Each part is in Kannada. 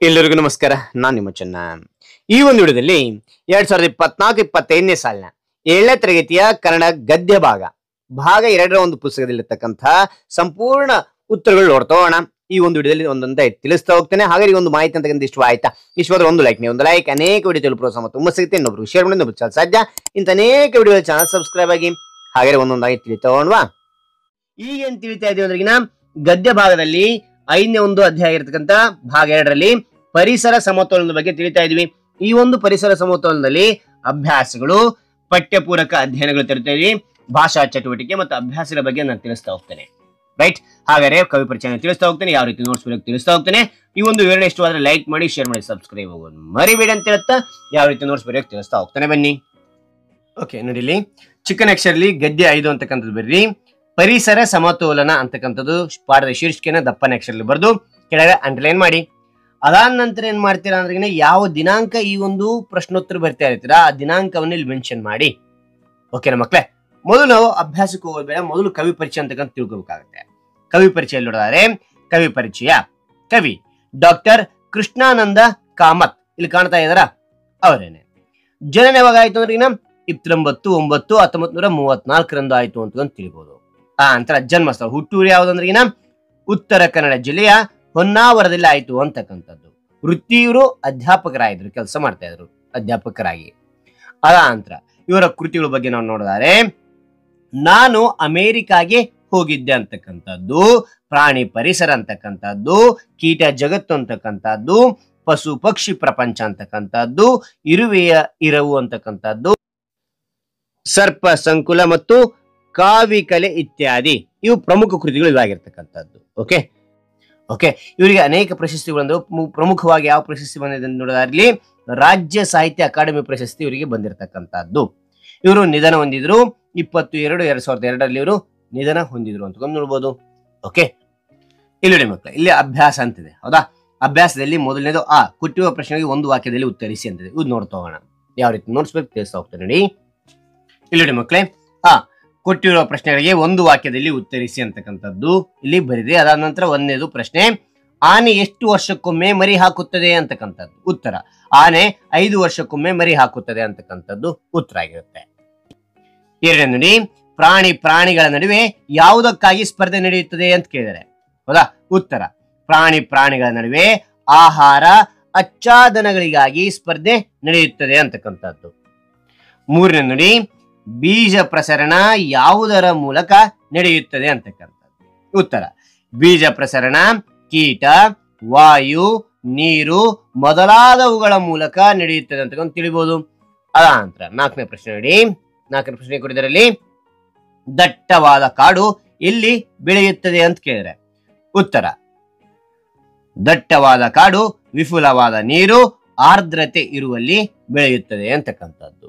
ಎಲ್ಲರಿಗೂ ನಮಸ್ಕಾರ. ನಾನು ನಿಮ್ಮ ಚೆನ್ನ. ಈ ಒಂದು ವಿಡಿಯೋದಲ್ಲಿ 2024-25ನೇ ಸಾಲಿನ 7ನೇ ತರಗತಿಯ ಕನ್ನಡ ಗದ್ಯ ಭಾಗ 2ರ ಒಂದು ಪುಸ್ತಕದಲ್ಲಿರ್ತಕ್ಕಂತಹ ಸಂಪೂರ್ಣ ಉತ್ತರಗಳು ನೋಡ್ತಾ ಹೋಗೋಣ. ಈ ಒಂದು ವಿಡಿಯೋದಲ್ಲಿ ಒಂದೊಂದೇ ತಿಳಿಸ್ತಾ ಹೋಗ್ತೇನೆ. ಹಾಗಾಗಿ ಒಂದು ಮಾಹಿತಿ ಅಂತಕ್ಕಂಥ ಇಷ್ಟ ಆಯ್ತಾ? ಇಷ್ಟವಾದ್ರೆ ಒಂದು ಲೈಕ್ ಅನೇಕ ವಿಡಿಯೋ ತಲುಪುವ ಪ್ರೋತ್ಸಾಹ ತುಂಬ ಸಿಗುತ್ತೆ. ಇನ್ನೊಬ್ರು ಶೇರ್ ಮಾಡಿ, ಇನ್ನೊಬ್ರು ಸಾಧ್ಯ. ಇಂಥ ಅನೇಕ ವಿಡಿಯೋ ಚಾನಲ್ ಸಬ್ಸ್ಕ್ರೈಬ್ ಆಗಿ. ಹಾಗೆ ಒಂದೊಂದಾಗಿ ತಿಳಿತಾ ಹೋಗೋಣವಾ. ಈಗೇನ್ ತಿಳಿತಾ ಇದೀವಿ ಅಂದ್ರಿಗಿನ ಗದ್ಯ ಭಾಗದಲ್ಲಿ 5ನೇ ಒಂದು ಅಧ್ಯಾಯ ಇರತಕ್ಕಂತ ಭಾಗ 2ರಲ್ಲಿ ಪರಿಸರ ಸಮತೋಲನದ ಬಗ್ಗೆ ತಿಳಿತಾ ಇದೀವಿ. ಈ ಒಂದು ಪರಿಸರ ಸಮತೋಲನದಲ್ಲಿ ಅಭ್ಯಾಸಗಳು, ಪಠ್ಯಪೂರಕ ಅಧ್ಯಯನಗಳು ತರ್ತಾ ಇದೀವಿ. ಭಾಷಾ ಚಟುವಟಿಕೆ ಮತ್ತು ಅಭ್ಯಾಸಗಳ ಬಗ್ಗೆ ನಾನು ತಿಳಿಸ್ತಾ ಹೋಗ್ತೇನೆ. ರೈಟ್, ಹಾಗಾದ್ರೆ ಕವಿ ಪರಿಚಯ ತಿಳಿಸ್ತಾ ಹೋಗ್ತೇನೆ, ಯಾವ ರೀತಿ ನೋಟ್ಸ್ ಬರೆಯೋಕೆ ತಿಳಿಸ್ತಾ ಹೋಗ್ತೇನೆ. ಈ ಒಂದು ವಿವರಣೆ ಇಷ್ಟವಾದ್ರೆ ಲೈಕ್ ಮಾಡಿ, ಶೇರ್ ಮಾಡಿ, ಸಬ್ಸ್ಕ್ರೈಬ್ ಆಗೋದು ಮರಿಬೇಡಿ ಅಂತ ಹೇಳ್ತಾ ಯಾವ ರೀತಿ ನೋಟ್ಸ್ ಬರೆಯೋಕೆ ತಿಳಿಸ್ತಾ ಹೋಗ್ತೇನೆ. ಬನ್ನಿ. ಓಕೆ, ನೋಡಿ ಇಲ್ಲಿ ಚಿಕ್ಕನ ಅಕ್ಷರದಲ್ಲಿ ಗದ್ಯ 5 ಅಂತಕ್ಕಂಥದ್ದು ಬರ್ರಿ. ಪರಿಸರ ಸಮತೋಲನ ಅಂತಕ್ಕಂಥದ್ದು ಪಾಠದ ಶೀರ್ಷಿಕೆನ ದಪ್ಪನ ಅಕ್ಷರದಲ್ಲಿ ಬರೆದು ಕೆಳಗೆ ಅಂಡರ್ಲೈನ್ ಮಾಡಿ. ಅದಾದ ನಂತರ ಏನ್ ಮಾಡ್ತೀರಾ ಅಂದ್ರೆ ಯಾವ ದಿನಾಂಕ ಈ ಒಂದು ಪ್ರಶ್ನೋತ್ತರ ಬರ್ತಾ ಇರ್ತೀರಾ ಆ ದಿನಾಂಕವನ್ನು ಇಲ್ಲಿ ಮೆನ್ಷನ್ ಮಾಡಿ. ಓಕೆನಾ ಮಕ್ಳೇ? ಮೊದಲು ನಾವು ಅಭ್ಯಾಸಕ್ಕೆ ಹೋಗೋದು ಬೇಡ, ಮೊದಲು ಕವಿ ಪರಿಚಯ ಅಂತಕ್ಕಂಥ ತಿಳ್ಕೋಬೇಕಾಗುತ್ತೆ. ಕವಿ ಪರಿಚಯ ನೋಡಿದ್ರೆ ಕವಿ ಪರಿಚಯ ಕವಿ ಡಾಕ್ಟರ್ ಕೃಷ್ಣಾನಂದ ಕಾಮತ್. ಇಲ್ಲಿ ಕಾಣ್ತಾ ಇದಾರ, ಅವರೇನೆ. ಜನನ ಯಾವಾಗ ಆಯ್ತು ಅಂದ್ರೆ 29/9/1934 ಆಯ್ತು ಅಂತ ತಿಳಿಬಹುದು. ಆ ನಂತರ ಜನ್ಮಸ್ಥಳ ಹುಟ್ಟೂರು ಯಾವ್ದಂದ್ರೆ ಉತ್ತರ ಕನ್ನಡ ಜಿಲ್ಲೆಯ ಹೊನ್ನಾವರದಲ್ಲಿ ಆಯ್ತು ಅಂತಕ್ಕಂಥದ್ದು. ವೃತ್ತಿಯವರು ಅಧ್ಯಾಪಕರಾಗಿದ್ರು, ಕೆಲಸ ಮಾಡ್ತಾ ಇದ್ರು ಅಧ್ಯಾಪಕರಾಗಿ. ಅದ ನಂತರ ಇವರ ಕೃತಿಗಳ ಬಗ್ಗೆ ನಾವು ನೋಡಿದರೆ ನಾನು ಅಮೆರಿಕಾಗೆ ಹೋಗಿದ್ದೆ ಅಂತಕ್ಕಂಥದ್ದು, ಪ್ರಾಣಿ ಪರಿಸರ ಅಂತಕ್ಕಂಥದ್ದು, ಕೀಟ ಜಗತ್ತು ಅಂತಕ್ಕಂಥದ್ದು, ಪಶು ಪಕ್ಷಿ ಪ್ರಪಂಚ ಅಂತಕ್ಕಂಥದ್ದು, ಇರುವೆಯ ಇರವು ಅಂತಕ್ಕಂಥದ್ದು, ಸರ್ಪ ಸಂಕುಲ ಮತ್ತು ಕಾವಿಕಲೆ ಇತ್ಯಾದಿ ಇವು ಪ್ರಮುಖ ಕೃತಿಗಳು ಇವಾಗಿರ್ತಕ್ಕಂಥದ್ದು. ಓಕೆ ಓಕೆ ಇವರಿಗೆ ಅನೇಕ ಪ್ರಶಸ್ತಿಗಳು ಅಂದ್ರೆ ಪ್ರಮುಖವಾಗಿ ಯಾವ ಪ್ರಶಸ್ತಿ ಬಂದಿದೆ ಅಂತ ನೋಡೋದಾಗ್ಲಿ ರಾಜ್ಯ ಸಾಹಿತ್ಯ ಅಕಾಡೆಮಿ ಪ್ರಶಸ್ತಿ ಇವರಿಗೆ ಬಂದಿರತಕ್ಕಂಥದ್ದು. ಇವರು ನಿಧನ ಹೊಂದಿದ್ರು 20/2/2002 ಇವರು ನಿಧನ ಹೊಂದಿದ್ರು ಅಂತ ನೋಡ್ಬೋದು. ಓಕೆ, ಇಲ್ಲಿ ಮಕ್ಕಳು ಇಲ್ಲಿ ಅಭ್ಯಾಸ ಅಂತಿದೆ, ಹೌದಾ? ಅಭ್ಯಾಸದಲ್ಲಿ ಮೊದಲನೇದು ಕೊಟ್ಟಿರುವ ಪ್ರಶ್ನೆಗೆ ಒಂದು ವಾಕ್ಯದಲ್ಲಿ ಉತ್ತರಿಸಿ ಅಂತಿದೆ. ಇದು ನೋಡ್ತಾ ಹೋಗೋಣ, ಯಾವ ರೀತಿ ನೋಡ್ಸ್ಬೇಕು ತಿಳಿಸ್ತಾ ಹೋಗ್ತೇನೆ. ನೋಡಿ ಇಲ್ಲಿ ಮಕ್ಕಳೇ, ಕೊಟ್ಟಿರುವ ಪ್ರಶ್ನೆಗಳಿಗೆ ಒಂದು ವಾಕ್ಯದಲ್ಲಿ ಉತ್ತರಿಸಿ ಅಂತಕ್ಕಂಥದ್ದು ಇಲ್ಲಿ ಬರಿದೆ. ಅದಾದ ನಂತರ ಒಂದನೇದು ಪ್ರಶ್ನೆ, ಆನೆ ಎಷ್ಟು ವರ್ಷಕ್ಕೊಮ್ಮೆ ಮರಿ ಹಾಕುತ್ತದೆ ಅಂತಕ್ಕಂಥದ್ದು ಉತ್ತರ. ಆನೆ 5 ವರ್ಷಕ್ಕೊಮ್ಮೆ ಮರಿ ಹಾಕುತ್ತದೆ ಅಂತಕ್ಕಂಥದ್ದು ಉತ್ತರ ಆಗಿರುತ್ತೆ. ಎರಡನೇ ನೋಡಿ, ಪ್ರಾಣಿಗಳ ನಡುವೆ ಯಾವುದಕ್ಕಾಗಿ ಸ್ಪರ್ಧೆ ನಡೆಯುತ್ತದೆ ಅಂತ ಕೇಳಿದರೆ, ಹೌದಾ? ಉತ್ತರ ಪ್ರಾಣಿಗಳ ನಡುವೆ ಆಹಾರ ಆಚ್ಛಾದನಗಳಿಗಾಗಿ ಸ್ಪರ್ಧೆ ನಡೆಯುತ್ತದೆ ಅಂತಕ್ಕಂಥದ್ದು. ಮೂರನೇ ನೋಡಿ, ಬೀಜ ಪ್ರಸರಣ ಯಾವುದರ ಮೂಲಕ ನಡೆಯುತ್ತದೆ ಅಂತಕ್ಕಂಥದ್ದು ಉತ್ತರ. ಬೀಜ ಪ್ರಸರಣ ಕೀಟ, ವಾಯು, ನೀರು ಮೊದಲಾದವುಗಳ ಮೂಲಕ ನಡೆಯುತ್ತದೆ ಅಂತ ತಿಳಿಬಹುದು. ಅದ ನಂತರ ನಾಲ್ಕನೇ ಪ್ರಶ್ನೆ ನೋಡಿ, ನಾಲ್ಕನೇ ಪ್ರಶ್ನೆ ಕೊಡಿದರಲ್ಲಿ ದಟ್ಟವಾದ ಕಾಡು ಎಲ್ಲಿ ಬೆಳೆಯುತ್ತದೆ ಅಂತ ಕೇಳಿದ್ರೆ ಉತ್ತರ ದಟ್ಟವಾದ ಕಾಡು ವಿಪುಲವಾದ ನೀರು ಆರ್ದ್ರತೆ ಇರುವಲ್ಲಿ ಬೆಳೆಯುತ್ತದೆ ಅಂತಕ್ಕಂಥದ್ದು.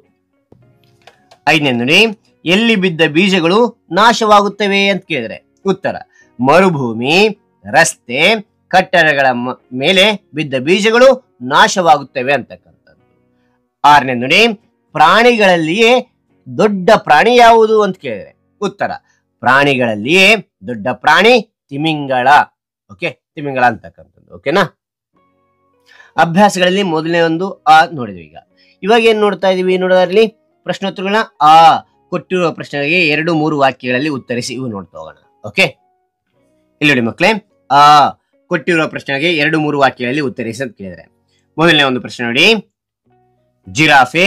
ಐದನೇ ನೋಡಿ, ಎಲ್ಲಿ ಬಿದ್ದ ಬೀಜಗಳು ನಾಶವಾಗುತ್ತವೆ ಅಂತ ಕೇಳಿದ್ರೆ ಉತ್ತರ ಮರುಭೂಮಿ, ರಸ್ತೆ, ಕಟ್ಟಡಗಳ ಮೇಲೆ ಬಿದ್ದ ಬೀಜಗಳು ನಾಶವಾಗುತ್ತವೆ ಅಂತಕ್ಕಂಥದ್ದು. ಆರನೇ ನೋಡಿ, ಪ್ರಾಣಿಗಳಲ್ಲಿಯೇ ದೊಡ್ಡ ಪ್ರಾಣಿ ಯಾವುದು ಅಂತ ಕೇಳಿದ್ರೆ ಉತ್ತರ ಪ್ರಾಣಿಗಳಲ್ಲಿಯೇ ದೊಡ್ಡ ಪ್ರಾಣಿ ತಿಮಿಂಗಳ. ಓಕೆ, ತಿಮಿಂಗಳ ಅಂತಕ್ಕಂಥದ್ದು. ಓಕೆನಾ? ಅಭ್ಯಾಸಗಳಲ್ಲಿ ಮೊದಲನೇ ಒಂದು ನೋಡಿದ್ವಿ. ಇವಾಗ ಏನ್ ನೋಡ್ತಾ ಇದೀವಿ ನೋಡೋದ್ರಲ್ಲಿ ಪ್ರಶ್ನೋತ್ತರಗಳನ್ನ ಕೊಟ್ಟಿರುವ ಪ್ರಶ್ನೆಗಳಿಗೆ 2-3 ವಾಕ್ಯಗಳಲ್ಲಿ ಉತ್ತರಿಸಿ ಇವು ನೋಡ್ತಾ ಹೋಗೋಣ. ಓಕೆ, ಇಲ್ಲಿ ನೋಡಿ ಮಕ್ಕಳೇ, ಕೊಟ್ಟಿರುವ ಪ್ರಶ್ನೆಗೆ 2-3 ವಾಕ್ಯಗಳಲ್ಲಿ ಉತ್ತರಿಸಿ ಅಂತ ಕೇಳಿದ್ರೆ ಮೊದಲನೇ ಒಂದು ಪ್ರಶ್ನೆ ನೋಡಿ, ಜಿರಾಫೆ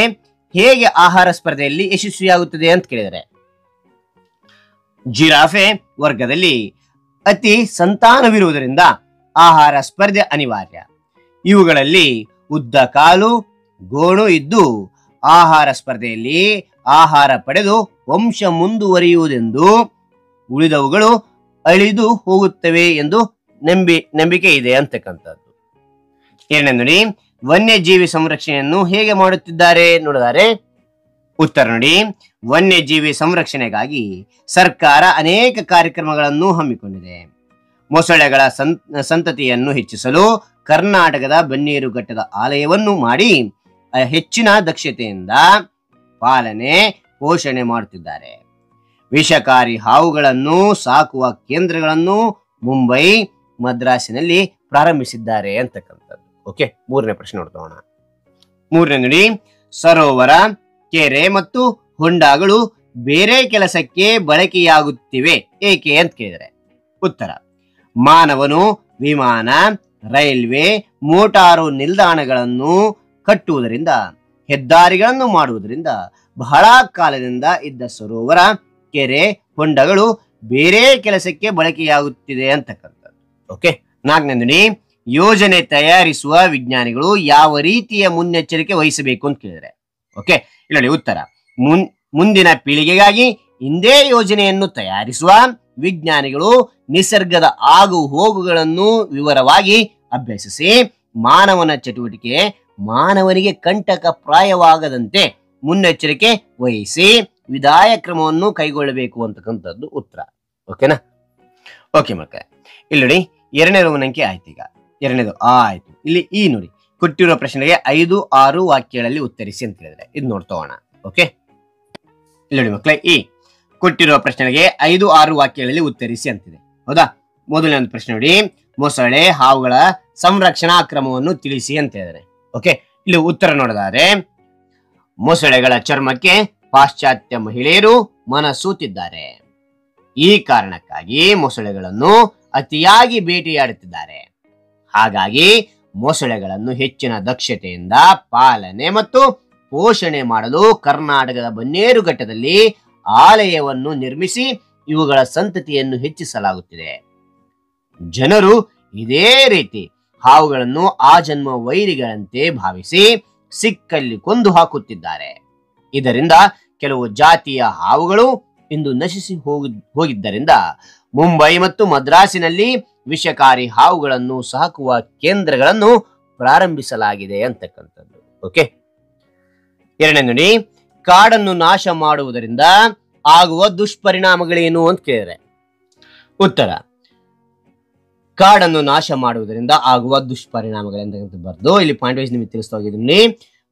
ಹೇಗೆ ಆಹಾರ ಸ್ಪರ್ಧೆಯಲ್ಲಿ ಯಶಸ್ವಿಯಾಗುತ್ತದೆ ಅಂತ ಕೇಳಿದರೆ ಜಿರಾಫೆ ವರ್ಗದಲ್ಲಿ ಅತಿ ಸಂತಾನವಿರುವುದರಿಂದ ಆಹಾರ ಸ್ಪರ್ಧೆ ಅನಿವಾರ್ಯ. ಇವುಗಳಲ್ಲಿ ಉದ್ದ ಕಾಲು, ಗೋಣು ಇದ್ದು ಆಹಾರ ಸ್ಪರ್ಧೆಯಲ್ಲಿ ಆಹಾರ ಪಡೆದು ವಂಶ ಮುಂದುವರಿಯುವುದೆಂದು ಉಳಿದವುಗಳು ಅಳಿದು ಹೋಗುತ್ತವೆ ಎಂದು ನಂಬಿಕೆ ಇದೆ ಅಂತಕ್ಕಂಥದ್ದು. ಎರಡನೇ ನೋಡಿ, ವನ್ಯಜೀವಿ ಸಂರಕ್ಷಣೆಯನ್ನು ಹೇಗೆ ಮಾಡುತ್ತಿದ್ದಾರೆ ನೋಡಿದರೆ ಉತ್ತರ ನೋಡಿ, ವನ್ಯಜೀವಿ ಸಂರಕ್ಷಣೆಗಾಗಿ ಸರ್ಕಾರ ಅನೇಕ ಕಾರ್ಯಕ್ರಮಗಳನ್ನು ಹಮ್ಮಿಕೊಂಡಿದೆ. ಮೊಸಳೆಗಳ ಸಂತತಿಯನ್ನು ಹೆಚ್ಚಿಸಲು ಕರ್ನಾಟಕದ ಬನ್ನೇರುಘಟ್ಟದ ಆಲಯವನ್ನು ಮಾಡಿ ಹೆಚ್ಚಿನ ದಕ್ಷತೆಯಿಂದ ಪಾಲನೆ ಪೋಷಣೆ ಮಾಡುತ್ತಿದ್ದಾರೆ. ವಿಷಕಾರಿ ಹಾವುಗಳನ್ನು ಸಾಕುವ ಕೇಂದ್ರಗಳನ್ನು ಮುಂಬೈ, ಮದ್ರಾಸಿನಲ್ಲಿ ಪ್ರಾರಂಭಿಸಿದ್ದಾರೆ ಅಂತಕ್ಕಂಥದ್ದು. ಓಕೆ, ಮೂರನೇ ಪ್ರಶ್ನೆ ನೋಡ್ತೋಣ. ಮೂರನೇ ನೋಡಿ, ಸರೋವರ, ಕೆರೆ ಮತ್ತು ಹೊಂಡಗಳು ಬೇರೆ ಕೆಲಸಕ್ಕೆ ಬಳಕೆಯಾಗುತ್ತಿವೆ ಏಕೆ ಅಂತ ಕೇಳಿದರೆ ಉತ್ತರ: ಮಾನವನು ವಿಮಾನ, ರೈಲ್ವೆ, ಮೋಟಾರು ನಿಲ್ದಾಣಗಳನ್ನು ಕಟ್ಟುವುದರಿಂದ, ಹೆದ್ದಾರಿಗಳನ್ನು ಮಾಡುವುದರಿಂದ ಬಹಳ ಕಾಲದಿಂದ ಇದ್ದ ಸರೋವರ, ಕೆರೆ, ಹೊಂಡಗಳು ಬೇರೆ ಕೆಲಸಕ್ಕೆ ಬಳಕೆಯಾಗುತ್ತಿದೆ ಅಂತಕ್ಕಂಥದ್ದು. ಓಕೆ, ನಾಲ್ಕನೇ ನೋಡಿ, ಯೋಜನೆ ತಯಾರಿಸುವ ವಿಜ್ಞಾನಿಗಳು ಯಾವ ರೀತಿಯ ಮುನ್ನೆಚ್ಚರಿಕೆ ವಹಿಸಬೇಕು ಅಂತ ಕೇಳಿದರೆ ಓಕೆ, ಇಲ್ಲಿ ಉತ್ತರ: ಮುಂದಿನ ಪೀಳಿಗೆಗಾಗಿ ಇಂದೇ ಯೋಜನೆಯನ್ನು ತಯಾರಿಸುವ ವಿಜ್ಞಾನಿಗಳು ನಿಸರ್ಗದ ಆಗು ಹೋಗುಗಳನ್ನು ವಿವರವಾಗಿ ಅಭ್ಯಸಿಸಿ ಮಾನವನ ಚಟುವಟಿಕೆ ಮಾನವನಿಗೆ ಕಂಟಕ ಪ್ರಾಯವಾಗದಂತೆ ಮುನ್ನೆಚ್ಚರಿಕೆ ವಹಿಸಿ ವಿಧಾಯ ಕ್ರಮವನ್ನು ಕೈಗೊಳ್ಳಬೇಕು ಅಂತಕ್ಕಂಥದ್ದು ಉತ್ತರ. ಓಕೆನಾ? ಓಕೆ ಮಕ್ಕಳೇ, ಇಲ್ಲಿ ನೋಡಿ ಎರಡನೇ ರೋಮನ್ ಅಂಕಿ ಆಯ್ತು. ಈಗ ಎರಡನೇದು ಆಯ್ತು. ಇಲ್ಲಿ ಈ ನೋಡಿ ಕೊಟ್ಟಿರುವ ಪ್ರಶ್ನೆಗೆ 5, 6 ವಾಕ್ಯಗಳಲ್ಲಿ ಉತ್ತರಿಸಿ ಅಂತ ಹೇಳಿದ್ರೆ ಇದು ನೋಡ್ತೋಣ. ಓಕೆ, ಇಲ್ಲಿ ನೋಡಿ ಮಕ್ಕಳೇ, ಈ ಕೊಟ್ಟಿರುವ ಪ್ರಶ್ನೆಗೆ 5, 6 ವಾಕ್ಯಗಳಲ್ಲಿ ಉತ್ತರಿಸಿ ಅಂತಿದೆ. ಹೌದಾ? ಮೊದಲನೇ ಒಂದು ಪ್ರಶ್ನೆ ನೋಡಿ, ಮೊಸಳೆ ಹಾವುಗಳ ಸಂರಕ್ಷಣಾ ಕ್ರಮವನ್ನು ತಿಳಿಸಿ ಅಂತ ಹೇಳಿದ್ರೆ ಓಕೆ, ಇಲ್ಲಿ ಉತ್ತರ ನೋಡಿದರೆ ಮೊಸಳೆಗಳ ಚರ್ಮಕ್ಕೆ ಪಾಶ್ಚಾತ್ಯ ಮಹಿಳೆಯರು ಮನಸೂತಿದ್ದಾರೆ. ಈ ಕಾರಣಕ್ಕಾಗಿ ಮೊಸಳೆಗಳನ್ನು ಅತಿಯಾಗಿ ಬೇಟೆಯಾಡುತ್ತಿದ್ದಾರೆ. ಹಾಗಾಗಿ ಮೊಸಳೆಗಳನ್ನು ಹೆಚ್ಚಿನ ದಕ್ಷತೆಯಿಂದ ಪಾಲನೆ ಮತ್ತು ಪೋಷಣೆ ಮಾಡಲು ಕರ್ನಾಟಕದ ಬನ್ನೇರುಘಟ್ಟದಲ್ಲಿ ಆಲಯವನ್ನು ನಿರ್ಮಿಸಿ ಇವುಗಳ ಸಂತತಿಯನ್ನು ಹೆಚ್ಚಿಸಲಾಗುತ್ತಿದೆ. ಜನರು ಇದೇ ರೀತಿ ಹಾವುಗಳನ್ನು ಆಜನ್ಮ ವೈರಿಗಳಂತೆ ಭಾವಿಸಿ ಸಿಕ್ಕಲ್ಲಿ ಕೊಂದು ಹಾಕುತ್ತಿದ್ದಾರೆ. ಇದರಿಂದ ಕೆಲವು ಜಾತಿಯ ಹಾವುಗಳು ಇಂದು ನಶಿಸಿ ಹೋಗಿದ್ದರಿಂದ ಮುಂಬೈ ಮತ್ತು ಮದ್ರಾಸಿನಲ್ಲಿ ವಿಷಕಾರಿ ಹಾವುಗಳನ್ನು ಸಾಕುವ ಕೇಂದ್ರಗಳನ್ನು ಪ್ರಾರಂಭಿಸಲಾಗಿದೆ ಅಂತಕ್ಕಂಥದ್ದು. ಓಕೆ, ಎರಡನೇ ನೋಡಿ, ಕಾಡನ್ನು ನಾಶ ಮಾಡುವುದರಿಂದ ಆಗುವ ದುಷ್ಪರಿಣಾಮಗಳೇನು ಅಂತ ಕೇಳಿದ್ರೆ ಉತ್ತರ: ಕಾಡನ್ನು ನಾಶ ಮಾಡುವುದರಿಂದ ಆಗುವ ದುಷ್ಪರಿಣಾಮಗಳಂತ ಬರ್ದು ಇಲ್ಲಿ ಪಾಯಿಂಟ್ ವೈಸ್ ನಿಮಗೆ ತಿಳಿಸ್ತಾ ಹೋಗಿದ್ದೀನಿ.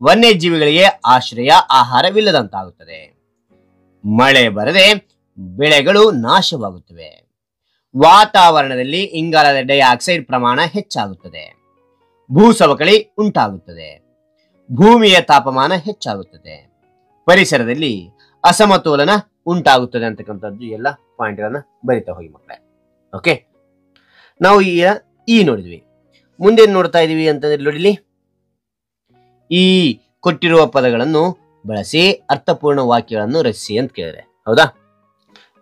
ವನ್ಯಜೀವಿಗಳಿಗೆ ಆಶ್ರಯ ಆಹಾರವಿಲ್ಲದಂತಾಗುತ್ತದೆ, ಮಳೆ ಬರದೆ ಬೆಳೆಗಳು ನಾಶವಾಗುತ್ತವೆ, ವಾತಾವರಣದಲ್ಲಿ ಇಂಗಾಲದ ಡೈಆಕ್ಸೈಡ್ ಪ್ರಮಾಣ ಹೆಚ್ಚಾಗುತ್ತದೆ, ಭೂಸವಕಳಿ ಉಂಟಾಗುತ್ತದೆ, ಭೂಮಿಯ ತಾಪಮಾನ ಹೆಚ್ಚಾಗುತ್ತದೆ, ಪರಿಸರದಲ್ಲಿ ಅಸಮತೋಲನ ಉಂಟಾಗುತ್ತದೆ ಅಂತಕ್ಕಂಥದ್ದು ಎಲ್ಲ ಪಾಯಿಂಟ್ಗಳನ್ನ ಬರಿತಾ ಹೋಗಿ ಮಕ್ಕಳೇ. ಓಕೆ, ನಾವು ಈ ನೋಡಿದ್ವಿ. ಮುಂದೆ ನೋಡ್ತಾ ಇದೀವಿ ಅಂತಂದ್ರೆ ನೋಡಿಲಿ, ಈ ಕೊಟ್ಟಿರುವ ಪದಗಳನ್ನು ಬಳಸಿ ಅರ್ಥಪೂರ್ಣ ವಾಕ್ಯಗಳನ್ನು ರಚಿಸಿ ಅಂತ ಕೇಳಿದ್ರೆ ಹೌದಾ?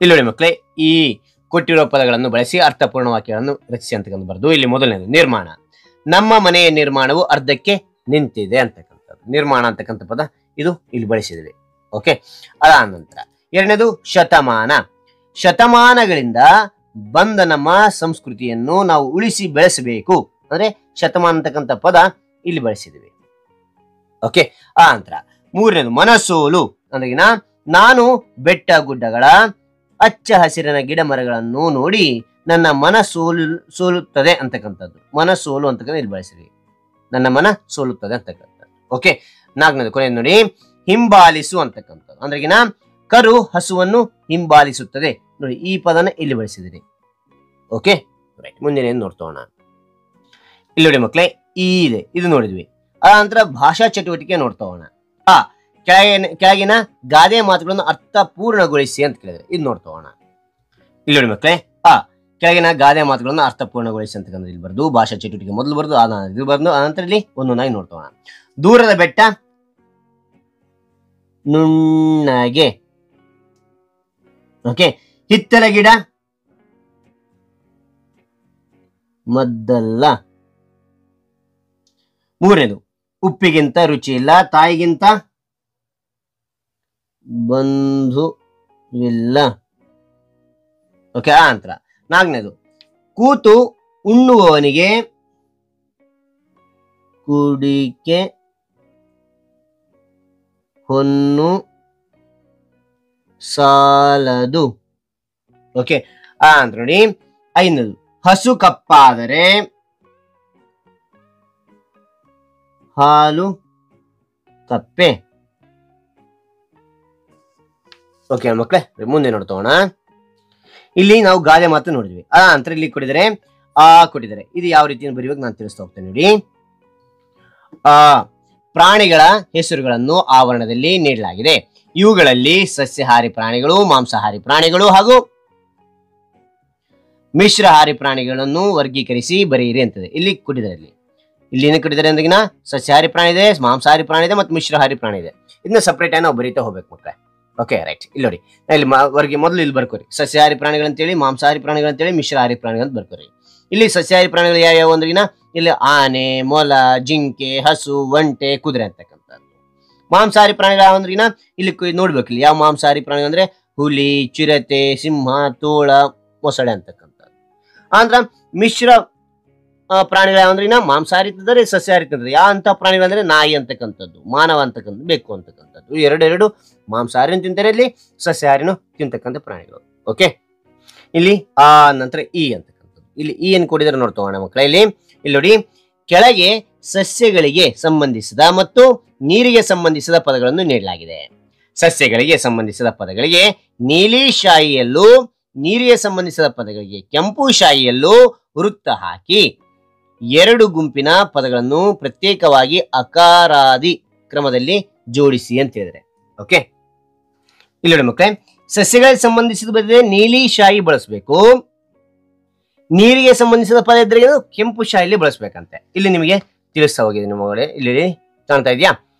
ಇಲ್ಲಿ ನೋಡಿ ಮಕ್ಕಳೇ, ಈ ಕೊಟ್ಟಿರುವ ಪದಗಳನ್ನು ಬಳಸಿ ಅರ್ಥಪೂರ್ಣ ವಾಕ್ಯಗಳನ್ನು ರಚಿಸಿ ಅಂತಕ್ಕಂಥ ಬರ್ದು. ಇಲ್ಲಿ ಮೊದಲನೇದು ನಿರ್ಮಾಣ. ನಮ್ಮ ಮನೆಯ ನಿರ್ಮಾಣವು ಅರ್ಧಕ್ಕೆ ನಿಂತಿದೆ ಅಂತಕ್ಕಂಥದ್ದು ನಿರ್ಮಾಣ ಅಂತಕ್ಕಂಥ ಪದ ಇದು ಇಲ್ಲಿ ಬಳಸಿದ್ವಿ. ಓಕೆ, ಅದಾದ ನಂತರ ಎರಡನೇದು ಶತಮಾನ. ಶತಮಾನಗಳಿಂದ ಬಂದ ನಮ್ಮ ಸಂಸ್ಕೃತಿಯನ್ನು ನಾವು ಉಳಿಸಿ ಬೆಳೆಸಬೇಕು ಅಂದ್ರೆ ಶತಮಾನ ಅಂತಕ್ಕಂಥ ಪದ ಇಲ್ಲಿ ಬಳಸಿದ್ವಿ. ಓಕೆ, ಆ ನಂತರ ಮೂರನೇದು ಮನಸೋಲು. ಅಂದ್ರೆ ನಾನು ಬೆಟ್ಟ ಗುಡ್ಡಗಳ ಹಚ್ಚ ಹಸಿರಿನ ಗಿಡ ಮರಗಳನ್ನು ನೋಡಿ ನನ್ನ ಮನ ಸೋಲುತ್ತದೆ ಅಂತಕ್ಕಂಥದ್ದು. ಮನಸೋಲು ಅಂತಕ್ಕಂಥ ಇಲ್ಲಿ ಬಳಸಿದ್ವಿ, ನನ್ನ ಮನ ಸೋಲುತ್ತದೆ ಅಂತಕ್ಕಂಥದ್ದು. ಓಕೆ, ನಾಲ್ಕನೇದು ಕೊನೆಯದು ನೋಡಿ, ಹಿಂಬಾಲಿಸು ಅಂತಕ್ಕಂಥದ್ದು. ಅಂದ್ರೆ ಕರು ಹಸುವನ್ನು ಹಿಂಬಾಲಿಸುತ್ತದೆ. ನೋಡಿ ಈ ಪದನ ಇಲ್ಲಿ ಬಳಸಿದಿರಿ. Okay, right. ಮುಂದಿನ ನೋಡ್ತೋಣ. ಇಲ್ಲಿ ನೋಡಿ ಮಕ್ಕಳೇ, ಈ ಇದೆ, ಇದು ನೋಡಿದ್ವಿ. ಆ ನಂತರ ಭಾಷಾ ಚಟುವಟಿಕೆ ನೋಡ್ತೋಣ. ಕೆಳಗಿನ ಗಾದೆ ಮಾತುಗಳನ್ನು ಅರ್ಥಪೂರ್ಣಗೊಳಿಸಿ ಅಂತ ಕೇಳಿದ್ರೆ ಇದು ನೋಡ್ತೋಣ. ಇಲ್ಲಿ ನೋಡಿ ಮಕ್ಕಳೇ, ಕೆಳಗಿನ ಗಾದೆ ಮಾತುಗಳನ್ನು ಅರ್ಥಪೂರ್ಣಗೊಳಿಸಿ ಅಂತ ಇಲ್ಲಿ ಬರ್ದು ಭಾಷಾ ಚಟುವಟಿಕೆ ಮೊದಲು ಬರ್ದು ಇದು ಬರ್ದು ಆನಂತರ ಇಲ್ಲಿ ಒಂದೊಂದಾಗಿ ನೋಡ್ತೋಣ. ದೂರದ ಬೆಟ್ಟ ನುಣ್ಣಗೆ. ಓಕೆ, ಹಿತ್ತಲ ಗಿಡ ಮದ್ದಲ್ಲ. ಮೂರನೇದು ಉಪ್ಪಿಗಿಂತ ರುಚಿ ಇಲ್ಲ, ತಾಯಿಗಿಂತ ಬಂಧುವಿಲ್ಲ. ಓಕೆ, ಆ ನಂತರ ನಾಲ್ಕನೇದು ಕೂತು ಉಣ್ಣುವವನಿಗೆ ಕುಡಿಕೆ ಹೊನ್ನು ಸಾಲದು. ಓಕೆ, ಆ ನಂತರ ನೋಡಿ ಐದನೇದು ಹಸು ಕಪ್ಪಾದರೆ ಹಾಲು ಕಪ್ಪೆ. ಓಕೆ ಮಕ್ಕಳೇ, ಮುಂದೆ ನೋಡ್ತೋಣ. ಇಲ್ಲಿ ನಾವು ಗಾದೆ ಮಾತು ನೋಡಿದ್ವಿ. ಆ ನಂತರ ಇಲ್ಲಿ ಕೊಟ್ಟಿದ್ದಾರೆ, ಕೊಟ್ಟಿದ್ದಾರೆ. ಇದು ಯಾವ ರೀತಿ ಬರೆಯುವಾಗ ನಾನು ತಿಳಿಸ್ತಾ ಹೋಗ್ತೇನೆ ನೋಡಿ. ಆ ಪ್ರಾಣಿಗಳ ಹೆಸರುಗಳನ್ನು ಆವರಣದಲ್ಲಿ ನೀಡಲಾಗಿದೆ. ಇವುಗಳಲ್ಲಿ ಸಸ್ಯಾಹಾರಿ ಪ್ರಾಣಿಗಳು, ಮಾಂಸಾಹಾರಿ ಪ್ರಾಣಿಗಳು ಹಾಗೂ ಮಿಶ್ರಹಾರಿ ಪ್ರಾಣಿಗಳನ್ನು ವರ್ಗೀಕರಿಸಿ ಬರೆಯಿರಿ ಅಂತದೆ. ಇಲ್ಲಿ ಕೊಟ್ಟಿದ್ದಾರೆ, ಇಲ್ಲಿ ಏನು ಕೊಟ್ಟಿದ್ದಾರೆ ಅಂದ್ರಿಗಿನ ಸಸ್ಯಾಹಾರಿ ಪ್ರಾಣಿ ಇದೆ, ಮಾಂಸಾಹಾರಿ ಪ್ರಾಣಿ ಇದೆ ಮತ್ತು ಮಿಶ್ರಹಾರಿ ಪ್ರಾಣಿ ಇದೆ. ಇದನ್ನ ಸಪರೇಟ್ ಆಗಿ ನಾವು ಬರೀತಾ ಹೋಗ್ಬೇಕು ಮಕ್ಕಳೇ. Okay right. ಇಲ್ಲಿ ನೋಡಿ, ಇಲ್ಲಿ ಮೊದಲು ಇಲ್ಲಿ ಬರ್ಕೋರಿ ಸಸ್ಯಾಹಾರಿ ಪ್ರಾಣಿಗಳಂತೇಳಿ, ಮಾಂಸಾಹಾರಿ ಪ್ರಾಣಿಗಳಂತೇಳಿ, ಮಿಶ್ರಹಾರಿ ಪ್ರಾಣಿಗಳಂತ ಬರ್ಕೋರಿ. ಇಲ್ಲಿ ಸಸ್ಯಾಹಾರಿ ಪ್ರಾಣಿಗಳು ಯಾವ್ಯಾವ ಅಂದ್ರಿಗಿನ ಇಲ್ಲಿ ಆನೆ, ಮೊಲ, ಜಿಂಕೆ, ಹಸು, ಒಂಟೆ, ಕುದುರೆ ಅಂತಕ್ಕಂಥದ್ದು. ಮಾಂಸಾಹಾರಿ ಪ್ರಾಣಿಗಳು ಯಾವ ಅಂದ್ರಿಗಿನ ಇಲ್ಲಿ ನೋಡ್ಬೇಕು. ಇಲ್ಲಿ ಯಾವ ಮಾಂಸಾಹಾರಿ ಪ್ರಾಣಿ ಅಂದ್ರೆ ಹುಲಿ, ಚಿರತೆ, ಸಿಂಹ, ತೋಳ, ಮೊಸಳೆ ಅಂತಕ್ಕಂಥದ್ದು. ಅಂದ್ರ ಮಿಶ್ರ ಪ್ರಾಣಿಗಳು ಯಾವಂದ್ರಿನ ಮಾಂಸಾಹಾರಿ ತಿಂದರೆ, ಸಸ್ಯಾಹಾರಿ ತಿಂದರೆ. ಯಾವ ಅಂತ ಪ್ರಾಣಿಗಳಂದ್ರೆ ನಾಯಿ ಅಂತಕ್ಕಂಥದ್ದು, ಮಾನವ ಅಂತಕ್ಕಂಥದ್ದು, ಬೆಕ್ಕು ಅಂತಕ್ಕಂಥದ್ದು. ಎರಡು ಮಾಂಸಾಹಾರಿನ ತಿಂತಾರೆ, ಇಲ್ಲಿ ಸಸ್ಯಾಹಾರಿನೂ ತಿಂತಕ್ಕಂಥ ಪ್ರಾಣಿಗಳು. ಓಕೆ, ಇಲ್ಲಿ ಆ ನಂತರ ಇ ಅಂತಕ್ಕಂಥದ್ದು. ಇಲ್ಲಿ ಇ ಏನ್ ಕೊಡಿದ್ರೆ ನೋಡ್ತೋಣ ಮಕ್ಕಳ. ಇಲ್ಲಿ ನೋಡಿ, ಕೆಳಗೆ ಸಸ್ಯಗಳಿಗೆ ಸಂಬಂಧಿಸಿದ ಮತ್ತು ನೀರಿಗೆ ಸಂಬಂಧಿಸಿದ ಪದಗಳನ್ನು ನೀಡಲಾಗಿದೆ. ಸಸ್ಯಗಳಿಗೆ ಸಂಬಂಧಿಸಿದ ಪದಗಳಿಗೆ ನೀಲಿ ಶಾಯಿಯಲ್ಲೂ, ನೀರಿಗೆ ಸಂಬಂಧಿಸಿದ ಪದಗಳಿಗೆ ಕೆಂಪು ಶಾಯಿಯಲ್ಲೂ ವೃತ್ತ ಹಾಕಿ ಎರಡು ಗುಂಪಿನ ಪದಗಳನ್ನು ಪ್ರತ್ಯೇಕವಾಗಿ ಅಕಾರಾದಿ ಕ್ರಮದಲ್ಲಿ ಜೋಡಿಸಿ ಅಂತ ಹೇಳಿದ್ರೆ. ಓಕೆ, ಇಲ್ಲಿ ನೋಡಿ ಮಕ್ಕಳೇ, ಸಸ್ಯಗಳಿಗೆ ಸಂಬಂಧಿಸಿದ ಪದ ನೀಲಿ ಶಾಯಿ ಬಳಸಬೇಕು, ನೀರಿಗೆ ಸಂಬಂಧಿಸಿದ ಪದ ಇದ್ರೆ ಕೆಂಪು ಶಾಯಿಲಿ ಬಳಸ್ಬೇಕಂತೆ. ಇಲ್ಲಿ ನಿಮಗೆ ತಿಳಿಸ್ತಾ ಹೋಗಿದೆ ನಿಮ್ಮಗಳೇ. ಇಲ್ಲಿ ಕಾಣ್ತಾ ಇದೆಯಾ?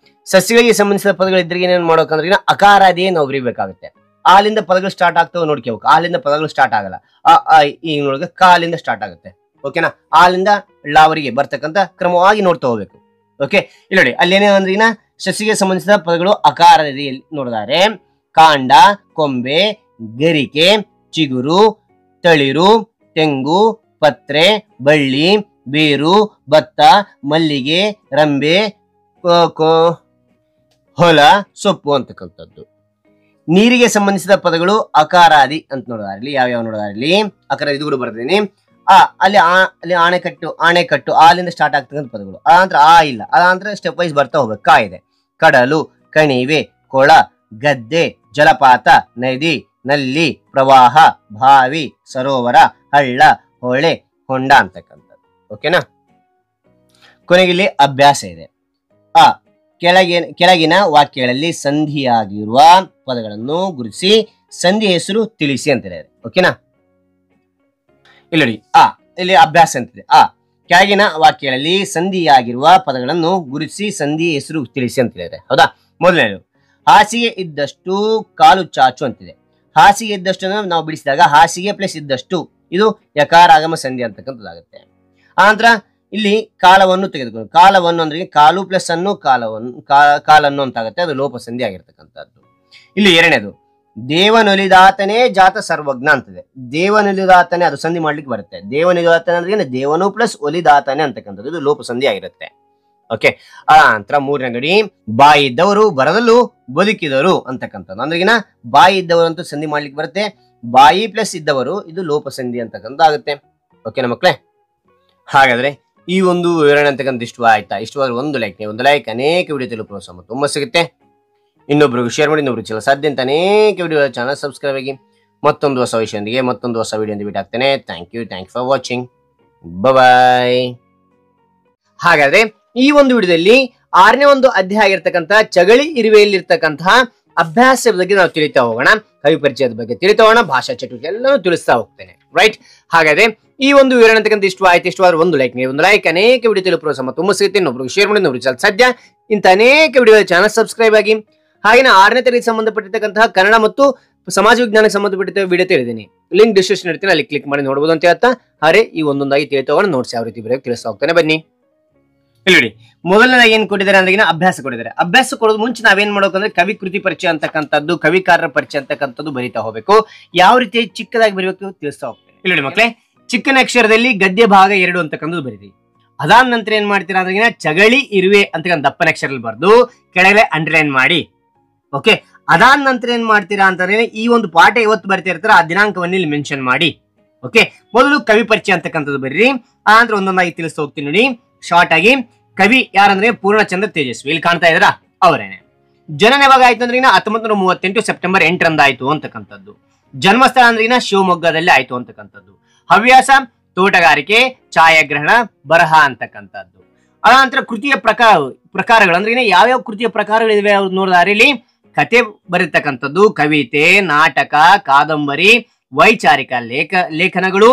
ಸಸ್ಯಗಳಿಗೆ ಸಂಬಂಧಿಸಿದ ಪದಗಳಿದ್ರೆ ಏನೇನು ಮಾಡ್ಬೇಕಂದ್ರೆ ಅಕಾರಾದಿ ನಾವು ಬರೀಬೇಕಾಗುತ್ತೆ. ಆಲಿಂದ ಪದಗಳು ಸ್ಟಾರ್ಟ್ ಆಗ್ತಾವೆ ನೋಡ್ಕೋಬೇಕು. ಆಲಿಂದ ಪದಗಳು ಸ್ಟಾರ್ಟ್ ಆಗಲ್ಲ. ಈ ನೋಡಿದ್ರೆ ಕಾಲಿಂದ ಸ್ಟಾರ್ಟ್ ಆಗುತ್ತೆ. ಓಕೆನಾ? ಆಲಿಂದ ಳವರೆಗೆ ಬರ್ತಕ್ಕಂಥ ಕ್ರಮವಾಗಿ ನೋಡ್ತಾ ಹೋಗ್ಬೇಕು. ಓಕೆ, ಇಲ್ಲಿ ನೋಡಿ, ಅಲ್ಲೇನೇ ಅಂದ್ರಿನ ಸಸ್ಯಗೆ ಸಂಬಂಧಿಸಿದ ಪದಗಳು ಅಕಾರದಲ್ಲಿ ನೋಡಿದರೆ ಕಾಂಡ, ಕೊಂಬೆ, ಗರಿಕೆ, ಚಿಗುರು, ತಳಿರು, ತೆಂಗು, ಪತ್ರೆ, ಬಳ್ಳಿ, ಬೇರು, ಭತ್ತ, ಮಲ್ಲಿಗೆ, ರಂಬೆ, ಹೊಲ, ಸೊಪ್ಪು ಅಂತಕ್ಕಂಥದ್ದು. ನೀರಿಗೆ ಸಂಬಂಧಿಸಿದ ಪದಗಳು ಅಕಾರಾದಿ ಅಂತ ನೋಡಿದಾರೆ. ಇಲ್ಲಿ ಯಾವ್ಯಾವ ನೋಡಿದಾರೆ? ಇಲ್ಲಿ ಅಕಾರ ಇದು ಕೂಡ ಬರ್ತೀನಿ. ಅಲ್ಲಿ ಆಣೆಕಟ್ಟು ಆಲಿಂದ ಸ್ಟಾರ್ಟ್ ಆಗ್ತಕ್ಕಂಥ ಪದಗಳು. ಅದಂತರ ಆ ಇಲ್ಲ, ಅದಂತರ ಸ್ಟೆಪ್ ವೈಸ್ ಬರ್ತಾ ಹೋಗ್ಬೇಕು. ಕಾ ಇದೆ, ಕಡಲು, ಕಣಿವೆ, ಕೊಳ, ಗದ್ದೆ, ಜಲಪಾತ, ನದಿ, ನಲ್ಲಿ, ಪ್ರವಾಹ, ಬಾವಿ, ಸರೋವರ, ಹಳ್ಳ, ಹೊಳೆ, ಹೊಂಡ ಅಂತಕ್ಕಂಥದ್ದು. ಓಕೆನಾ? ಕೊನೆಗೆ ಇಲ್ಲಿ ಅಭ್ಯಾಸ ಇದೆ. ಕೆಳಗಿನ ವಾಕ್ಯಗಳಲ್ಲಿ ಸಂಧಿಯಾಗಿರುವ ಪದಗಳನ್ನು ಗುರುತಿಸಿ ಸಂಧಿ ಹೆಸರು ತಿಳಿಸಿ ಅಂತ ಹೇಳಿದೆ. ಓಕೆನಾ? ಇಲ್ಲಿ ನೋಡಿ, ಇಲ್ಲಿ ಅಭ್ಯಾಸ ಅಂತಿದೆ. ಕೆಳಗಿನ ವಾಕ್ಯಗಳಲ್ಲಿ ಸಂಧಿಯಾಗಿರುವ ಪದಗಳನ್ನು ಗುರುತಿಸಿ ಸಂಧಿ ಹೆಸರು ತಿಳಿಸಿ ಅಂತ ಹೇಳಿದೆ. ಹೌದಾ? ಮೊದಲನೇದು, ಹಾಸಿಗೆ ಇದ್ದಷ್ಟು ಕಾಲು ಚಾಚು ಅಂತಿದೆ. ಹಾಸಿಗೆ ಇದ್ದಷ್ಟು ನಾವು ಬಿಡಿಸಿದಾಗ ಹಾಸಿಗೆ ಪ್ಲಸ್ ಇದ್ದಷ್ಟು ಇದು ಯಕಾರ ಆಗಮ ಸಂಧಿ ಅಂತಕ್ಕಂಥದ್ದಾಗುತ್ತೆ. ಆನಂತರ ಇಲ್ಲಿ ಕಾಲವನ್ನು ತೆಗೆದುಕೊಂಡು, ಕಾಲವನ್ನು ಅಂದ್ರೆ ಕಾಲು ಪ್ಲಸ್ ಅನ್ನು ಕಾಲನ್ನು ಅಂತ ಆಗುತ್ತೆ. ಅದು ಲೋಪ ಸಂಧಿ ಆಗಿರ್ತಕ್ಕಂಥದ್ದು. ಇಲ್ಲಿ ಎರಡನೇದು, ದೇವನೊಲಿದಾತನೇ ಜಾತ ಸರ್ವಜ್ಞ ಅಂತಿದೆ. ದೇವನೊಲಿದಾತನೇ ಅದು ಸಂಧಿ ಮಾಡ್ಲಿಕ್ಕೆ ಬರುತ್ತೆ. ದೇವನೊಲಿದಾತನೇ ಅಂದ್ರೆ ದೇವನು ಪ್ಲಸ್ ಒಲಿದಾತನೇ ಅಂತಕ್ಕಂಥದ್ದು. ಇದು ಲೋಪ ಸಂಧಿ ಆಗಿರುತ್ತೆ. ಓಕೆ, ನಂತರ ಮೂರನೇ ಗಡಿ, ಬಾಯಿ ಇದ್ದವರು ಬರದಲ್ಲೂ ಬದುಕಿದರು ಅಂತಕ್ಕಂಥದ್ದು. ಅಂದ್ರೆಗಿನ ಬಾಯಿ ಇದ್ದವರು ಅಂತ ಸಂಧಿ ಮಾಡ್ಲಿಕ್ಕೆ ಬರುತ್ತೆ. ಬಾಯಿ ಪ್ಲಸ್ ಇದ್ದವರು ಇದು ಲೋಪ ಸಂಧಿ ಅಂತಕ್ಕಂಥ ಆಗುತ್ತೆ. ಓಕೆನಾ ಮಕ್ಕಳೇ? ಹಾಗಾದ್ರೆ ಈ ಒಂದು ವಿವರಣೆ ಅಂತಕ್ಕಂಥ ಇಷ್ಟ ಆಯ್ತಾ? ಇಷ್ಟವಾದ್ರೆ ಒಂದು ಲೈಕ್ ಅನೇಕ ವಿಡಿಯೋ ತಲುಪುವ ಸಮ ತುಂಬ ಸಿಗುತ್ತೆ. ಇನ್ನೊಬ್ರಿಗೆ ಶೇರ್ ಮಾಡಿ, ಇನ್ನೊಬ್ರು ಚಲ ಸಾಧ್ಯ ಅಂತ ಅನೇಕ ವಿಡಿಯೋ ಚಾನಲ್ ಸಬ್ಸ್ಕ್ರೈಬ್ ಆಗಿ ಮತ್ತೊಂದು ಹೊಸ ವಿಷಯದೊಂದಿಗೆ ಮತ್ತೊಂದು ಹೊಸ ವಿಡಿಯೋ ಭೇಟಿ ಆಗ್ತೇನೆ. Thank you for watching. Bye. ಹಾಗಾದ್ರೆ ಈ ಒಂದು ವಿಡಿಯೋದಲ್ಲಿ 6ನೇ ಒಂದು ಅಧ್ಯಾಯ ಆಗಿರ್ತಕ್ಕಂಥ ಚಗಳಿ ಇರುವೆಯಲ್ಲಿರ್ತಕ್ಕಂತಹ ಅಭ್ಯಾಸದ ಬಗ್ಗೆ ನಾವು ತಿಳಿತಾ ಹೋಗೋಣ. ಕವಿ ಪರಿಚಯದ ಬಗ್ಗೆ ತಿಳಿತಾ ಹೋಗೋಣ. ಭಾಷಾ ಚಟುವಟಿಕೆ ಎಲ್ಲನೂ ತಿಳಿಸ್ತಾ ಹೋಗ್ತೇನೆ. ರೈಟ್? ಹಾಗಾದ್ರೆ ಈ ಒಂದು ವಿವರಣೆ ಅಂತಕ್ಕಂಥ ಇಷ್ಟವಾದ್ರೆ ಒಂದು ಲೈಕ್ ಅನೇಕ ವಿಡಿಯೋ ತಲುಪುವ ಸಮ ತುಂಬ ಸಿಗುತ್ತೆ. ಇನ್ನೊಬ್ರಿಗೆ ಶೇರ್ ಮಾಡಿ, ಇನ್ನೊಬ್ರು ಸಾಧ್ಯ ಇಂಥ ಅನೇಕ ವಿಡಿಯೋ ಚಾನಲ್ ಸಬ್ಸ್ಕ್ರೈಬ್ ಆಗಿ. ಹಾಗೆ 6ನೇ ತರಗತಿ ಸಂಬಂಧಪಟ್ಟಿರ್ತಕ್ಕಂತಹ ಕನ್ನಡ ಮತ್ತು ಸಮಾಜ ವಿಜ್ಞಾನಕ್ಕೆ ಸಂಬಂಧಪಟ್ಟ ವಿಡಿಯೋ ತಿಳಿದೀನಿ. ಲಿಂಕ್ ಡಿಸ್ಕ್ರಿಪ್ಷನ್ ಇರ್ತೀನಿ, ಅಲ್ಲಿ ಕ್ಲಿಕ್ ಮಾಡಿ ನೋಡಬಹುದು ಅಂತ ಹೇಳ್ತಾ ಹಾರೆ ಈ ಒಂದೊಂದಾಗಿ ತಿಳಿತಾ ಹೋಗೋಣ. ನೋಟ್ಸ್ ಯಾವ ರೀತಿ ಬರೆಯೋಕೆ ತಿಳಿಸ್ತಾ ಹೋಗ್ತಾನೆ, ಬನ್ನಿ. ಇಲ್ಲಿ ಮೊದಲನೇದಾಗಿ ಏನ್ ಕೊಟ್ಟಿದ್ದಾರೆ ಅಂದ್ರೆ ಅಭ್ಯಾಸ ಕೊಟ್ಟಿದ್ದಾರೆ. ಅಭ್ಯಾಸ ಕೊಡೋದು ಮುಂಚೆ ನಾವೇನ್ ಮಾಡ್ಬೇಕಂದ್ರೆ ಕವಿ ಕೃತಿ ಪರಿಚಯ ಅಂತಕ್ಕಂಥದ್ದು, ಕವಿಕಾರರ ಪರಿಚಯ ಅಂತಕ್ಕಂಥದ್ದು ಬರೀತಾ ಹೋಗ್ಬೇಕು. ಯಾವ ರೀತಿ ಚಿಕ್ಕದಾಗಿ ಬರೀಬೇಕು ತಿಳಿಸ್ತಾ ಹೋಗ್ತೇನೆ. ಇಲ್ಲಿ ಮಕ್ಕಳೇ, ಚಿಕ್ಕನ ಅಕ್ಷರದಲ್ಲಿ ಗದ್ಯ ಭಾಗ 2 ಅಂತಕ್ಕಂಥದ್ದು ಬರೀತೀವಿ. ಅದಾದ ನಂತರ ಏನ್ ಮಾಡ್ತೀರಾ ಅಂದ್ರೆ ಚಗಳಿ ಇರುವೆ ಅಂತಕ್ಕಂಥ ದಪ್ಪನ ಅಕ್ಷರದಲ್ಲಿ ಬರೆದು ಕೆಳಗಡೆ ಅಂಡರ್ಲೈನ್ ಮಾಡಿ. ಓಕೆ, ಅದಾದ ನಂತರ ಏನ್ ಮಾಡ್ತೀರಾ ಅಂತಂದ್ರೆ ಈ ಒಂದು ಪಾಠ ಇವತ್ತು ಬರ್ತಾ ಇರ್ತಾರ ಆ ದಿನಾಂಕವನ್ನು ಇಲ್ಲಿ ಮೆನ್ಷನ್ ಮಾಡಿ. ಓಕೆ, ಮೊದಲು ಕವಿ ಪರಿಚಯ ಅಂತಕ್ಕಂಥದ್ದು ಬರ್ರಿ. ಆ ನಂತರ ಒಂದೊಂದಾಗಿ ತಿಳಿಸ್ತಾ ಹೋಗ್ತೀನಿ ನೋಡಿ ಶಾರ್ಟ್ ಆಗಿ. ಕವಿ ಯಾರಂದ್ರೆ ಪೂರ್ಣಚಂದ್ರ ತೇಜಸ್ವಿ, ಇಲ್ಲಿ ಕಾಣ್ತಾ ಇದ್ರ ಅವರೇನೆ. ಜನನ ಯಾವಾಗ ಆಯ್ತು ಅಂದ್ರೆ 1938 ಸೆಪ್ಟೆಂಬರ್ 8 ಆಯ್ತು ಅಂತಕ್ಕಂಥದ್ದು. ಜನ್ಮಸ್ಥಳ ಅಂದ್ರೆ ಶಿವಮೊಗ್ಗದಲ್ಲಿ ಆಯ್ತು ಅಂತಕ್ಕಂಥದ್ದು. ಹವ್ಯಾಸ ತೋಟಗಾರಿಕೆ, ಛಾಯಾಗ್ರಹಣ, ಬರಹ ಅಂತಕ್ಕಂಥದ್ದು. ಅನಂತರ ಕೃತಿಯ ಪ್ರಕಾರಗಳು ಅಂದ್ರೆ ಯಾವ್ಯಾವ ಕೃತಿಯ ಪ್ರಕಾರಗಳಿವೆ ಅವ್ರು ನೋಡಿದಾರೆ. ಇಲ್ಲಿ ಕತೆ ಬರೀತಕ್ಕಂಥದ್ದು, ಕವಿತೆ, ನಾಟಕ, ಕಾದಂಬರಿ, ವೈಚಾರಿಕ ಲೇಖನಗಳು,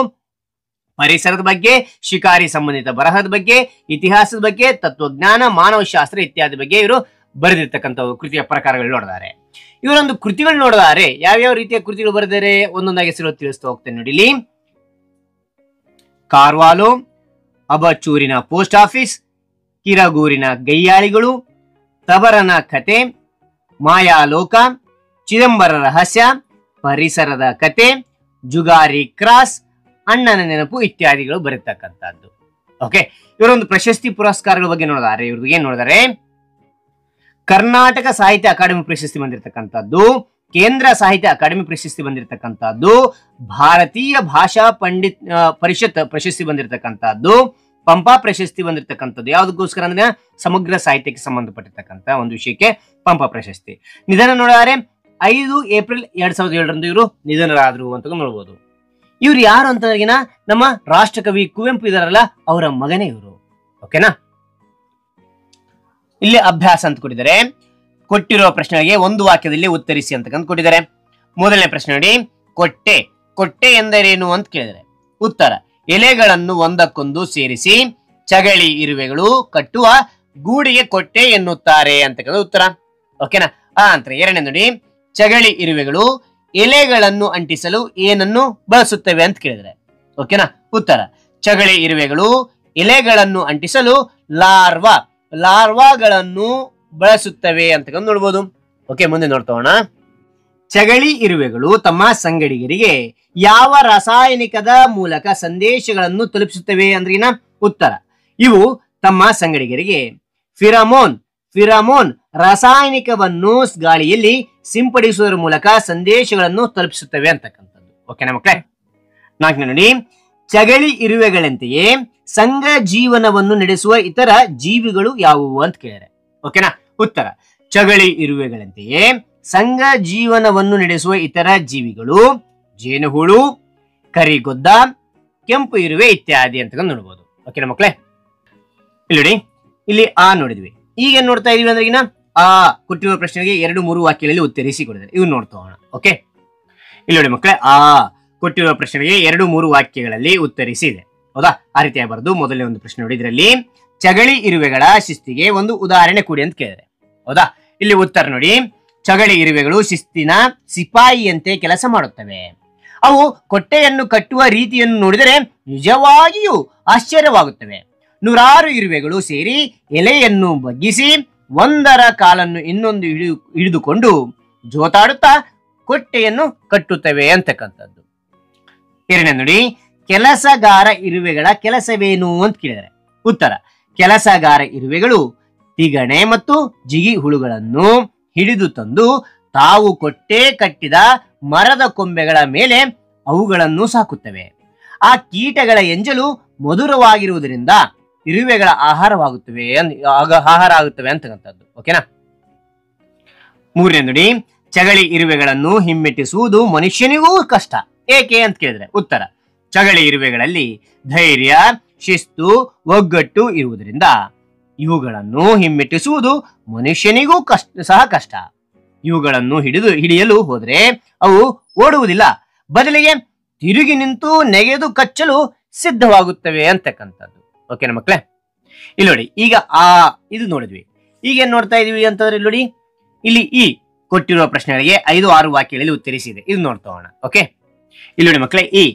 ಪರಿಸರದ ಬಗ್ಗೆ, ಶಿಕಾರಿ ಸಂಬಂಧಿತ ಬರಹದ ಬಗ್ಗೆ, ಇತಿಹಾಸದ ಬಗ್ಗೆ, ತತ್ವಜ್ಞಾನ, ಮಾನವಶಾಸ್ತ್ರ ಇತ್ಯಾದಿ ಬಗ್ಗೆ ಇವರು ಬರೆದಿರ್ತಕ್ಕಂಥ ಕೃತಿಯ ಪ್ರಕಾರಗಳು ನೋಡಿದ್ದಾರೆ. ಇವರೊಂದು ಕೃತಿಗಳು ನೋಡಿದಾರೆ. ಯಾವ್ಯಾವ ರೀತಿಯ ಕೃತಿಗಳು ಬರೆದಿದ್ದಾರೆ ಒಂದೊಂದಾಗಿ ಹೆಸರು ತಿಳಿಸ್ತಾ ಹೋಗ್ತೇನೆ ನೋಡಿ. ಇಲ್ಲಿ ಕಾರ್ವಾಲೋ, ಅಬಚೂರಿನ ಪೋಸ್ಟ್ ಆಫೀಸ್, ಕಿರಗೂರಿನ ಗಯ್ಯಾಳಿಗಳು, ತಬರನ ಕತೆ, ಮಾಯಾಲೋಕ, ಚಿದಂಬರ ರಹಸ್ಯ, ಪರಿಸರದ ಕತೆ, ಜುಗಾರಿ ಕ್ರಾಸ್, ಅಣ್ಣನ ನೆನಪು ಇತ್ಯಾದಿಗಳು ಬರೀತಕ್ಕಂಥದ್ದು. ಓಕೆ, ಇವರೊಂದು ಪ್ರಶಸ್ತಿ ಪುರಸ್ಕಾರಗಳ ಬಗ್ಗೆ ನೋಡಿದಾರೆ. ಇವ್ರದ್ದು ಏನ್ ನೋಡಿದಾರೆ? ಕರ್ನಾಟಕ ಸಾಹಿತ್ಯ ಅಕಾಡೆಮಿ ಪ್ರಶಸ್ತಿ ಬಂದಿರತಕ್ಕಂಥದ್ದು, ಕೇಂದ್ರ ಸಾಹಿತ್ಯ ಅಕಾಡೆಮಿ ಪ್ರಶಸ್ತಿ ಬಂದಿರತಕ್ಕಂಥದ್ದು, ಭಾರತೀಯ ಭಾಷಾ ಪರಿಷತ್ ಪ್ರಶಸ್ತಿ ಬಂದಿರತಕ್ಕಂಥದ್ದು, ಪಂಪ ಪ್ರಶಸ್ತಿ ಬಂದಿರತಕ್ಕಂಥದ್ದು. ಯಾವ್ದಕ್ಕೋಸ್ಕರ ಅಂದ್ರೆ ಸಮಗ್ರ ಸಾಹಿತ್ಯಕ್ಕೆ ಸಂಬಂಧಪಟ್ಟಿರ್ತಕ್ಕಂಥ ಒಂದು ವಿಷಯಕ್ಕೆ ಪಂಪ ಪ್ರಶಸ್ತಿ. ನಿಧನ ನೋಡಿದರೆ 5 ಏಪ್ರಿಲ್ 2007 ಇವರು ನಿಧನರಾದ್ರು ಅಂತ ನೋಡ್ಬೋದು. ಇವ್ರು ಯಾರು ಅಂತ ನಮ್ಮ ರಾಷ್ಟ್ರಕವಿ ಕುವೆಂಪು ಇದಾರಲ್ಲ, ಅವರ ಮಗನೇ ಇವರು. ಓಕೆನಾ? ಇಲ್ಲಿ ಅಭ್ಯಾಸ ಅಂತ ಕೊಟ್ಟಿದ್ದಾರೆ. ಕೊಟ್ಟಿರುವ ಪ್ರಶ್ನೆಗಳಿಗೆ ಒಂದು ವಾಕ್ಯದಲ್ಲಿ ಉತ್ತರಿಸಿ ಅಂತಕ್ಕಂತ ಕೊಟ್ಟಿದ್ದಾರೆ. ಮೊದಲನೇ ಪ್ರಶ್ನೆ ನೋಡಿ, ಕೊಟ್ಟೆ ಎಂದರೇನು ಅಂತ ಕೇಳಿದರೆ ಉತ್ತರ: ಎಲೆಗಳನ್ನು ಒಂದಕ್ಕೊಂದು ಸೇರಿಸಿ ಚಗಳಿ ಇರುವೆಗಳು ಕಟ್ಟುವ ಗೂಡಿಗೆ ಕೊಟ್ಟೆ ಎನ್ನುತ್ತಾರೆ ಅಂತಕ್ಕಂಥ ಉತ್ತರ. ಓಕೆನಾ? ಅಂತ ಎರಡನೇ ನೋಡಿ, ಚಗಳಿ ಇರುವೆಗಳು ಎಲೆಗಳನ್ನು ಅಂಟಿಸಲು ಏನನ್ನು ಬಳಸುತ್ತವೆ ಅಂತ ಕೇಳಿದರೆ ಓಕೆನಾ? ಉತ್ತರ: ಚಗಳಿ ಇರುವೆಗಳು ಎಲೆಗಳನ್ನು ಅಂಟಿಸಲು ಲಾರ್ವಾಗಳನ್ನು ಬಳಸುತ್ತವೆ ಅಂತಕ್ಕಂಥ ನೋಡ್ಬೋದು. ಓಕೆ, ಮುಂದೆ ನೋಡ್ತೋಣ. ಚಗಳಿ ಇರುವೆಗಳು ತಮ್ಮ ಸಂಗಡಿಗರಿಗೆ ಯಾವ ರಾಸಾಯನಿಕದ ಮೂಲಕ ಸಂದೇಶಗಳನ್ನು ತಲುಪಿಸುತ್ತವೆ ಅಂದ್ರಿನ ಉತ್ತರ: ಇವು ತಮ್ಮ ಸಂಗಡಿಗರಿಗೆ ಫಿರಮೋನ್ ರಾಸಾಯನಿಕವನ್ನು ಗಾಳಿಯಲ್ಲಿ ಸಿಂಪಡಿಸುವುದರ ಮೂಲಕ ಸಂದೇಶಗಳನ್ನು ತಲುಪಿಸುತ್ತವೆ ಅಂತಕ್ಕಂಥದ್ದು. ಓಕೆನಾ ಮಕ್ಕಳೇ? ನಾಲ್ಕನೇ ನೋಡಿ, ಚಗಳಿ ಇರುವೆಗಳಂತೆಯೇ ಸಂಘ ಜೀವನವನ್ನು ನಡೆಸುವ ಇತರ ಜೀವಿಗಳು ಯಾವುವು ಅಂತ ಕೇಳಿದರೆ ಓಕೆನಾ? ಉತ್ತರ: ಚಗಳಿ ಇರುವೆಗಳಂತೆಯೇ ಸಂಘ ಜೀವನವನ್ನು ನಡೆಸುವ ಇತರ ಜೀವಿಗಳು ಜೇನುಹುಳು, ಕರಿಗೊದ್ದ, ಕೆಂಪು ಇರುವೆ ಇತ್ಯಾದಿ ಅಂತ ನೋಡ್ಬೋದು. ಓಕೆನಾ ಮಕ್ಕಳೇ? ಇಲ್ಲಿ ನೋಡಿ, ಇಲ್ಲಿ ನೋಡಿದ್ವಿ. ಈಗ ಏನ್ ನೋಡ್ತಾ ಇದೀವಿ ಅಂದ್ರೆ ಕೊಟ್ಟಿರುವ ಪ್ರಶ್ನೆಗೆ 2-3 ವಾಕ್ಯಗಳಲ್ಲಿ ಉತ್ತರಿಸಿ ಕೊಡಿದ್ದಾರೆ. ಇವ್ನು ನೋಡ್ತಾ ಹೋಗೋಣ. ಓಕೆ, ಇಲ್ಲಿ ನೋಡಿ ಮಕ್ಕಳೇ, ಕೊಟ್ಟಿರುವ ಪ್ರಶ್ನೆಗೆ 2-3 ವಾಕ್ಯಗಳಲ್ಲಿ ಉತ್ತರಿಸಿ ಇದೆ. ಹೌದಾ? ಆ ರೀತಿಯಾಗಿ ಬರೆದು ಮೊದಲನೇ ಒಂದು ಪ್ರಶ್ನೆ ನೋಡಿ. ಇದರಲ್ಲಿ ಚಗಳಿ ಇರುವೆಗಳ ಶಿಸ್ತಿಗೆ ಒಂದು ಉದಾಹರಣೆ ಕೊಡಿ ಅಂತ ಕೇಳಿದರೆ. ಹೌದಾ? ಇಲ್ಲಿ ಉತ್ತರ ನೋಡಿ, ಚಗಳಿ ಇರುವೆಗಳು ಶಿಸ್ತಿನ ಸಿಪಾಯಿಯಂತೆ ಕೆಲಸ ಮಾಡುತ್ತವೆ. ಅವು ಕೊಟ್ಟೆಯನ್ನು ಕಟ್ಟುವ ರೀತಿಯನ್ನು ನೋಡಿದರೆ ನಿಜವಾಗಿಯೂ ಆಶ್ಚರ್ಯವಾಗುತ್ತವೆ. 100 ಇರುವೆಗಳು ಸೇರಿ ಎಲೆಯನ್ನು ಬಗ್ಗಿಸಿ ಒಂದರ ಕಾಲನ್ನು ಇನ್ನೊಂದು ಹಿಡಿದುಕೊಂಡು ಜೋತಾಡುತ್ತಾ ಕೊಟ್ಟೆಯನ್ನು ಕಟ್ಟುತ್ತವೆ ಅಂತಕ್ಕಂಥದ್ದು. ಎರಡನೇ ನೋಡಿ, ಕೆಲಸಗಾರ ಇರುವೆಗಳ ಕೆಲಸವೇನು ಅಂತ ಕೇಳಿದರೆ ಉತ್ತರ: ಕೆಲಸಗಾರ ಇರುವೆಗಳು ತಿಗಣೆ ಮತ್ತು ಜಿಗಿ ಹುಳುಗಳನ್ನು ಹಿಡಿದು ತಂದು ತಾವು ಕೊಟ್ಟೆ ಕಟ್ಟಿದ ಮರದ ಕೊಂಬೆಗಳ ಮೇಲೆ ಅವುಗಳನ್ನು ಸಾಕುತ್ತವೆ. ಆ ಕೀಟಗಳ ಎಂಜಲು ಮಧುರವಾಗಿರುವುದರಿಂದ ಇರುವೆಗಳ ಆಹಾರ ಆಗುತ್ತವೆ ಅಂತಕ್ಕಂಥದ್ದು. ಓಕೆನಾ? ಮೂರನೇ ನೋಡಿ, ಚಗಳಿ ಇರುವೆಗಳನ್ನು ಹಿಮ್ಮೆಟ್ಟಿಸುವುದು ಮನುಷ್ಯನಿಗೂ ಕಷ್ಟ. ಏಕೆ ಅಂತ ಕೇಳಿದ್ರೆ ಉತ್ತರ: ಚಗಳಿ ಇರುವೆಗಳಲ್ಲಿ ಧೈರ್ಯ, ಶಿಸ್ತು, ಒಗ್ಗಟ್ಟು ಇರುವುದರಿಂದ ಇವುಗಳನ್ನು ಹಿಮ್ಮೆಟ್ಟಿಸುವುದು ಮನುಷ್ಯನಿಗೂ ಕಷ್ಟ. ಇವುಗಳನ್ನು ಹಿಡಿಯಲು ಹೋದರೆ ಅವು ಓಡುವುದಿಲ್ಲ, ಬದಲಿಗೆ ತಿರುಗಿ ನಿಂತು ನೆಗೆದು ಕಚ್ಚಲು ಸಿದ್ಧವಾಗುತ್ತವೆ ಅಂತಕ್ಕಂಥದ್ದು. ಓಕೆನಾ ಮಕ್ಕಳೇ? ಇಲ್ಲಿ ನೋಡಿ, ಈಗ ಇದು ನೋಡಿದ್ವಿ. ಈಗ ಏನ್ ನೋಡ್ತಾ ಇದೀವಿ ಅಂತಂದ್ರೆ ನೋಡಿ, ಇಲ್ಲಿ ಕೊಟ್ಟಿರುವ ಪ್ರಶ್ನೆಗಳಿಗೆ 5-6 ವಾಕ್ಯಗಳಲ್ಲಿ ಉತ್ತರಿಸಿದೆ. ಇದು ನೋಡ್ತಾ ಹೋಗೋಣ. ಓಕೆ, ಇಲ್ಲಿ ನೋಡಿ ಮಕ್ಕಳೇ,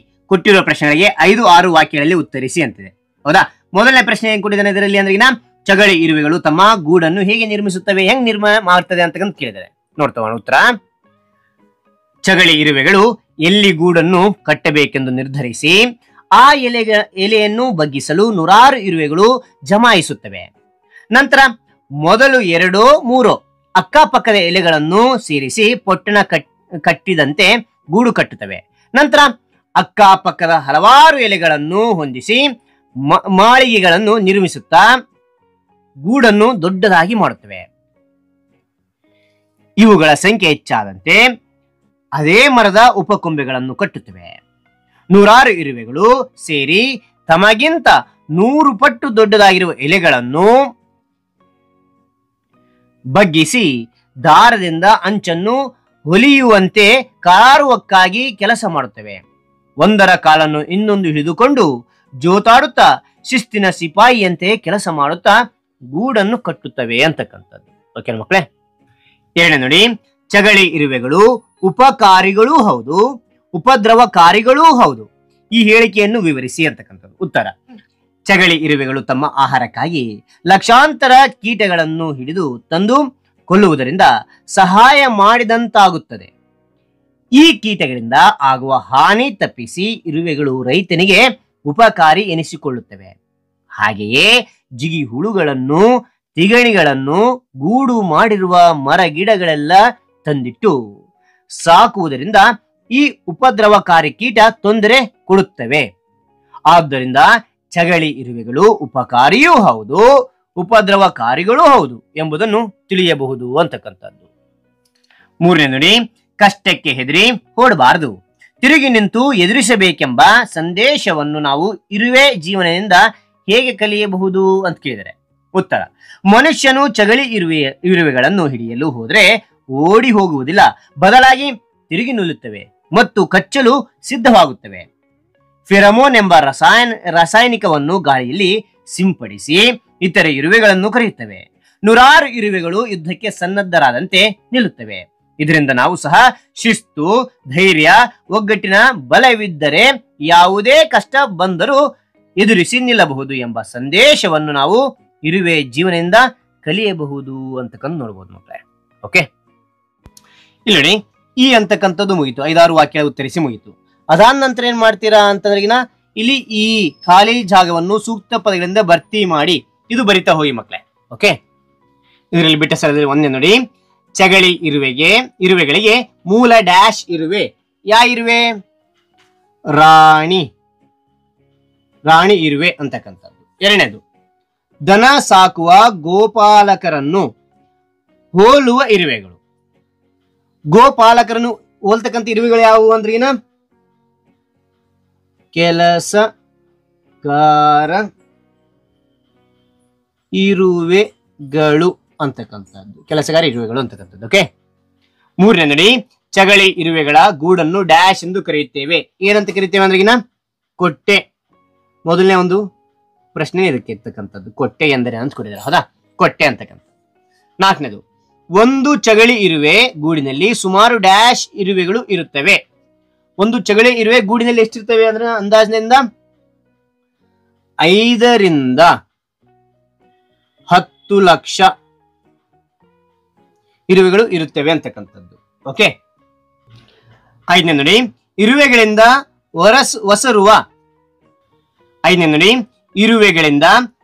ಕೊಟ್ಟಿರುವ ಪ್ರಶ್ನೆಗಳಿಗೆ 5-6 ವಾಕ್ಯಗಳಲ್ಲಿ ಉತ್ತರಿಸಿ ಅಂತಿದೆ. ಹೌದಾ? ಮೊದಲನೇ ಪ್ರಶ್ನೆ ಏನ್ ಕೊಟ್ಟಿದ್ದಾನೆ ಇದರಲ್ಲಿ ಅಂದ್ರೆ ಚಗಳಿ ಇರುವೆಗಳು ತಮ್ಮ ಗೂಡನ್ನು ಹೇಗೆ ನಿರ್ಮಿಸುತ್ತವೆ, ಹೆಂಗ್ ನಿರ್ಮಾಣ ಮಾಡ್ತದೆ ಅಂತಕ್ಕಂತ ಕೇಳಿದ್ದಾರೆ. ನೋಡ್ತಾ ಹೋಗೋಣ ಉತ್ತರ. ಚಗಳಿ ಇರುವೆಗಳು ಎಲ್ಲಿ ಗೂಡನ್ನು ಕಟ್ಟಬೇಕೆಂದು ನಿರ್ಧರಿಸಿ ಆ ಎಲೆಯನ್ನು ಬಗ್ಗಿಸಲು 100 ಇರುವೆಗಳು ಜಮಾಯಿಸುತ್ತವೆ. ನಂತರ ಮೊದಲು 2-3 ಅಕ್ಕಪಕ್ಕದ ಎಲೆಗಳನ್ನು ಸೇರಿಸಿ ಪೊಟ್ಟಣ ಕಟ್ಟಿದಂತೆ ಗೂಡು ಕಟ್ಟುತ್ತವೆ. ನಂತರ ಅಕ್ಕಪಕ್ಕದ ಹಲವಾರು ಎಲೆಗಳನ್ನು ಹೊಂದಿಸಿ ಮಾಳಿಗೆಗಳನ್ನು ನಿರ್ಮಿಸುತ್ತಾ ಗೂಡನ್ನು ದೊಡ್ಡದಾಗಿ ಮಾಡುತ್ತವೆ. ಇವುಗಳ ಸಂಖ್ಯೆ ಹೆಚ್ಚಾದಂತೆ ಅದೇ ಮರದ ಉಪಕೊಂಬೆಗಳನ್ನು ಕಟ್ಟುತ್ತವೆ. 100 ಇರುವೆಗಳು ಸೇರಿ ತಮಗಿಂತ 100 ಪಟ್ಟು ದೊಡ್ಡದಾಗಿರುವ ಎಲೆಗಳನ್ನು ಬಗ್ಗಿಸಿ ದಾರದಿಂದ ಅಂಚನ್ನು ಹೊಲಿಯುವಂತೆ ಕಾರುವಕ್ಕಾಗಿ ಕೆಲಸ ಮಾಡುತ್ತವೆ. ಒಂದರ ಕಾಲನ್ನು ಇನ್ನೊಂದು ಹಿಡಿದುಕೊಂಡು ಜೋತಾಡುತ್ತಾ ಶಿಸ್ತಿನ ಸಿಪಾಯಿಯಂತೆ ಕೆಲಸ ಮಾಡುತ್ತಾ ಗೂಡನ್ನು ಕಟ್ಟುತ್ತವೆ ಅಂತಕ್ಕಂಥದ್ದು. ಓಕೆ ಮಕ್ಕಳೇ, ಏಳನೇ ನೋಡಿ, ಚಗಳಿ ಇರುವೆಗಳು ಉಪಕಾರಿಗಳೂ ಹೌದು ಉಪದ್ರವಕಾರಿಗಳೂ ಹೌದು. ಈ ಹೇಳಿಕೆಯನ್ನು ವಿವರಿಸಿ ಅಂತಕ್ಕಂಥದ್ದು. ಉತ್ತರ: ಚಗಳಿ ಇರುವೆಗಳು ತಮ್ಮ ಆಹಾರಕ್ಕಾಗಿ ಲಕ್ಷಾಂತರ ಕೀಟಗಳನ್ನು ಹಿಡಿದು ತಂದು ಕೊಲ್ಲುವುದರಿಂದ ಸಹಾಯ ಮಾಡಿದಂತಾಗುತ್ತದೆ. ಈ ಕೀಟಗಳಿಂದ ಆಗುವ ಹಾನಿ ತಪ್ಪಿಸಿ ಇರುವೆಗಳು ರೈತನಿಗೆ ಉಪಕಾರಿ ಎನಿಸಿಕೊಳ್ಳುತ್ತವೆ. ಹಾಗೆಯೇ ಜಿಗಿ ಹುಳುಗಳನ್ನು, ತಿಗಣಿಗಳನ್ನು, ಗೂಡು ಮಾಡಿರುವ ಮರ ಗಿಡಗಳೆಲ್ಲ ತಂದಿಟ್ಟು ಸಾಕುವುದರಿಂದ ಈ ಉಪದ್ರವಕಾರಿ ಕೀಟ ತೊಂದರೆ ಕೊಡುತ್ತವೆ. ಆದ್ದರಿಂದ ಚಗಳಿ ಇರುವೆಗಳು ಉಪಕಾರಿಯೂ ಹೌದು ಉಪದ್ರವಕಾರಿಗಳೂ ಹೌದು ಎಂಬುದನ್ನು ತಿಳಿಯಬಹುದು ಅಂತಕ್ಕಂಥದ್ದು. ಮೂರನೇ ನೋಡಿ, ಕಷ್ಟಕ್ಕೆ ಹೆದರಿ ಓಡಬಾರದು, ತಿರುಗಿ ನಿಂತು ಎದುರಿಸಬೇಕೆಂಬ ಸಂದೇಶವನ್ನು ನಾವು ಇರುವೆ ಜೀವನದಿಂದ ಹೇಗೆ ಕಲಿಯಬಹುದು ಅಂತ ಕೇಳಿದರೆ, ಉತ್ತರ: ಮನುಷ್ಯನು ಚಗಳಿ ಇರುವೆಗಳನ್ನು ಹಿಡಿಯಲು ಹೋದ್ರೆ ಓಡಿ ಹೋಗುವುದಿಲ್ಲ, ಬದಲಾಗಿ ತಿರುಗಿ ನಿಲ್ಲುತ್ತವೆ ಮತ್ತು ಕಚ್ಚಲು ಸಿದ್ಧವಾಗುತ್ತವೆ. ಫೆರಮೋನ್ ಎಂಬ ರಾಸಾಯನಿಕವನ್ನು ಗಾಳಿಯಲ್ಲಿ ಸಿಂಪಡಿಸಿ ಇತರೆ ಇರುವೆಗಳನ್ನು ಕರೆಯುತ್ತವೆ. ನೂರಾರು ಇರುವೆಗಳು ಯುದ್ಧಕ್ಕೆ ಸನ್ನದ್ಧರಾದಂತೆ ನಿಲ್ಲುತ್ತವೆ. ಇದರಿಂದ ನಾವು ಸಹ ಶಿಸ್ತು, ಧೈರ್ಯ, ಒಗ್ಗಟ್ಟಿನ ಬಲವಿದ್ದರೆ ಯಾವುದೇ ಕಷ್ಟ ಬಂದರೂ ಎದುರಿಸಿ ನಿಲ್ಲಬಹುದು ಎಂಬ ಸಂದೇಶವನ್ನು ನಾವು ಇರುವೆ ಜೀವನದಿಂದ ಕಲಿಯಬಹುದು ಅಂತಕ್ಕಂಥ ನೋಡಬಹುದು ಮಕ್ಕಳೇ. ಓಕೆ, ಇಲ್ಲಿ ಈ ಅಂತಕ್ಕಂಥದ್ದು ಮುಗೀತು. 5-6 ವಾಕ್ಯ ಉತ್ತರಿಸಿ ಮುಗೀತು. ಅದಾದ ನಂತರ ಏನ್ ಮಾಡ್ತೀರಾ ಅಂತಂದ್ರೆಗಿನ ಇಲ್ಲಿ ಈ ಖಾಲಿ ಜಾಗವನ್ನು ಸೂಕ್ತ ಪದಗಳಿಂದ ಭರ್ತಿ ಮಾಡಿ ಇದು ಬರಿತಾ ಹೋಗಿ ಮಕ್ಕಳೇ. ಓಕೆ, ಇದರಲ್ಲಿ ಬಿಟ್ಟ ಸ್ಥಳದಲ್ಲಿ ಒಂದೇ ನೋಡಿ, ಚಗಳಿ ಇರುವೆಗಳಿಗೆ ಮೂಲ ಡ್ಯಾಶ್ ಇರುವೆ. ಇರುವೆ? ರಾಣಿ ಇರುವೆ ಅಂತಕ್ಕಂಥದ್ದು. ಎರಡನೇದು, ದನ ಸಾಕುವ ಗೋಪಾಲಕರನ್ನು ಹೋಲುವ ಇರುವೆಗಳು. ಗೋಪಾಲಕರನ್ನು ಹೋಲ್ತಕ್ಕಂಥ ಇರುವೆಗಳು ಯಾವುವು ಅಂದ್ರಿನ ಕೆಲಸಗಾರ ಇರುವೆಗಳು ಅಂತಕ್ಕಂಥದ್ದು. ಕೆಲಸಗಾರ ಇರುವೆಗಳು ಅಂತಕ್ಕಂಥದ್ದು. ಓಕೆ, ಮೂರನೇ ನೋಡಿ, ಚಗಳಿ ಇರುವೆಗಳ ಗೂಡನ್ನು ಡ್ಯಾಶ್ ಎಂದು ಕರೆಯುತ್ತೇವೆ. ಏನಂತ ಕರಿತೇವೆ ಅಂದ್ರಿಗಿನ ಕೊಟ್ಟೆ. ಮೊದಲನೇ ಒಂದು ಪ್ರಶ್ನೆ ಇದಕ್ಕೆ ಇರ್ತಕ್ಕಂಥದ್ದು, ಕೊಟ್ಟೆ ಎಂದರೆ ಅಂತ ಕೊಟ್ಟಿದ್ದಾರೆ. ಹೌದಾ, ಕೊಟ್ಟೆ ಅಂತಕ್ಕಂಥ. ನಾಲ್ಕನೇದು, ಒಂದು ಚಗಳಿ ಇರುವೆ ಗೂಡಿನಲ್ಲಿ ಸುಮಾರು ಡ್ಯಾಶ್ ಇರುವೆಗಳು ಇರುತ್ತವೆ. ಒಂದು ಚಗಳಿ ಇರುವೆ ಗೂಡಿನಲ್ಲಿ ಎಷ್ಟಿರ್ತವೆ ಅಂದ್ರೆ ಅಂದಾಜಿನಿಂದ 5 ರಿಂದ 10 ಲಕ್ಷ ಇರುವೆಗಳು ಇರುತ್ತವೆ ಅಂತಕ್ಕಂಥದ್ದು. ಓಕೆ, ಐದನೇ ನೋಡಿ, ಇರುವೆಗಳಿಂದ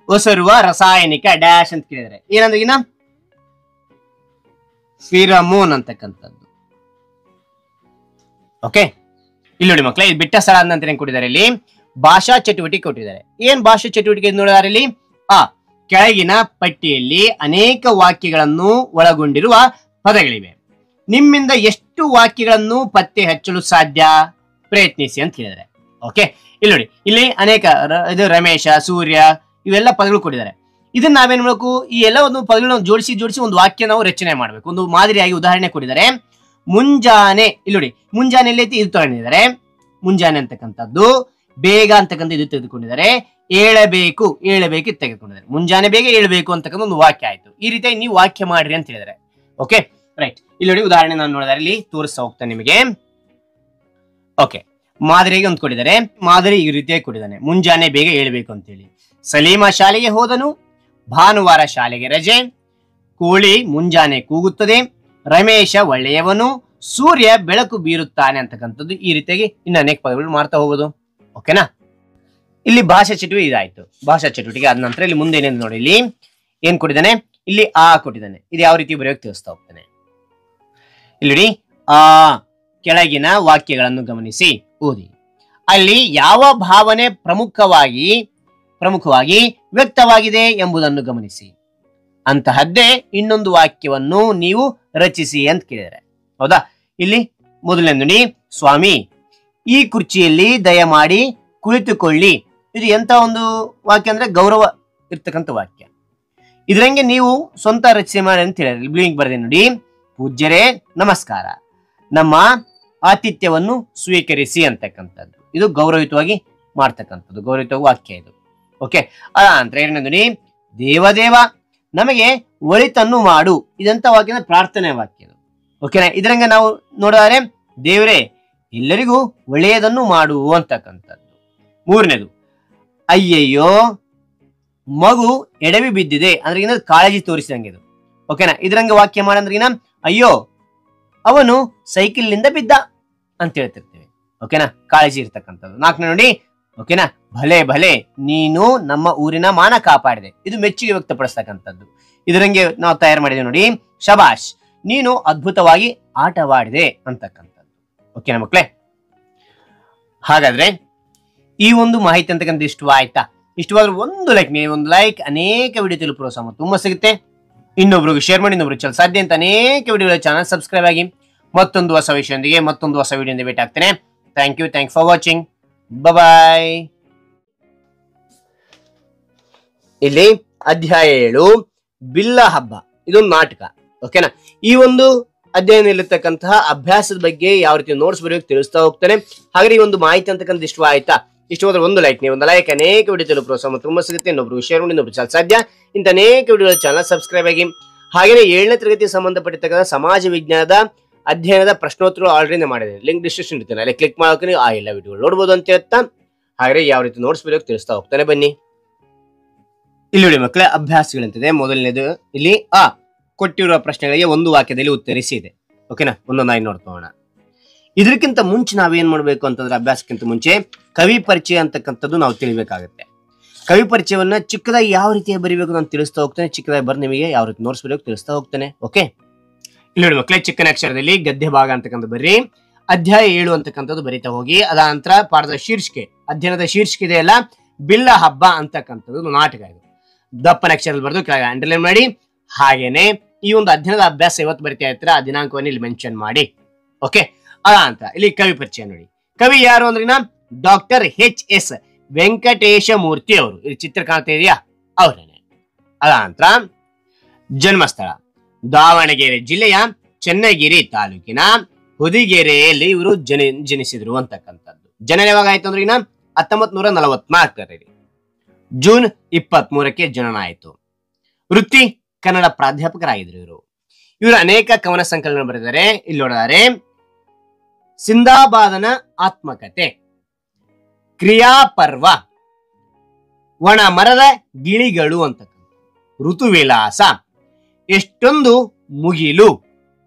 ಒಸರುವ ರಾಸಾಯನಿಕ ಡ್ಯಾಶ್ ಅಂತ ಕೇಳಿದರೆ ಏನಂದ್ರೆ ಫಿರಮೋನ್ ಅಂತಕ್ಕಂಥದ್ದು. ಓಕೆ, ಇಲ್ಲಿ ನೋಡಿ ಮಕ್ಕಳೇ, ಇದು ಬಿಟ್ಟ ಸ್ಥಳ ಆದ ನಂತರ ಏನ್ ಕೊಟ್ಟಿದ್ದಾರೆ, ಇಲ್ಲಿ ಭಾಷಾ ಚಟುವಟಿಕೆ ಕೊಟ್ಟಿದ್ದಾರೆ. ಏನ್ ಭಾಷಾ ಚಟುವಟಿಕೆ ನೋಡಿದಾರೆ ಇಲ್ಲಿ? ಕೆಳಗಿನ ಪಟ್ಟಿಯಲ್ಲಿ ಅನೇಕ ವಾಕ್ಯಗಳನ್ನು ಒಳಗೊಂಡಿರುವ ಪದಗಳಿವೆ. ನಿಮ್ಮಿಂದ ಎಷ್ಟು ವಾಕ್ಯಗಳನ್ನು ಪತ್ತೆ ಹಚ್ಚಲು ಸಾಧ್ಯ ಪ್ರಯತ್ನಿಸಿ ಅಂತ ಹೇಳಿದ್ದಾರೆ. ಓಕೆ, ಇಲ್ಲಿ ನೋಡಿ, ಇಲ್ಲಿ ಅನೇಕ ಇದು ರಮೇಶ, ಸೂರ್ಯ ಇವೆಲ್ಲ ಪದಗಳು ಕೊಟ್ಟಿದ್ದಾರೆ. ಇದನ್ನ ನಾವೇನ್ ಮಾಡಬೇಕು, ಈ ಎಲ್ಲ ಒಂದು ಪದಗಳನ್ನು ಜೋಡಿಸಿ ಒಂದು ವಾಕ್ಯ ನಾವು ರಚನೆ ಮಾಡಬೇಕು. ಒಂದು ಮಾದರಿಯಾಗಿ ಉದಾಹರಣೆ ಕೊಟ್ಟಿದ್ದಾರೆ. ಮುಂಜಾನೆ, ಇಲ್ಲಿ ನೋಡಿ, ಮುಂಜಾನೆ ಎಲ್ಲಿ ಇದು ತಗೊಂಡಿದ್ದಾರೆ, ಮುಂಜಾನೆ ಅಂತಕ್ಕಂಥದ್ದು. ಬೇಗ ಅಂತಕ್ಕಂಥ ಇದು ತೆಗೆದುಕೊಂಡಿದ್ದಾರೆ. ಏಳಬೇಕು ಇದು ತೆಗೆದುಕೊಂಡಿದ್ದಾರೆ. ಮುಂಜಾನೆ ಬೇಗ ಏಳಬೇಕು ಅಂತಕ್ಕಂಥ ಒಂದು ವಾಕ್ಯ ಆಯ್ತು. ಈ ರೀತಿ ನೀವು ವಾಕ್ಯ ಮಾಡ್ರಿ ಅಂತ ಹೇಳಿದ್ದಾರೆ. Okay, right. ಇಲ್ಲಿ ನೋಡಿ ಉದಾಹರಣೆ ನಾನು ನೋಡಿದರೆ ಇಲ್ಲಿ ತೋರಿಸ್ತಾ ಹೋಗ್ತಾನೆ ನಿಮಗೆ. ಓಕೆ, ಮಾದರಿಗೆ ಒಂದು ಕೊಟ್ಟಿದ್ದಾರೆ. ಮಾದರಿ ಈ ರೀತಿಯಾಗಿ ಕೊಟ್ಟಿದ್ದಾನೆ, ಮುಂಜಾನೆ ಬೇಗ ಏಳಬೇಕು ಅಂತ ಹೇಳಿ. ಸಲೀಮ ಶಾಲೆಗೆ ಹೋದನು, ಭಾನುವಾರ ಶಾಲೆಗೆ ರಜೆ, ಕೋಳಿ ಮುಂಜಾನೆ ಕೂಗುತ್ತದೆ, ರಮೇಶ ಒಳ್ಳೆಯವನು, ಸೂರ್ಯ ಬೆಳಕು ಬೀರುತ್ತಾನೆ ಅಂತಕ್ಕಂಥದ್ದು. ಈ ರೀತಿಯಾಗಿ ಇನ್ನು ಅನೇಕ ಪದಗಳು ಮಾಡ್ತಾ ಹೋಗೋದು. ಓಕೆನಾ? ಇಲ್ಲಿ ಭಾಷಾ ಚಟುವಟಿಕೆ ಇದಾಯ್ತು. ಭಾಷಾ ಚಟುವಟಿಕೆ ಆದ ನಂತರ ಇಲ್ಲಿ ಮುಂದೆ ಏನೇನು ನೋಡಿ, ಇಲ್ಲಿ ಏನ್ ಕೊಟ್ಟಿದ್ದಾನೆ, ಇಲ್ಲಿ ಕೊಟ್ಟಿದ್ದಾನೆ. ಇದು ಯಾವ ರೀತಿ ಬರೆಯೋಕೆ ತಿಳಿಸ್ತಾ ಹೋಗ್ತಾನೆ. ಇಲ್ಲಿ ಕೆಳಗಿನ ವಾಕ್ಯಗಳನ್ನು ಗಮನಿಸಿ ಓದಿ. ಅಲ್ಲಿ ಯಾವ ಭಾವನೆ ಪ್ರಮುಖವಾಗಿ ವ್ಯಕ್ತವಾಗಿದೆ ಎಂಬುದನ್ನು ಗಮನಿಸಿ. ಅಂತಹದ್ದೇ ಇನ್ನೊಂದು ವಾಕ್ಯವನ್ನು ನೀವು ರಚಿಸಿ ಅಂತ ಕೇಳಿದರೆ. ಹೌದಾ? ಇಲ್ಲಿ ಮೊದಲನೇ ನೋಡಿ, ಸ್ವಾಮಿ ಈ ಕುರ್ಚಿಯಲ್ಲಿ ದಯಮಾಡಿ ಕುಳಿತುಕೊಳ್ಳಿ ಇದು ಎಂತ ಒಂದು ವಾಕ್ಯ ಅಂದ್ರೆ ಗೌರವ ಇರ್ತಕ್ಕಂಥ ವಾಕ್ಯ. ಇದ್ರಂಗೆ ನೀವು ಸ್ವಂತ ರಚನೆ ಮಾಡಿ ಅಂತ ಹೇಳಿದ್ರೆ ಬ್ಲೂಯಿಂಗ್ ಬರ್ದೆ ನೋಡಿ. ಪೂಜ್ಯರೇ ನಮಸ್ಕಾರ, ನಮ್ಮ ಆತಿಥ್ಯವನ್ನು ಸ್ವೀಕರಿಸಿ ಅಂತಕ್ಕಂಥದ್ದು. ಇದು ಗೌರವಯುತವಾಗಿ ಮಾಡ್ತಕ್ಕಂಥದ್ದು, ಗೌರವಯುತವಾಗಿ ವಾಕ್ಯ ಇದು. ಓಕೆ, ಅಂತ ಏನಂದ್ರೆ ದೇವದೇವ ನಮಗೆ ಒಳಿತನ್ನು ಮಾಡು. ಇದಂತ ವಾಕ್ಯ ಪ್ರಾರ್ಥನೆ ವಾಕ್ಯ ಇದು. ಓಕೆನಾ. ಇದರಂಗೆ ನಾವು ನೋಡಿದರೆ ದೇವರೇ ಎಲ್ಲರಿಗೂ ಒಳ್ಳೆಯದನ್ನು ಮಾಡು ಅಂತಕ್ಕಂಥದ್ದು. ಮೂರನೇದು ಅಯ್ಯಯ್ಯೋ ಮಗು ಎಡವಿ ಬಿದ್ದಿದೆ ಅಂದ್ರೆ ಕಾಳಜಿ ತೋರಿಸಿದಂಗೆ ಇದು. ಓಕೆನಾ. ಇದರಂಗೆ ವಾಕ್ಯ ಮಾಡಂದ್ರಿನ ಅಯ್ಯೋ ಅವನು ಸೈಕಲ್ ನಿಂದ ಬಿದ್ದ ಅಂತ ಹೇಳ್ತಿರ್ತೇವೆ. ಓಕೆನಾ, ಕಾಳಜಿ ಇರ್ತಕ್ಕಂಥದ್ದು. ನಾಲ್ಕನೇ ನೋಡಿ. ಓಕೆನಾ, ಭಲೆ ಭಲೆ ನೀನು ನಮ್ಮ ಊರಿನ ಮಾನ ಕಾಪಾಡಿದೆ. ಇದು ಮೆಚ್ಚುಗೆ ವ್ಯಕ್ತಪಡಿಸ್ತಕ್ಕಂಥದ್ದು. ಇದರಂಗೆ ನಾವು ತಯಾರು ಮಾಡಿದೆ ನೋಡಿ. ಶಬಾಷ್ ನೀನು ಅದ್ಭುತವಾಗಿ ಆಟವಾಡಿದೆ ಅಂತಕ್ಕಂಥದ್ದು. ಓಕೆನಾ ಮಕ್ಕಳೇ. ಹಾಗಾದ್ರೆ ಈ ಒಂದು ಮಾಹಿತಿ ಅಂತಕ್ಕಂಥ ಇಷ್ಟವಾಯ್ತಾ? ಇಷ್ಟವಾದ್ರೆ ಒಂದು ಲೈಕ್, ನೀವು ಒಂದು ಲೈಕ್ ಅನೇಕ ವಿಡಿಯೋ ತಲುಪುವ ಪ್ರೋತ್ಸಾಹ ತುಂಬಾ ಸಿಗುತ್ತೆ. ಇನ್ನೊಬ್ರಿಗೆ ಶೇರ್ ಮಾಡಿ, ಇನ್ನೊಬ್ರಿಗೆ ಚಲ ಸಾಧ್ಯ ಅಂತ ಅನೇಕ ವಿಡಿಯೋಗಳ ಚಾನಲ್ ಸಬ್ಸ್ಕ್ರೈಬ್ ಆಗಿ. ಮತ್ತೊಂದು ಹೊಸ ವಿಷಯದೊಂದಿಗೆ ಮತ್ತೊಂದು ಹೊಸ ವಿಡಿಯೋದಿಂದ ಭೇಟಿ ಆಗ್ತೇನೆ. Thank you for watching. Bye. ಇಲ್ಲಿ ಅಧ್ಯಾಯ 7 ಬಿಲ್ಲ ಹಬ್ಬ, ಇದೊಂದು ನಾಟಕ. ಓಕೆನಾ. ಈ ಒಂದು ಅಧ್ಯಯನದಲ್ಲಿರ್ತಕ್ಕಂತಹ ಅಭ್ಯಾಸದ ಬಗ್ಗೆ ಯಾವ ರೀತಿ ನೋಟ್ಸ್ ಬರೆಯೋಕೆ ತಿಳಿಸ್ತಾ ಹೋಗ್ತಾನೆ. ಹಾಗೆ ಈ ಒಂದು ಮಾಹಿತಿ ಅಂತಕ್ಕಂಥ ಇಷ್ಟ ಆಯ್ತಾ? ಇಷ್ಟವಾದ್ರೆ ಒಂದು ಲೈಕ್, ನೀವು ಒಂದು ಲೈಕ್ ಅನೇಕ ವಿಡಿಯೋ ತಲುಪುವ ಪ್ರೋತ್ಸಾಹ ತುಂಬಾ ಸಿಗುತ್ತೆ. ಇನ್ನೊಬ್ರು ಶೇರ್ ಮಾಡಿ, ಇನ್ನೊಬ್ರು ಚಾನಲ್ ಸಾಧ್ಯ ಇಂಥ ಅನೇಕ ವಿಡಿಯೋಗಳ ಚಾನಲ್ ಸಬ್ಸ್ಕ್ರೈಬ್ ಆಗಿ. ಹಾಗೆಯೇ 7ನೇ ತರಗತಿಗೆ ಸಂಬಂಧಪಟ್ಟಿರ್ತಕ್ಕಂಥ ಸಮಾಜ ವಿಜ್ಞಾನದ ಅಧ್ಯಯನದ ಪ್ರಶ್ನೋತ್ತರಗಳು ಆಲ್ರೆಡಿ ಮಾಡಿದೆ. ಲಿಂಕ್ ಡಿಸ್ಕ್ರಿಪ್ಷನ್ ಇರ್ತೇನೆ, ಅಲ್ಲಿ ಕ್ಲಿಕ್ ಮಾಡೋಕೆ ಆ ಎಲ್ಲ ವಿಡಿಯೋಗಳು ನೋಡ್ಬೋದು ಅಂತ ಹೇಳ್ತಾ, ಹಾಗೆ ಯಾವ ರೀತಿ ನೋಟ್ಸ್ ಬರೆಯೋಕೆ ತಿಳಿಸ್ತಾ ಹೋಗ್ತಾನೆ ಬನ್ನಿ. ಇಲ್ಲಿ ನೋಡಿ ಮಕ್ಕಳೇ, ಅಭ್ಯಾಸಗಳಂತಿದೆ. ಮೊದಲನೇದು ಇಲ್ಲಿ ಕೊಟ್ಟಿರುವ ಪ್ರಶ್ನೆಗಳಿಗೆ ಒಂದು ವಾಕ್ಯದಲ್ಲಿ ಉತ್ತರಿಸಿ ಇದೆ. ಓಕೆನಾ, ಒಂದೊಂದಾಗಿ ನೋಡ್ಕೋಣ. ಇದಕ್ಕಿಂತ ಮುಂಚೆ ನಾವೇನ್ ಮಾಡ್ಬೇಕು ಅಂತಂದ್ರೆ, ಅಭ್ಯಾಸಕ್ಕಿಂತ ಮುಂಚೆ ಕವಿ ಪರಿಚಯ ಅಂತಕ್ಕಂಥದ್ದು ನಾವು ತಿಳಿಬೇಕಾಗುತ್ತೆ. ಕವಿ ಪರಿಚಯವನ್ನ ಚಿಕ್ಕದಾಗಿ ಯಾವ ರೀತಿ ಬರೀಬೇಕು ನಾನು ತಿಳಿಸ್ತಾ ಹೋಗ್ತೇನೆ. ಚಿಕ್ಕದಾಗಿ ಬರ್ ನಿಮಗೆ ಯಾವ ರೀತಿ ನೋಟ್ಸ್ ಬರೆಯೋಕೆ ತಿಳಿಸ್ತಾ ಹೋಗ್ತೇನೆ. ಓಕೆ, ಇಲ್ಲಿ ನೋಡಿ ಮಕ್ಕಳೇ, ಚಿಕ್ಕನ ಅಕ್ಷರದಲ್ಲಿ ಗದ್ಯ ಭಾಗ ಅಂತಕ್ಕಂಥ ಬರ್ರಿ. ಅಧ್ಯಾಯ 7 ಅಂತಕ್ಕಂಥದ್ದು ಬರೀತಾ ಹೋಗಿ. ಅದ ನಂತರ ಪಾಠದ ಶೀರ್ಷಿಕೆ, ಅಧ್ಯಯನದ ಶೀರ್ಷಿಕೆ ಇದೆಯಲ್ಲ, ಬಿಲ್ಲ ಹಬ್ಬ ಅಂತಕ್ಕಂಥದ್ದು ನಾಟಕ. ಇದು ದಪ್ಪನ ಅಕ್ಷರದಲ್ಲಿ ಬರೆದು ಕೆಳಗೆ ಅಂಡರ್ಲೈನ್ ಮಾಡಿ. ಹಾಗೇನೆ ಈ ಒಂದು ಅಧ್ಯಯನದ ಅಭ್ಯಾಸ ಇವತ್ತು ಬರಿತಾ ಇರ್ತೀರ, ಆ ದಿನಾಂಕವನ್ನು ಇಲ್ಲಿ ಮೆನ್ಷನ್ ಮಾಡಿ. ಓಕೆ, ಅದ ಅಂತ ಇಲ್ಲಿ ಕವಿ ಪರಿಚಯ ನೋಡಿ. ಕವಿ ಯಾರು ಅಂದ್ರಿನ ಡಾಕ್ಟರ್ HS ವೆಂಕಟೇಶ ಮೂರ್ತಿ ಅವರು. ಇಲ್ಲಿ ಚಿತ್ರ ಕಾಣ್ತಾ ಇದೆಯಾ, ಅವರೇನೆ. ಅದ ನಂತರ ಜನ್ಮಸ್ಥಳ ದಾವಣಗೆರೆ ಜಿಲ್ಲೆಯ ಚೆನ್ನಗಿರಿ ತಾಲೂಕಿನ ಹೊದಿಗೆರೆಯಲ್ಲಿ ಇವರು ಜನಿಸಿದ್ರು ಅಂತಕ್ಕಂಥದ್ದು. ಜನನ ಯಾವಾಗ ಆಯ್ತು ಅಂದ್ರೆ 1944 ಜೂನ್ 23ಕ್ಕೆ ಜನನ ಆಯಿತು. ವೃತ್ತಿ ಕನ್ನಡ ಪ್ರಾಧ್ಯಾಪಕರಾಗಿದ್ರು ಇವರು ಅನೇಕ ಕವನ ಸಂಕಲನ ಬರೆದಿದ್ದಾರೆ. ಇಲ್ಲಿ ನೋಡಿದರೆ ಸಿಂದಾಬಾದನ ಆತ್ಮಕತೆ, ಕ್ರಿಯಾಪರ್ವ, ಒಣ ಮರದ ಗಿಳಿಗಳು ಅಂತಕ್ಕಂಥ, ಋತುವಿಲಾಸ, ಎಷ್ಟೊಂದು ಮುಗಿಲು,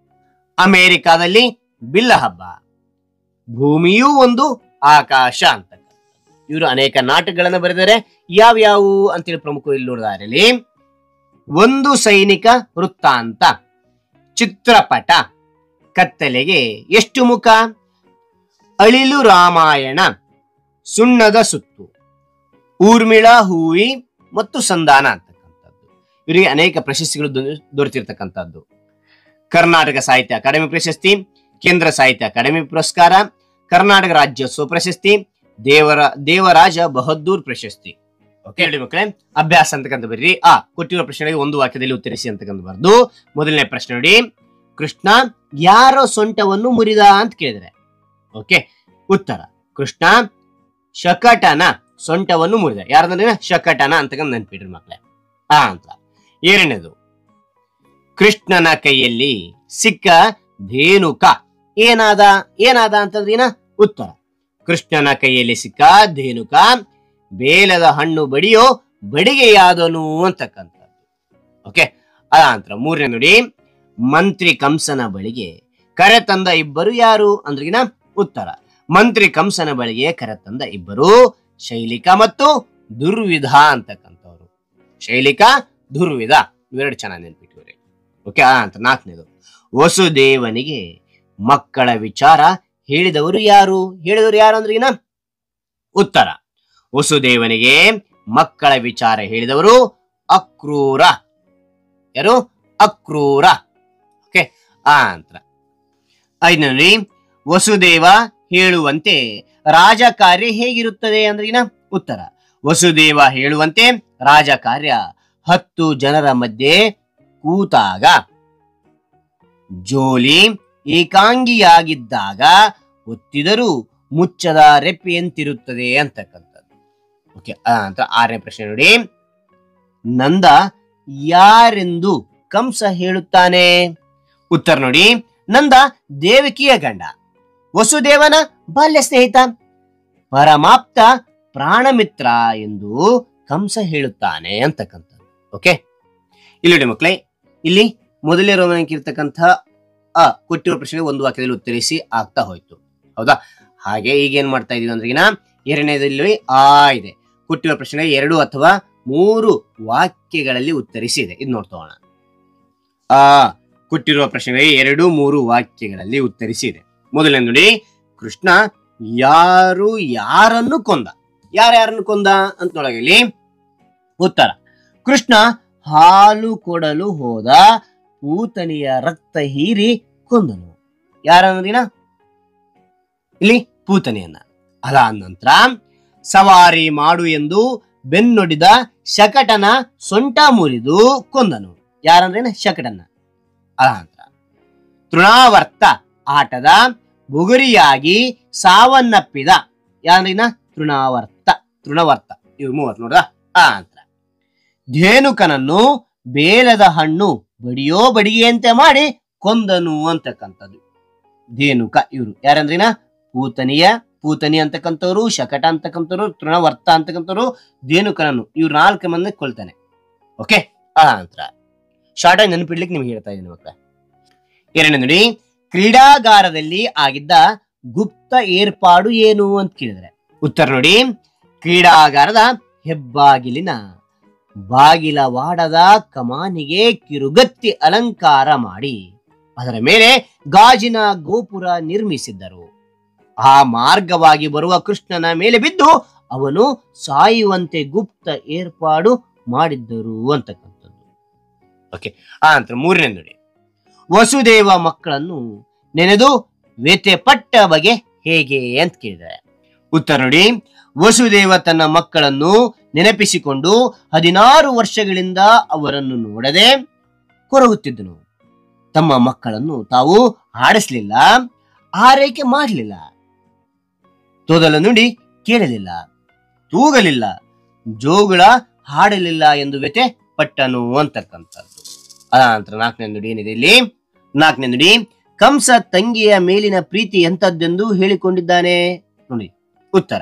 ಅಮೆರಿಕಾದಲ್ಲಿ ಬಿಲ್ಲ ಹಬ್ಬ, ಭೂಮಿಯೂ ಒಂದು ಆಕಾಶ ಅಂತಕ್ಕಂಥ ಇವರು ಅನೇಕ ನಾಟಕಗಳನ್ನು ಬರೆದಿದ್ದಾರೆ. ಯಾವ್ಯಾವು ಅಂತೇಳಿ ಪ್ರಮುಖ ಇಲ್ಲಿ ನೋಡಿದಾರಲ್ಲಿ ಒಂದು ಸೈನಿಕ ವೃತ್ತಾಂತ, ಚಿತ್ರಪಟ, ಕತ್ತಲೆಗೆ ಎಷ್ಟು ಮುಖ, ಅಳಿಲು ರಾಮಾಯಣ, ಸುಣ್ಣದ ಸುತ್ತು, ಊರ್ಮಿಳಾ ಹೂವಿ ಮತ್ತು ಸಂಧಾನ ಅಂತಕ್ಕಂಥದ್ದು. ಇವರಿಗೆ ಅನೇಕ ಪ್ರಶಸ್ತಿಗಳು ದೊರೆತಿರ್ತಕ್ಕಂಥದ್ದು. ಕರ್ನಾಟಕ ಸಾಹಿತ್ಯ ಅಕಾಡೆಮಿ ಪ್ರಶಸ್ತಿ, ಕೇಂದ್ರ ಸಾಹಿತ್ಯ ಅಕಾಡೆಮಿ ಪುರಸ್ಕಾರ, ಕರ್ನಾಟಕ ರಾಜ್ಯೋತ್ಸವ ಪ್ರಶಸ್ತಿ, ದೇವರಾಜ ಬಹದ್ದೂರ್ ಪ್ರಶಸ್ತಿ. ಓಕೆ ಹೇಳಿ ಮಕ್ಕಳೇ, ಅಭ್ಯಾಸ ಅಂತಕ್ಕಂಥ ಬರ್ರಿ. ಕೊಟ್ಟಿರುವ ಪ್ರಶ್ನೆಗಳಿಗೆ ಒಂದು ವಾಕ್ಯದಲ್ಲಿ ಉತ್ತರಿಸಿ ಅಂತಕ್ಕಂಥ ಬರ್ದು. ಮೊದಲನೇ ಪ್ರಶ್ನೆ ನೋಡಿ, ಕೃಷ್ಣ ಯಾರ ಸೊಂಟವನ್ನು ಮುರಿದ ಅಂತ ಕೇಳಿದರೆ. ಓಕೆ, ಉತ್ತರ ಕೃಷ್ಣ ಶಕಟನ ಸೊಂಟವನ್ನು ಮುರಿದ. ಯಾರ್ದಂದ್ರೆ ಶಕಟನ ಅಂತಕ್ಕಂಥ ನೆನ್ಪಿಡ್ರಿ ಮಕ್ಕಳೇ. ಅಂತ ಎರಡನೇದು, ಕೃಷ್ಣನ ಕೈಯಲ್ಲಿ ಸಿಕ್ಕ ಧೇನುಕ ಏನಾದ ಅಂತಂದ್ರಿನ. ಉತ್ತರ ಕೃಷ್ಣನ ಕೈಯಲ್ಲಿ ಸಿಕ್ಕ ಧೇನುಕ ಬೇಲದ ಹಣ್ಣು ಬಡಿಯೋ ಬಡಿಗೆಯಾದನು ಅಂತಕ್ಕಂಥದ್ದು. ಓಕೆ, ಅದಂತರ ಮೂರನೇ ನೋಡಿ, ಮಂತ್ರಿ ಕಂಸನ ಬಳಿಗೆ ಕರೆತಂದ ಇಬ್ಬರು ಯಾರು ಅಂದ್ರಿನ. ಉತ್ತರ ಮಂತ್ರಿ ಕಂಸನ ಬಳಿಗೆ ಕರೆತಂದ ಇಬ್ಬರು ಶೈಲಿಕ ಮತ್ತು ದುರ್ವಿಧ ಅಂತಕ್ಕಂಥವ್ರು. ಶೈಲಿಕ, ದುರ್ವಿಧ ಇವೆರಡು ಚೆನ್ನಾಗಿ ನೆನ್ಪಿಟ್ಟಿವ್ರಿ. ಓಕೆ, ಅಂತ ನಾಲ್ಕನೇದು, ವಸುದೇವನಿಗೆ ಮಕ್ಕಳ ವಿಚಾರ ಹೇಳಿದವರು ಯಾರು ಅಂದ್ರಿನ. ಉತ್ತರ ವಸುದೇವನಿಗೆ ಮಕ್ಕಳ ವಿಚಾರ ಹೇಳಿದವರು ಅಕ್ರೂರ. ಯಾರು? ಅಕ್ರೂರ. ಓಕೆ, ಅಂತ ಐದನೇ, ವಸುದೇವ ಹೇಳುವಂತೆ ರಾಜಕಾರ್ಯ ಹೇಗಿರುತ್ತದೆ ಅಂದ್ರಿನ. ಉತ್ತರ ವಸುದೇವ ಹೇಳುವಂತೆ ರಾಜಕಾರ್ಯ 10 ಜನರ ಮಧ್ಯೆ ಕೂತಾಗ, ಜೋಲಿ ಏಕಾಂಗಿಯಾಗಿದ್ದಾಗ ಒತ್ತಿದರೂ ಮುಚ್ಚದ ರೆಪ್ಪೆಯಂತಿರುತ್ತದೆ ಅಂತಕ್ಕಂಥದ್ದು. ಓಕೆ, ಅಂತ 6ನೇ ಪ್ರಶ್ನೆ ನೋಡಿ. ನಂದ ಯಾರೆಂದು ಕಂಸ ಹೇಳುತ್ತಾನೆ? ಉತ್ತರ ನೋಡಿ. ನಂದ ದೇವಕಿಯ ಗಂಡ, ವಸುದೇವನ ಬಾಲ್ಯ ಸ್ನೇಹಿತ, ಪರಮಾಪ್ತ ಪ್ರಾಣಮಿತ್ರ ಎಂದು ಕಂಸ ಹೇಳುತ್ತಾನೆ ಅಂತಕ್ಕಂಥದ್ದು. ಓಕೆ, ಇಲ್ಲಿ ನೋಡಿ ಮಕ್ಕಳೇ, ಇಲ್ಲಿ ಮೊದಲನೇ ರೋಮನಕ್ಕಿರ್ತಕ್ಕಂಥ ಕೊಟ್ಟಿರೋ ಪ್ರಶ್ನೆ ಒಂದು ವಾಕ್ಯದಲ್ಲಿ ಉತ್ತರಿಸಿ ಆಗ್ತಾ ಹೋಯ್ತು, ಹೌದಾ? ಹಾಗೆ ಈಗ ಏನ್ ಮಾಡ್ತಾ ಇದೀವಿ ಅಂದ್ರೆ, ಎರಡನೇದಲ್ಲಿ ಇದೆ, ಕೊಟ್ಟಿರೋ ಪ್ರಶ್ನೆ 2 ಅಥವಾ 3 ವಾಕ್ಯಗಳಲ್ಲಿ ಉತ್ತರಿಸಿದೆ. ಇದು ನೋಡ್ತೋಣ. ಕೊಟ್ಟಿರುವ ಪ್ರಶ್ನೆಗೆ 2, 3 ವಾಕ್ಯಗಳಲ್ಲಿ ಉತ್ತರಿಸಿದೆ. ಮೊದಲನೇ ನೋಡಿ, ಕೃಷ್ಣ ಯಾರನ್ನು ಕೊಂದ? ಯಾರ್ಯಾರನ್ನು ಕೊಂದ ಅಂತ ನೋಡಲಿ. ಉತ್ತರ, ಕೃಷ್ಣ ಹಾಲು ಕೊಡಲು ಹೋದ ಪೂತನಿಯ ರಕ್ತ ಹೀರಿ ಕೊಂದನು. ಯಾರನ್ನ? ಇಲ್ಲಿ ಪೂತನಿಯನ್ನ. ಅದಾದ ನಂತರ ಸವಾರಿ ಮಾಡು ಎಂದು ಬೆನ್ನೊಡಿದ ಶಕಟನ ಸೊಂಟ ಮುರಿದು ಕೊಂದನು. ಯಾರಂದ್ರೇನ? ಶಕಟನ. ಅದಾನಂತರ ತೃಣಾವರ್ತ ಆಟದ ಬುಗುರಿಯಾಗಿ ಸಾವನ್ನಪ್ಪಿದ. ಯಾರಿನ? ತೃಣವರ್ತ. ಇವು 30 ನೋಡ್ದ. ನಂತರ ಧೇನುಕನನ್ನು ಬೇಲದ ಹಣ್ಣು ಬಡಿಗೆಯಂತೆ ಮಾಡಿ ಕೊಂದನು ಅಂತಕ್ಕಂಥದ್ದು. ಧೇನುಕ ಇವರು ಯಾರಂದ್ರಿನ? ಪೂತನಿ ಅಂತಕ್ಕಂಥವ್ರು, ಶಕಟ ಅಂತಕ್ಕಂಥವ್ರು, ತೃಣವರ್ತ ಅಂತಕ್ಕಂಥವ್ರು, ಧೇನುಕನನ್ನು, ಇವ್ರು 4 ಮಂದಿ ಕೊಲ್ತಾನೆ. ಓಕೆ, ನಂತರ ಶಾರ್ಟ್ ಆಗಿ ನೆನಪಿಡ್ಲಿಕ್ಕೆ ನಿಮ್ಗೆ ಹೇಳ್ತಾ ಇದ್ದೀನಿ ಮಕ್ಕಳ. ಎರಡನೇ ನೋಡಿ, ಕ್ರೀಡಾಗಾರದಲ್ಲಿ ಆಗಿದ್ದ ಗುಪ್ತ ಏರ್ಪಾಡು ಏನು ಅಂತ ಕೇಳಿದ್ರೆ ಉತ್ತರ ನೋಡಿ. ಕ್ರೀಡಾಗಾರದ ಹೆಬ್ಬಾಗಿಲಿನ ಬಾಗಿಲವಾಡದ ಕಮಾನಿಗೆ ಕಿರುಗತ್ತಿ ಅಲಂಕಾರ ಮಾಡಿ ಅದರ ಮೇಲೆ ಗಾಜಿನ ಗೋಪುರ ನಿರ್ಮಿಸಿದ್ದರು. ಆ ಮಾರ್ಗವಾಗಿ ಬರುವ ಕೃಷ್ಣನ ಮೇಲೆ ಬಿದ್ದು ಅವನು ಸಾಯುವಂತೆ ಗುಪ್ತ ಏರ್ಪಾಡು ಮಾಡಿದ್ದರು ಅಂತಕ್ಕಂಥದ್ದು. ಓಕೆ, ನಂತರ 3ನೇ ನೋಡಿ, ವಸುದೇವ ಮಕ್ಕಳನ್ನು ನೆನೆದು ವ್ಯಥೆ ಪಟ್ಟ ಬಗೆ ಹೇಗೆ ಅಂತ ಕೇಳಿದ್ದಾರೆ. ಉತ್ತರ ನೋಡಿ. ವಸುದೇವ ತನ್ನ ಮಕ್ಕಳನ್ನು ನೆನಪಿಸಿಕೊಂಡು 16 ವರ್ಷಗಳಿಂದ ಅವರನ್ನು ನೋಡದೆ ಕೊರಗುತ್ತಿದ್ದನು. ತಮ್ಮ ಮಕ್ಕಳನ್ನು ತಾವು ಆಡಿಸ್ಲಿಲ್ಲ, ಆರೈಕೆ ಮಾಡಲಿಲ್ಲ, ತೊದಲ ನುಡಿ ಕೇಳಲಿಲ್ಲ, ತೂಗಲಿಲ್ಲ, ಜೋಗುಳ ಹಾಡಲಿಲ್ಲ ಎಂದು ವ್ಯಥೆ ಪಟ್ಟನು ಅಂತಕ್ಕಂಥದ್ದು. ಅನಂತರ 4ನೇ ನುಡಿ ಏನಿದೆ ಇಲ್ಲಿ? 4ನೇ ನುಡಿ, ಕಂಸ ತಂಗಿಯ ಮೇಲಿನ ಪ್ರೀತಿ ಎಂತದ್ದೆಂದು ಹೇಳಿಕೊಂಡಿದ್ದಾನೆ ನೋಡಿ. ಉತ್ತರ,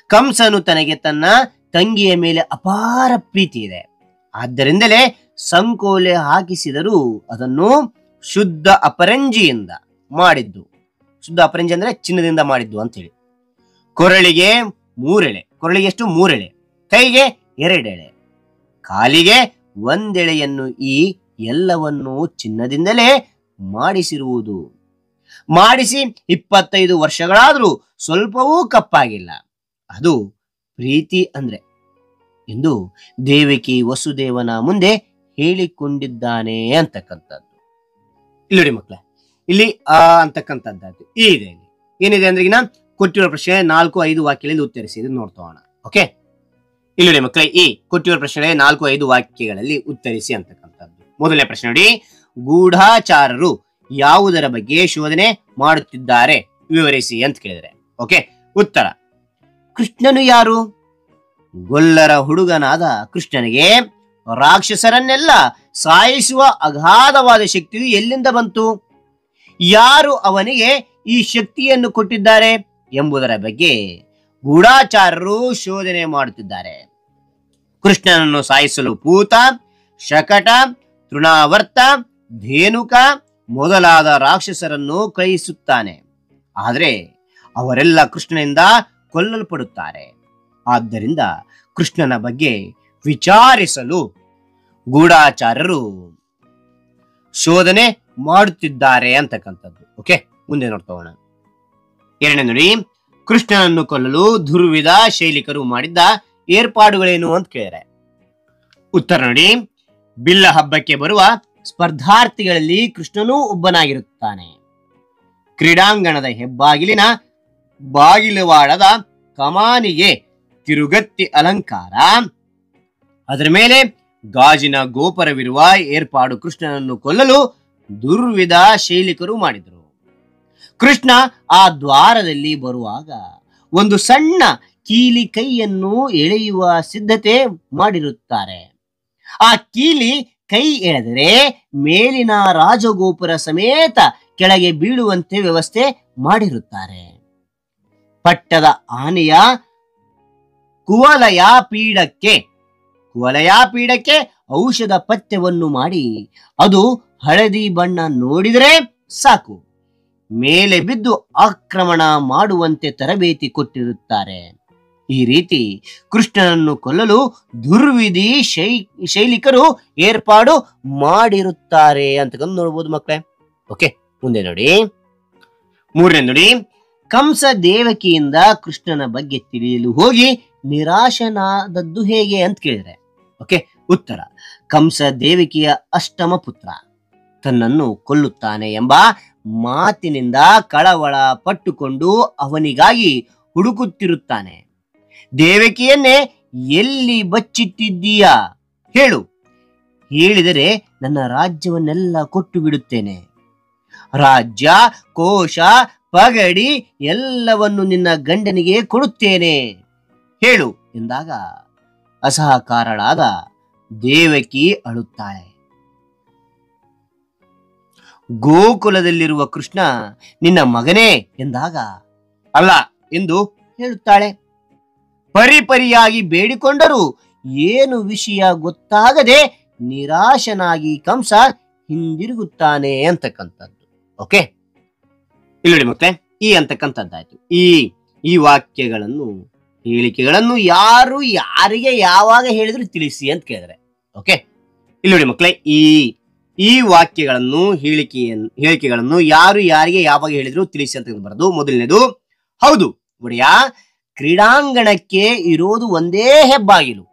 ಕಂಸನು ತನಗೆ ತನ್ನ ತಂಗಿಯ ಮೇಲೆ ಅಪಾರ ಪ್ರೀತಿ ಇದೆ, ಆದ್ದರಿಂದಲೇ ಸಂಕೋಲೆ ಹಾಕಿಸಿದರೂ ಅದನ್ನು ಶುದ್ಧ ಅಪರಂಜಿಯಿಂದ ಮಾಡಿದ್ದು. ಶುದ್ಧ ಅಪರಂಜಿ ಅಂದ್ರೆ ಚಿನ್ನದಿಂದ ಮಾಡಿದ್ದು ಅಂತ ಹೇಳಿ. ಕೊರಳಿಗೆ 3 ಎಳೆ, ಕೊರಳಿಗೆ ಎಷ್ಟು? 3 ಎಳೆ, ಕೈಗೆ 2 ಎಳೆ, ಕಾಲಿಗೆ 1 ಎಳೆಯನ್ನು ಈ ಎಲ್ಲವನ್ನು ಚಿನ್ನದಿಂದಲೇ ಮಾಡಿಸಿರುವುದು. ಮಾಡಿಸಿ 25 ವರ್ಷಗಳಾದರೂ ಸ್ವಲ್ಪವೂ ಕಪ್ಪಾಗಿಲ್ಲ. ಅದು ಪ್ರೀತಿ ಅಂದ್ರೆ ಎಂದು ದೇವಕಿ ವಸುದೇವನ ಮುಂದೆ ಹೇಳಿಕೊಂಡಿದ್ದಾನೆ ಅಂತಕ್ಕಂಥದ್ದು. ಇಲ್ಲಿ ನೋಡಿ ಮಕ್ಕಳ, ಇಲ್ಲಿ ಅಂತಕ್ಕಂಥದ್ದು ಇದೆ. ಏನಿದೆ ಅಂದ್ರೆ ಈಗ ಕೊಟ್ಟಿರೋ ಪ್ರಶ್ನೆ 4, 5 ವಾಕ್ಯಗಳಲ್ಲಿ ಉತ್ತರಿಸಿ ನೋಡ್ತೋಣ. ಓಕೆ, ಇಲ್ಲಿ ನೋಡಿ ಮಕ್ಕಳ, ಈ ಕೊಟ್ಟಿರೋ ಪ್ರಶ್ನೆ 4, 5 ವಾಕ್ಯಗಳಲ್ಲಿ ಉತ್ತರಿಸಿ ಅಂತಕ್ಕಂಥದ್ದು. ಮೊದಲನೇ ಪ್ರಶ್ನೆ ನೋಡಿ, ಗೂಢಾಚಾರರು ಯಾವುದರ ಬಗ್ಗೆ ಶೋಧನೆ ಮಾಡುತ್ತಿದ್ದಾರೆ ವಿವರಿಸಿ ಅಂತ ಕೇಳಿದರೆ. ಓಕೆ, ಉತ್ತರ, ಕೃಷ್ಣನು ಯಾರು? ಗೊಲ್ಲರ ಹುಡುಗನಾದ ಕೃಷ್ಣನಿಗೆ ರಾಕ್ಷಸರನ್ನೆಲ್ಲ ಸಾಯಿಸುವ ಅಗಾಧವಾದ ಶಕ್ತಿಯು ಎಲ್ಲಿಂದ ಬಂತು? ಯಾರು ಅವನಿಗೆ ಈ ಶಕ್ತಿಯನ್ನು ಕೊಟ್ಟಿದ್ದಾರೆ ಎಂಬುದರ ಬಗ್ಗೆ ಗೂಢಾಚಾರರು ಶೋಧನೆ ಮಾಡುತ್ತಿದ್ದಾರೆ. ಕೃಷ್ಣನನ್ನು ಸಾಯಿಸಲು ಪೂತ, ಶಕಟ, ತೃಣಾವರ್ತ, ಧೇನುಕ ಮೊದಲಾದ ರಾಕ್ಷಸರನ್ನು ಕಳುಹಿಸುತ್ತಾನೆ. ಆದರೆ ಅವರೆಲ್ಲ ಕೃಷ್ಣನಿಂದ ಕೊಲ್ಲಲ್ಪಡುತ್ತಾರೆ. ಆದ್ದರಿಂದ ಕೃಷ್ಣನ ಬಗ್ಗೆ ವಿಚಾರಿಸಲು ಗೂಢಾಚಾರರು ಶೋಧನೆ ಮಾಡುತ್ತಿದ್ದಾರೆ ಅಂತಕ್ಕಂಥದ್ದು. ಓಕೆ, ಮುಂದೆ ನೋಡ್ತೋಣ. ಎರಡನೇ ನೋಡಿ, ಕೃಷ್ಣನನ್ನು ಕೊಲ್ಲಲು ದುರ್ವಿಧ ಶೈಲಿಕರು ಮಾಡಿದ್ದ ಏರ್ಪಾಡುಗಳೇನು ಅಂತ ಕೇಳಿದರೆ. ಉತ್ತರ ನೋಡಿ, ಬಿಲ್ಲ ಹಬ್ಬಕ್ಕೆ ಬರುವ ಸ್ಪರ್ಧಾರ್ಥಿಗಳಲ್ಲಿ ಕೃಷ್ಣನೂ ಒಬ್ಬನಾಗಿರುತ್ತಾನೆ. ಕ್ರೀಡಾಂಗಣದ ಹೆಬ್ಬಾಗಿಲಿನ ಬಾಗಿಲುವಾಡದ ಕಮಾನಿಗೆ ತಿರುಗತ್ತಿ ಅಲಂಕಾರ, ಅದರ ಮೇಲೆ ಗಾಜಿನ ಗೋಪುರವಿರುವ ಏರ್ಪಾಡು ಕೃಷ್ಣನನ್ನು ಕೊಲ್ಲಲು ದುರ್ವಿಧ ಶೈಲಿಕರು ಮಾಡಿದರು. ಕೃಷ್ಣ ಆ ದ್ವಾರದಲ್ಲಿ ಬರುವಾಗ ಒಂದು ಸಣ್ಣ ಕೀಲಿ ಕೈಯನ್ನು ಎಳೆಯುವ ಸಿದ್ಧತೆ ಮಾಡಿರುತ್ತಾರೆ. ಆ ಕೀಲಿ ಕೈ ಎಳೆದರೆ ಮೇಲಿನ ರಾಜಗೋಪುರ ಸಮೇತ ಕೆಳಗೆ ಬೀಳುವಂತೆ ವ್ಯವಸ್ಥೆ ಮಾಡಿರುತ್ತಾರೆ. ಪಟ್ಟದ ಆನೆಯ ಕುವಲಯ ಪೀಡಕ್ಕೆ ಔಷಧ ಪಥ್ಯವನ್ನು ಮಾಡಿ ಅದು ಹಳದಿ ಬಣ್ಣ ನೋಡಿದರೆ ಸಾಕು ಮೇಲೆ ಬಿದ್ದು ಆಕ್ರಮಣ ಮಾಡುವಂತೆ ತರಬೇತಿ ಕೊಟ್ಟಿರುತ್ತಾರೆ. ಈ ರೀತಿ ಕೃಷ್ಣನನ್ನು ಕೊಲ್ಲಲು ದುರ್ವಿಧಿ ಶೈಲಿಕರು ಏರ್ಪಾಡು ಮಾಡಿರುತ್ತಾರೆ ಅಂತ ನೋಡ್ಬೋದು ಮಕ್ಕಳೇ. ಓಕೆ, ಮುಂದೆ ನೋಡಿ. ಮೂರನೇ ನೋಡಿ, ಕಂಸ ದೇವಕಿಯಿಂದ ಕೃಷ್ಣನ ಬಗ್ಗೆ ತಿಳಿಯಲು ಹೋಗಿ ನಿರಾಶನಾದದ್ದು ಹೇಗೆ ಅಂತ ಕೇಳಿದ್ರೆ, ಓಕೆ, ಉತ್ತರ: ಕಂಸ ದೇವಕಿಯ ಅಷ್ಟಮ ಪುತ್ರ ತನ್ನನ್ನು ಕೊಲ್ಲುತ್ತಾನೆ ಎಂಬ ಮಾತಿನಿಂದ ಕಳವಳ ಪಟ್ಟುಕೊಂಡು ಅವನಿಗಾಗಿ ಹುಡುಕುತ್ತಿರುತ್ತಾನೆ. ದೇವಕಿಯನ್ನೇ ಎಲ್ಲಿ ಬಚ್ಚಿಟ್ಟಿದ್ದೀಯಾ ಹೇಳು, ಹೇಳಿದರೆ ನನ್ನ ರಾಜ್ಯವನ್ನೆಲ್ಲ ಕೊಟ್ಟು ಬಿಡುತ್ತೇನೆ. ರಾಜ್ಯ, ಕೋಶ, ಪಗಡಿ ಎಲ್ಲವನ್ನು ನಿನ್ನ ಗಂಡನಿಗೆ ಕೊಡುತ್ತೇನೆ ಹೇಳು ಎಂದಾಗ ಅಸಹಕಾರಳಾದ ದೇವಕಿ ಅಳುತ್ತಾಳೆ. ಗೋಕುಲದಲ್ಲಿರುವ ಕೃಷ್ಣ ನಿನ್ನ ಮಗನೇ ಎಂದಾಗ ಅಲ್ಲ ಎಂದು ಹೇಳುತ್ತಾಳೆ. ಪರಿಪರಿಯಾಗಿ ಬೇಡಿಕೊಂಡರೂ ಏನು ವಿಷಯ ಗೊತ್ತಾಗದೆ ನಿರಾಶನಾಗಿ ಕಂಸ ಹಿಂದಿರುಗುತ್ತಾನೆ ಅಂತಕ್ಕಂಥದ್ದು. ಓಕೆ, ಇಲ್ಲಿ ಮತ್ತೆ ಈ ಅಂತಕ್ಕಂಥದ್ದಾಯ್ತು. ಈ ವಾಕ್ಯಗಳನ್ನು ಹೇಳಿಕೆಗಳನ್ನು ಯಾರು ಯಾರಿಗೆ ಯಾವಾಗ ಹೇಳಿದ್ರು ತಿಳಿಸಿ ಅಂತ ಕೇಳಿದ್ರೆ, ಓಕೆ, ಇಲ್ಲಿ ನೋಡಿ ಮಕ್ಕಳೇ, ಈ ವಾಕ್ಯಗಳನ್ನು ಹೇಳಿಕೆಗಳನ್ನು ಯಾರು ಯಾರಿಗೆ ಯಾವಾಗ ಹೇಳಿದ್ರು ತಿಳಿಸಿ ಅಂತ ಬರೋದು. ಮೊದಲನೇದು, ಹೌದು ಒಡೆಯ, ಕ್ರೀಡಾಂಗಣಕ್ಕೆ ಇರೋದು ಒಂದೇ ಹೆಬ್ಬಾಗಿಲು.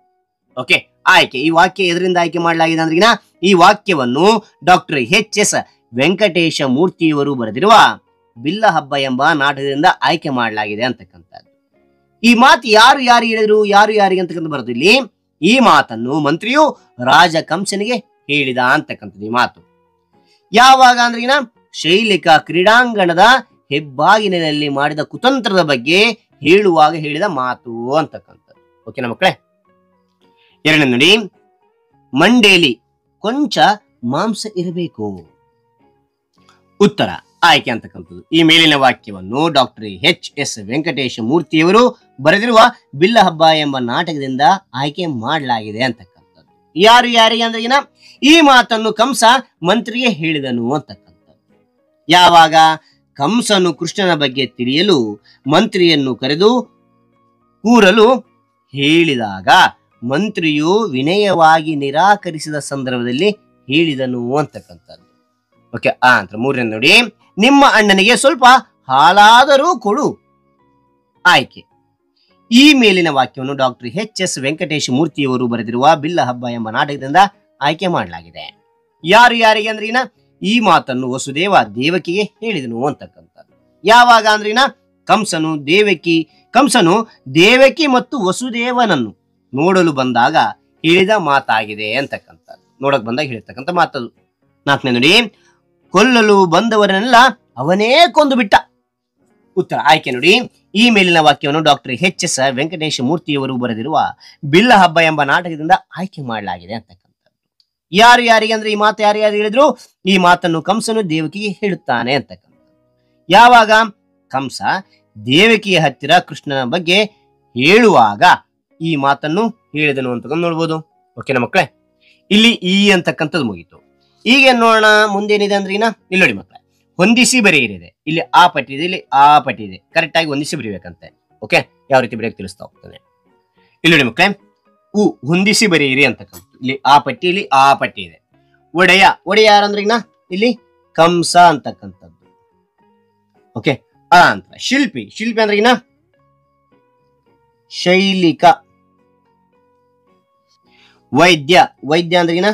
ಓಕೆ, ಆಯ್ಕೆ. ಈ ವಾಕ್ಯ ಎದರಿಂದ ಆಯ್ಕೆ ಮಾಡಲಾಗಿದೆ ಅಂದ್ರಿಗಿನ ಈ ವಾಕ್ಯವನ್ನು ಡಾಕ್ಟರ್ ಎಚ್.ಎಸ್. ವೆಂಕಟೇಶ ಮೂರ್ತಿಯವರು ಬರೆದಿರುವ ಬಿಲ್ಲ ಹಬ್ಬ ಎಂಬ ನಾಟಕದಿಂದ ಆಯ್ಕೆ ಮಾಡಲಾಗಿದೆ ಅಂತಕ್ಕಂಥದ್ದು. ಈ ಮಾತು ಯಾರು ಹೇಳಿದ್ರು, ಯಾರು ಯಾರಿಗೆ ಅಂತಕ್ಕಂಥ ಬರೋದು. ಇಲ್ಲಿ ಈ ಮಾತನ್ನು ಮಂತ್ರಿಯು ರಾಜ ಕಂಸನಿಗೆ ಹೇಳಿದ ಅಂತಕ್ಕಂಥದ್ದು. ಈ ಮಾತು ಯಾವಾಗ ಅಂದ್ರಿಗಿನ ಶೈಲಿಕ ಕ್ರೀಡಾಂಗಣದ ಹೆಬ್ಬಾಗಿಲಿನಲ್ಲಿ ಮಾಡಿದ ಕುತಂತ್ರದ ಬಗ್ಗೆ ಹೇಳುವಾಗ ಹೇಳಿದ ಮಾತು ಅಂತಕ್ಕಂಥದ್ದು. ಓಕೆನಾ ಮಕ್ಕಳೇ. ಎರಡನೇ ನೋಡಿ, ಮಂಡೇಲಿ ಕೊಂಚ ಮಾಂಸ ಇರಬೇಕು. ಉತ್ತರ ಆಯ್ಕೆ ಅಂತಕ್ಕಂಥದ್ದು. ಈ ಮೇಲಿನ ವಾಕ್ಯವನ್ನು ಡಾಕ್ಟರ್ ಎಚ್.ಎಸ್. ವೆಂಕಟೇಶ ಮೂರ್ತಿಯವರು ಬರೆದಿರುವ ಬಿಲ್ಲ ಹಬ್ಬ ಎಂಬ ನಾಟಕದಿಂದ ಆಯ್ಕೆ ಮಾಡಲಾಗಿದೆ ಅಂತಕ್ಕಂಥದ್ದು. ಯಾರು ಯಾರಿಗೆ ಅಂದ್ರಿಗಿನ ಈ ಮಾತನ್ನು ಕಂಸ ಮಂತ್ರಿಗೆ ಹೇಳಿದನು ಅಂತಕ್ಕಂಥದ್ದು. ಯಾವಾಗ ಕಂಸನು ಕೃಷ್ಣನ ಬಗ್ಗೆ ತಿಳಿಯಲು ಮಂತ್ರಿಯನ್ನು ಕರೆದು ಕೂರಲು ಹೇಳಿದಾಗ ಮಂತ್ರಿಯು ವಿನಯವಾಗಿ ನಿರಾಕರಿಸಿದ ಸಂದರ್ಭದಲ್ಲಿ ಹೇಳಿದನು ಅಂತಕ್ಕಂಥದ್ದು. ಓಕೆ, ಅಂತ ಮೂರನೇ ನೋಡಿ, ನಿಮ್ಮ ಅಣ್ಣನಿಗೆ ಸ್ವಲ್ಪ ಹಾಲಾದರೂ ಕೊಡು. ಆಯ್ಕೆ. ಈ ಮೇಲಿನ ವಾಕ್ಯವನ್ನು ಡಾಕ್ಟರ್ ಎಚ್.ಎಸ್. ವೆಂಕಟೇಶ ಮೂರ್ತಿಯವರು ಬರೆದಿರುವ ಬಿಲ್ಲ ಹಬ್ಬ ಎಂಬ ನಾಟಕದಿಂದ ಆಯ್ಕೆ ಮಾಡಲಾಗಿದೆ. ಯಾರು ಯಾರಿಗೆ ಅಂದ್ರಿನ ಈ ಮಾತನ್ನು ವಸುದೇವ ದೇವಕಿಗೆ ಹೇಳಿದನು ಅಂತಕ್ಕಂಥದ್ದು. ಯಾವಾಗ ಅಂದ್ರಿನ ಕಂಸನು ದೇವಕಿ ಮತ್ತು ವಸುದೇವನನ್ನು ನೋಡಲು ಬಂದಾಗ ಹೇಳಿದ ಮಾತಾಗಿದೆ ಅಂತಕ್ಕಂಥದ್ದು. ನೋಡಕ್ ಬಂದಾಗ ಹೇಳಿರ್ತಕ್ಕಂಥ ಮಾತದು. ನಾಲ್ಕನೇ ನೋಡಿ, ಕೊಲ್ಲಲು ಬಂದವರನ್ನೆಲ್ಲ ಅವನೇ ಕೊಂದು ಬಿಟ್ಟ. ಉತ್ತರ ಆಯ್ಕೆ ನೋಡಿ. ಈ ಮೇಲಿನ ವಾಕ್ಯವನ್ನು ಡಾಕ್ಟರ್ ಎಚ್.ಎಸ್. ವೆಂಕಟೇಶ ಮೂರ್ತಿಯವರು ಬರೆದಿರುವ ಬಿಲ್ಲ ಹಬ್ಬ ಎಂಬ ನಾಟಕದಿಂದ ಆಯ್ಕೆ ಮಾಡಲಾಗಿದೆ ಅಂತಕ್ಕಂಥದ್ದು. ಯಾರು ಯಾರಿಗೆ ಅಂದ್ರೆ ಈ ಮಾತು ಯಾರು ಹೇಳಿದ್ರು, ಈ ಮಾತನ್ನು ಕಂಸನು ದೇವಕಿಗೆ ಹೇಳುತ್ತಾನೆ ಅಂತಕ್ಕಂಥದ್ದು. ಯಾವಾಗ ಕಂಸ ದೇವಕಿಯ ಹತ್ತಿರ ಕೃಷ್ಣನ ಬಗ್ಗೆ ಹೇಳುವಾಗ ಈ ಮಾತನ್ನು ಹೇಳಿದನು ಅಂತ ನೋಡ್ಬೋದು. ಓಕೆನಾ ಮಕ್ಕಳೇ. ಇಲ್ಲಿ ಈ ಅಂತಕ್ಕಂಥದ್ದು ಮುಗೀತು. ಈಗ ನೋಡೋಣ ಮುಂದೇನಿದೆ ಅಂದ್ರಿನ. ಇಲ್ಲಿ ನೋಡಿ ಮಕ್ಕಳೇ, ಹೊಂದಿಸಿ ಬರೆಯಿರಿದೆ. ಇಲ್ಲಿ ಆ ಪಟ್ಟಿ ಇದೆ, ಇಲ್ಲಿ ಆ ಪಟ್ಟಿ ಇದೆ. ಕರೆಕ್ಟ್ ಆಗಿ ಹೊಂದಿಸಿ ಬರೀಬೇಕಂತೆ. ಓಕೆ, ಯಾವ ರೀತಿ ಬರೆಯಕ್ಕೆ ತಿಳಿಸ್ತಾ ಹೋಗ್ತಾನೆ. ಇಲ್ಲಿ ನೋಡಿ ಮಕ್ಕಳೇ, ಹೊಂದಿಸಿ ಬರೆಯಿರಿ ಅಂತಕ್ಕಂಥ. ಇಲ್ಲಿ ಆ ಪಟ್ಟಿ, ಇಲ್ಲಿ ಆ ಪಟ್ಟಿ ಇದೆ. ಒಡೆಯ ಯಾರಂದ್ರಿನ ಇಲ್ಲಿ ಕಂಸ ಅಂತಕ್ಕಂಥದ್ದು. ಓಕೆ, ಅಂತ ಶಿಲ್ಪಿ ಅಂದ್ರಿನ ಶೈಲಿಕ. ವೈದ್ಯ ಅಂದ್ರಿನ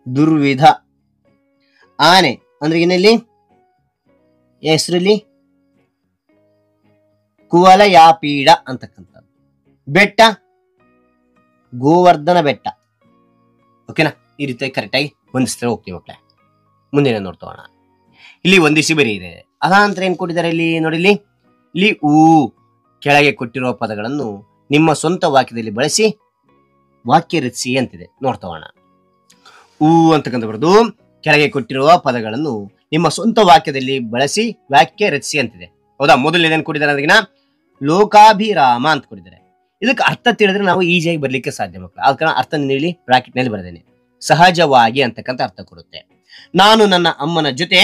ದುರ್ವಿಧ. ಆನೆ ಅಂದ್ರೆ ಇಲ್ಲಿ ಹೆಸರಲ್ಲಿ ಕುವಲಯಾಪೀಡ ಅಂತಕ್ಕಂಥದ್ದು. ಬೆಟ್ಟ ಗೋವರ್ಧನ ಬೆಟ್ಟ. ಓಕೆನಾ? ಈ ರೀತಿ ಕರೆಕ್ಟಾಗಿ ಹೊಂದಿಸ್ತಾ ಹೋಗ್ತೀವಿ ಮಕ್ಕಳೇ. ಮುಂದಿನ ನೋಡ್ತೋಣ. ಇಲ್ಲಿ ಹೊಂದಿಸಿ ಬರೀ ಇದೆ. ಅದಾನಂತರ ಏನ್ ಕೊಟ್ಟಿದ್ದಾರೆ ಇಲ್ಲಿ ನೋಡಿ. ಇಲ್ಲಿ ಕೆಳಗೆ ಕೊಟ್ಟಿರುವ ಪದಗಳನ್ನು ನಿಮ್ಮ ಸ್ವಂತ ವಾಕ್ಯದಲ್ಲಿ ಬಳಸಿ ವಾಕ್ಯ ರಚಿಸಿ ಅಂತಿದೆ. ನೋಡ್ತೋಣ. ಅಂತಕ್ಕಂಥ ಬರೆದು ಕೆಳಗೆ ಕೊಟ್ಟಿರುವ ಪದಗಳನ್ನು ನಿಮ್ಮ ಸ್ವಂತ ವಾಕ್ಯದಲ್ಲಿ ಬಳಸಿ ವಾಕ್ಯ ರಚಿಸಿ ಅಂತಿದೆ. ಹೌದಾ? ಮೊದಲನೇದೇನು ಕೊಟ್ಟಿದ್ದಾರೆ ಅದಕ್ಕಿನ ಲೋಕಾಭಿರಾಮ ಅಂತ ಕೊಟ್ಟಿದ್ದಾರೆ. ಇದಕ್ಕೆ ಅರ್ಥ ತಿಳಿದ್ರೆ ನಾವು ಈಸಿಯಾಗಿ ಬರ್ಲಿಕ್ಕೆ ಸಾಧ್ಯ ಮಕ್ಕಳು. ಆದ ಕಾರಣ ಅರ್ಥ ಇಲ್ಲಿ ಬ್ರಾಕೆಟ್ ನಲ್ಲಿ ಬರೆದೇನೆ. ಸಹಜವಾಗಿ ಅಂತಕ್ಕಂಥ ಅರ್ಥ ಕೊಡುತ್ತೆ. ನಾನು ನನ್ನ ಅಮ್ಮನ ಜೊತೆ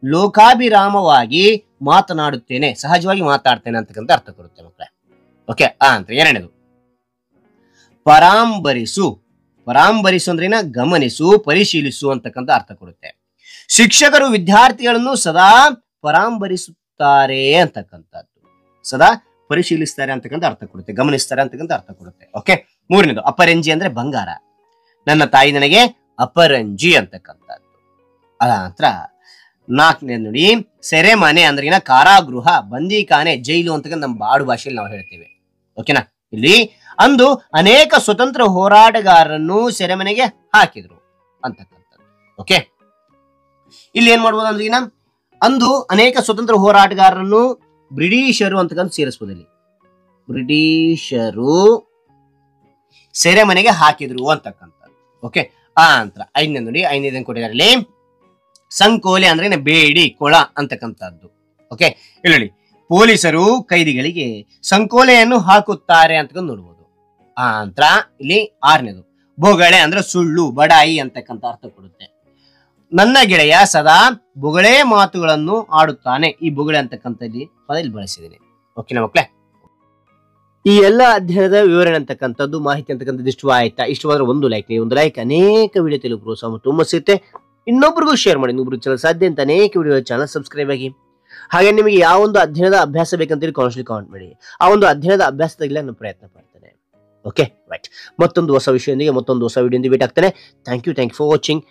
ಲೋಕಾಭಿರಾಮವಾಗಿ ಮಾತನಾಡುತ್ತೇನೆ, ಸಹಜವಾಗಿ ಮಾತಾಡ್ತೇನೆ ಅಂತಕ್ಕಂಥ ಅರ್ಥ ಕೊಡುತ್ತೆ ಮಕ್ಕಳೇ. ಓಕೆ. ಅಂತ ಎರಡನೇದು ಪರಾಂಬರಿಸು. ಪರಾಂಬರಿಸು ಅಂದ್ರೇನ ಗಮನಿಸು, ಪರಿಶೀಲಿಸು ಅಂತಕ್ಕಂಥ ಅರ್ಥ ಕೊಡುತ್ತೆ. ಶಿಕ್ಷಕರು ವಿದ್ಯಾರ್ಥಿಗಳನ್ನು ಸದಾ ಪರಾಂಬರಿಸುತ್ತಾರೆ ಅಂತಕ್ಕಂಥದ್ದು. ಸದಾ ಪರಿಶೀಲಿಸ್ತಾರೆ ಅಂತಕ್ಕಂಥ ಅರ್ಥ ಕೊಡುತ್ತೆ, ಗಮನಿಸ್ತಾರೆ ಅಂತಕ್ಕಂಥ ಅರ್ಥ ಕೊಡುತ್ತೆ. ಓಕೆ. ಮೂರನೇದು ಅಪರಂಜಿ ಅಂದ್ರೆ ಬಂಗಾರ. ನನ್ನ ತಾಯಿ ನನಗೆ ಅಪರಂಜಿ ಅಂತಕ್ಕಂಥದ್ದು. ಅದ ನಂತರ ನಾಲ್ಕನೇದು ನೋಡಿ ಸೆರೆಮನೆ ಅಂದ್ರೆ ಕಾರಾಗೃಹ, ಬಂದಿಖಾನೆ, ಜೈಲು ಅಂತಕ್ಕಂಥ ನಮ್ಮ ಆಡು ಭಾಷೆಯಲ್ಲಿ ನಾವು ಹೇಳ್ತೇವೆ. ಓಕೆನಾ? ಇಲ್ಲಿ ಅಂದು ಅನೇಕ ಸ್ವತಂತ್ರ ಹೋರಾಟಗಾರರನ್ನು ಸೆರೆಮನೆಗೆ ಹಾಕಿದ್ರು ಅಂತಕ್ಕಂಥದ್ದು. ಓಕೆ. ಇಲ್ಲಿ ಏನ್ ಮಾಡ್ಬೋದು ಅಂದ್ರೆ ಅಂದು ಅನೇಕ ಸ್ವತಂತ್ರ ಹೋರಾಟಗಾರರನ್ನು ಬ್ರಿಟಿಷರು ಅಂತಕ್ಕಂಥ ಸೇರಿಸಬಹುದು. ಇಲ್ಲಿ ಬ್ರಿಟಿಷರು ಸೆರೆಮನೆಗೆ ಹಾಕಿದ್ರು ಅಂತಕ್ಕಂಥದ್ದು. ಓಕೆ. ನಂತರ ಐದನೇ ನೋಡಿ. ಐದನೇದನ್ ಕೊಟ್ಟಿದ್ದಾರೆ ಇಲ್ಲಿ ಸಂಕೋಲೆ ಅಂದ್ರೆ ಬೇಡಿ, ಕೊಳ ಅಂತಕ್ಕಂಥದ್ದು. ಓಕೆ. ಇಲ್ಲಿ ಪೊಲೀಸರು ಕೈದಿಗಳಿಗೆ ಸಂಕೋಲೆಯನ್ನು ಹಾಕುತ್ತಾರೆ ಅಂತ ನೋಡ್ಬೋದು. ನಂತರ ಇಲ್ಲಿ ಆರನೇದು ಬೊಗಳೆ ಅಂದ್ರೆ ಸುಳ್ಳು, ಬಡಾಯಿ ಅಂತಕ್ಕಂಥ ಅರ್ಥ ಕೊಡುತ್ತೆ. ನನ್ನ ಗೆಳೆಯ ಸದಾ ಬೊಗಳೆ ಮಾತುಗಳನ್ನು ಆಡುತ್ತಾನೆ. ಈ ಬೊಗಳೆ ಅಂತಕ್ಕಂಥ ಪದ ಬಳಸಿದ್ದೀನಿ. ಓಕೆನಾ ಮಕ್ಕಳೇ? ಈ ಎಲ್ಲ ಅಧ್ಯಯನದ ವಿವರಣೆ ಅಂತಕ್ಕಂಥದ್ದು, ಮಾಹಿತಿ ಅಂತಕ್ಕಂಥದ್ದು ಇಷ್ಟವಾಯ್ತಾ? ಇಷ್ಟವಾದ್ರೆ ಒಂದು ಲೈಕ್, ನೀವು ಒಂದು ಲೈಕ್ ಅನೇಕ ವಿಡಿಯೋ ತಿಳಿದು ಪ್ರೋತ್ಸಾಹ ಮತ್ತು ತುಂಬ ಸಿಗುತ್ತೆ. ಇನ್ನೊಬ್ರಿಗೂ ಶೇರ್ ಮಾಡಿ, ಇನ್ನೊಬ್ರು ಚಾನಲ್ ಸಾಧ್ಯ ಅಂತ ಅನೇಕ ವಿಡಿಯೋ ಚಾನಲ್ ಸಬ್ಸ್ಕ್ರೈಬ್ ಆಗಿ. ಹಾಗೆ ನಿಮಗೆ ಯಾವ ಒಂದು ಅಧ್ಯಯನದ ಅಭ್ಯಾಸ ಬೇಕಂತೇಳಿ ಕಾಮೆಂಟ್ ಮಾಡಿ. ಆ ಒಂದು ಅಧ್ಯಯನದ ಅಭ್ಯಾಸದಾಗಲೇ ನಾನು ಪ್ರಯತ್ನ ಪಡ್ತೇನೆ. Okay right. ಮತ್ತೊಂದು ಹೊಸ ವಿಷಯದೊಂದಿಗೆ ಮತ್ತೊಂದು ಹೊಸ ವಿಡಿಯೋದಿಂದ ಭೇಟಿ ಆಗ್ತೇನೆ. Thank you for watching.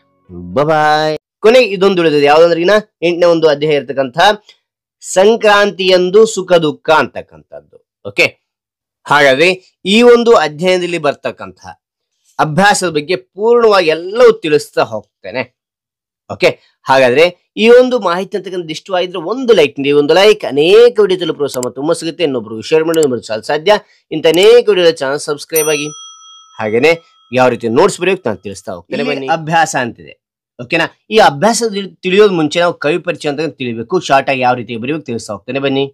Bye. ಕೊನೆಗೆ ಇದೊಂದು ಉಳಿದಿದೆ. ಯಾವ್ದಂದ್ರೆ 8ನೇ ಒಂದು ಅಧ್ಯಾಯ ಇರ್ತಕ್ಕಂಥ ಸಂಕ್ರಾಂತಿಯಂದು ಸುಖ ದುಃಖ ಅಂತಕ್ಕಂಥದ್ದು. ಓಕೆ. ಹಾಗಾದ್ರೆ ಈ ಒಂದು ಅಧ್ಯಯನದಲ್ಲಿ ಬರ್ತಕ್ಕಂಥ ಅಭ್ಯಾಸದ ಬಗ್ಗೆ ಪೂರ್ಣವಾಗಿ ಎಲ್ಲವೂ ತಿಳಿಸ್ತಾ ಹೋಗ್ತೇನೆ. ಓಕೆ. ಹಾಗಾದ್ರೆ ಈ ಒಂದು ಮಾಹಿತಿ ಅಂತಕ್ಕಂಥ ಇಷ್ಟವಾಗಿದ್ರೆ ಒಂದು ಲೈಕ್ ನೀಡಿ. ಒಂದು ಲೈಕ್ ಅನೇಕ ವಿಡಿಯೋ ಪ್ರೋತ್ಸಾಹ ಮತ್ತು ತುಂಬ ಸಿಗುತ್ತೆ. ಇನ್ನೊಬ್ರು ಶೇರ್ ಮಾಡಿ ಸಾಧ್ಯ. ಇಂಥ ಅನೇಕ ವಿಡಿಯೋ ಚಾನಲ್ ಸಬ್ಸ್ಕ್ರೈಬ್ ಆಗಿ. ಹಾಗೇನೆ ಯಾವ ರೀತಿ ನೋಟ್ಸ್ ಬರೆಯೋಕೆ ನಾನು ತಿಳಿಸ್ತಾ ಹೋಗ್ತೇನೆ. ಬನ್ನಿ. ಅಭ್ಯಾಸ ಅಂತಿದೆ. ಓಕೆನಾ? ಈ ಅಭ್ಯಾಸ ತಿಳಿಯೋದ್ ಮುಂಚೆ ನಾವು ಕವಿ ಪರಿಚಯ ಅಂತ ತಿಳಿಬೇಕು. ಶಾರ್ಟ್ ಆಗಿ ಯಾವ ರೀತಿ ಬರೆಯೋಕೆ ತಿಳಿಸ್ತಾ ಹೋಗ್ತೇನೆ. ಬನ್ನಿ.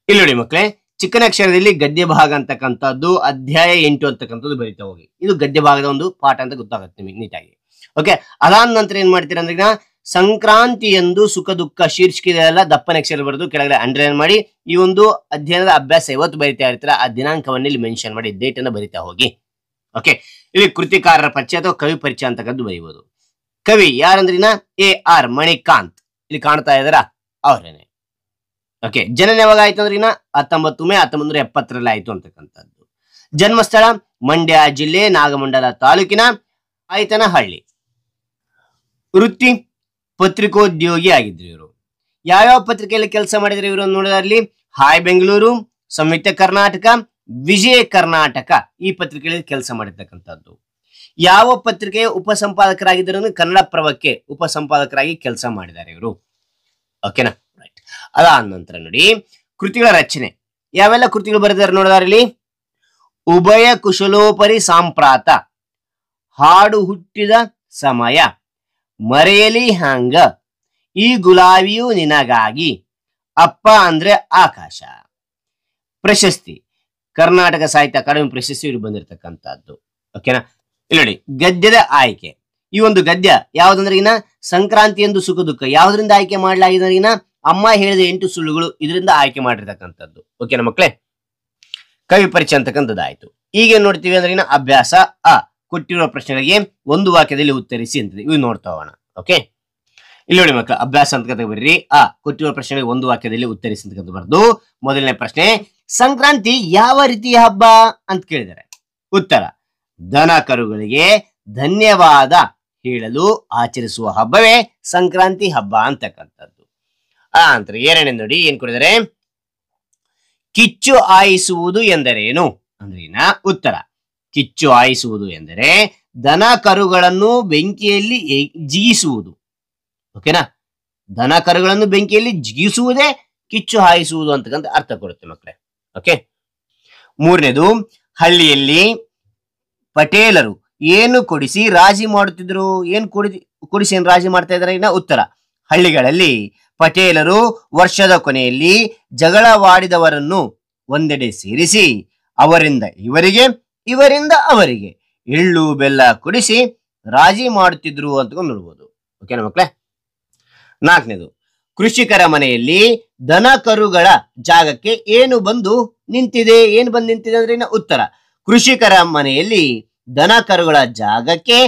ಇಲ್ಲಿ ನೋಡಿ ಮಕ್ಕಳೇ, ಚಿಕ್ಕನ ಅಕ್ಷರದಲ್ಲಿ ಗದ್ಯ ಭಾಗ ಅಂತಕ್ಕಂಥದ್ದು ಅಧ್ಯಾಯ 8 ಅಂತಕ್ಕಂಥದ್ದು ಬರೀತಾ ಹೋಗಿ. ಇದು ಗದ್ಯ ಭಾಗದ ಒಂದು ಪಾಠ ಅಂತ ಗೊತ್ತಾಗುತ್ತೆ ನಿಮಗೆ ನೀಟಾಗಿ. ಓಕೆ. ಅದಾದ ನಂತರ ಏನ್ ಮಾಡ್ತೀರಾ ಅಂದ್ರೆ ಸಂಕ್ರಾಂತಿಯಂದು ಸುಖ ದುಃಖ ಶೀರ್ಷಿಕೆ ಎಲ್ಲ ದಪ್ಪನ ಅಕ್ಷರ ಬರೆದು ಕೆಳಗಡೆ ಅಂಡರ್ಲೈನ್ ಮಾಡಿ ಈ ಒಂದು ಅಧ್ಯಯನದ ಅಭ್ಯಾಸ ಯಾವತ್ತು ಬರಿತಾ ಇರ್ತೀರಾ ಆ ದಿನಾಂಕವನ್ನು ಇಲ್ಲಿ ಮೆನ್ಷನ್ ಮಾಡಿ ಡೇಟ್ ಅನ್ನ ಬರಿತಾ ಹೋಗಿ. ಓಕೆ. ಇಲ್ಲಿ ಕೃತಿಕಾರರ ಪರಿಚಯ ಅಥವಾ ಕವಿ ಪರಿಚಯ ಅಂತಕ್ಕಂಥ ಬರೀಬಹುದು. ಕವಿ ಯಾರಂದ್ರಿನ AR ಮಣಿಕಾಂತ್. ಇಲ್ಲಿ ಕಾಣ್ತಾ ಇದಾರ ಅವರೇನೆ. ಓಕೆ. ಜನನ ಯಾವಾಗ ಆಯ್ತು ಅಂದ್ರಿನ 19 ಮೇ 1970 ಆಯ್ತು ಅಂತಕ್ಕಂಥದ್ದು. ಜನ್ಮಸ್ಥಳ ಮಂಡ್ಯ ಜಿಲ್ಲೆ ನಾಗಮಂಡಲ ತಾಲೂಕಿನ ಆಯ್ತನಹಳ್ಳಿ. ವೃತ್ತಿ ಪತ್ರಿಕೋದ್ಯೋಗಿ ಆಗಿದ್ರು ಇವರು. ಯಾವ್ಯಾವ ಪತ್ರಿಕೆಯಲ್ಲಿ ಕೆಲಸ ಮಾಡಿದ್ರೆ ಇವರು ನೋಡೋದ್ರಲ್ಲಿ ಹಾಯ್ ಬೆಂಗಳೂರು, ಸಂಯುಕ್ತ ಕರ್ನಾಟಕ, ವಿಜಯ ಕರ್ನಾಟಕ ಈ ಪತ್ರಿಕೆಯಲ್ಲಿ ಕೆಲಸ ಮಾಡಿರ್ತಕ್ಕಂಥದ್ದು. ಯಾವ ಪತ್ರಿಕೆಯ ಉಪಸಂಪಾದಕರಾಗಿದ್ದರು? ಕನ್ನಡಪ್ರಭಕ್ಕೆ ಉಪಸಂಪಾದಕರಾಗಿ ಕೆಲಸ ಮಾಡಿದ್ದಾರೆ ಇವರು. ಓಕೆನಾ? ರೈಟ್. ಅದಾದ ನಂತರ ನೋಡಿ ಕೃತಿಗಳ ರಚನೆ. ಯಾವೆಲ್ಲ ಕೃತಿಗಳು ಬರೆದಿದ್ದಾರೆ ನೋಡೋದ್ರಲ್ಲಿ ಉಭಯ ಕುಶಲೋಪರಿ ಸಾಂಪ್ರಾತ, ಹಾಡು ಹುಟ್ಟಿದ ಸಮಯ, ಮರೆಯಲಿ ಹಂಗ, ಈ ಗುಲಾಬಿಯು ನಿನಗಾಗಿ, ಅಪ್ಪ ಅಂದ್ರೆ ಆಕಾಶ. ಪ್ರಶಸ್ತಿ ಕರ್ನಾಟಕ ಸಾಹಿತ್ಯ ಅಕಾಡೆಮಿ ಪ್ರಶಸ್ತಿ ಇವರು ಬಂದಿರತಕ್ಕಂಥದ್ದು. ಓಕೆನಾ? ಇಲ್ಲಿ ನೋಡಿ ಗದ್ಯದ ಆಯ್ಕೆ. ಈ ಒಂದು ಗದ್ಯ ಯಾವ್ದಂದ್ರೆ ಸಂಕ್ರಾಂತಿ ಎಂದು ಸುಖ ದುಃಖ ಯಾವ್ದ್ರಿಂದ ಆಯ್ಕೆ ಮಾಡಲಾಗಿದೆ? ಅಮ್ಮ ಹೇಳಿದ 8 ಸುಳ್ಳುಗಳು ಇದರಿಂದ ಆಯ್ಕೆ ಮಾಡಿರ್ತಕ್ಕಂಥದ್ದು. ಓಕೆನಾ ಮಕ್ಕಳೇ? ಕವಿ ಪರಿಚಯ ಅಂತಕ್ಕಂಥದ್ದು ಆಯ್ತು. ಈಗ ನೋಡ್ತೀವಿ ಅಂದ್ರೆ ಅಭ್ಯಾಸ ಕೊಟ್ಟಿರುವ ಪ್ರಶ್ನೆಗಳಿಗೆ ಒಂದು ವಾಕ್ಯದಲ್ಲಿ ಉತ್ತರಿಸಿ ಅಂತಿದೆ. ಇವು ನೋಡ್ತಾ ಹೋಗೋಣ. ಓಕೆ. ಇಲ್ಲಿ ನೋಡಿ ಮಕ್ಕಳ ಅಭ್ಯಾಸ ಅಂತಕ್ಕಂಥ ಬರ್ರಿ. ಕೊಟ್ಟಿರುವ ಪ್ರಶ್ನೆಗಳಿಗೆ ಒಂದು ವಾಕ್ಯದಲ್ಲಿ ಉತ್ತರಿಸಿ ಅಂತಕ್ಕಂಥ ಬರ್ದು. ಮೊದಲನೇ ಪ್ರಶ್ನೆ, ಸಂಕ್ರಾಂತಿ ಯಾವ ರೀತಿಯ ಹಬ್ಬ ಅಂತ ಕೇಳಿದ್ದಾರೆ. ಉತ್ತರ, ದನ ಕರುಗಳಿಗೆ ಧನ್ಯವಾದ ಹೇಳಲು ಆಚರಿಸುವ ಹಬ್ಬವೇ ಸಂಕ್ರಾಂತಿ ಹಬ್ಬ ಅಂತಕ್ಕಂಥದ್ದು. ಅಂತ ಎರಡನೇ ನೋಡಿ ಏನ್ ಕೊಡಿದ್ದಾರೆ, ಕಿಚ್ಚು ಹಾಯಿಸುವುದು ಎಂದರೇನು ಅಂದ್ರಿನ ಉತ್ತರ. ಕಿಚ್ಚು ಹಾಯಿಸುವುದು ಎಂದರೆ ದನ ಕರುಗಳನ್ನು ಬೆಂಕಿಯಲ್ಲಿ ಜಿಗಿಸುವುದು. ಓಕೆನಾ, ದನ ಕರುಗಳನ್ನು ಬೆಂಕಿಯಲ್ಲಿ ಜಿಗಿಸುವುದೇ ಕಿಚ್ಚು ಹಾಯಿಸುವುದು ಅಂತಕ್ಕಂಥ ಅರ್ಥ ಕೊಡುತ್ತೆ ಮಕ್ಕಳೇ. ಓಕೆ, ಮೂರನೇದು, ಹಳ್ಳಿಯಲ್ಲಿ ಪಟೇಲರು ಏನು ಕೊಡಿಸಿ ರಾಜಿ ಮಾಡುತ್ತಿದ್ರು? ಏನು ಕೊಡಿಸಿ ಏನು ರಾಜಿ ಮಾಡ್ತಾ ಇದ್ದಾರೆ? ಇನ್ನ ಉತ್ತರ. ಹಳ್ಳಿಗಳಲ್ಲಿ ಪಟೇಲರು ವರ್ಷದ ಕೊನೆಯಲ್ಲಿ ಜಗಳವಾಡಿದವರನ್ನು ಒಂದೆಡೆ ಸೇರಿಸಿ ಅವರಿಂದ ಇವರಿಗೆ, ಇವರಿಂದ ಅವರಿಗೆ ಎಳ್ಳು ಬೆಲ್ಲ ಕೊಡಿಸಿ ರಾಜಿ ಮಾಡುತ್ತಿದ್ರು ಅಂತ ನೋಡ್ಬೋದು. ಓಕೆನಾ ಮಕ್ಕಳೇ. ನಾಲ್ಕನೇದು, ಕೃಷಿಕರ ಮನೆಯಲ್ಲಿ ದನ ಕರುಗಳ ಜಾಗಕ್ಕೆ ಏನು ಬಂದು ನಿಂತಿದೆ? ಏನು ಬಂದು ನಿಂತಿದೆ ಅಂದ್ರೆ ಇನ್ನ ಉತ್ತರ. ಕೃಷಿಕರ ಮನೆಯಲ್ಲಿ ದನ ಕರುಗಳ ಜಾಗಕ್ಕೆ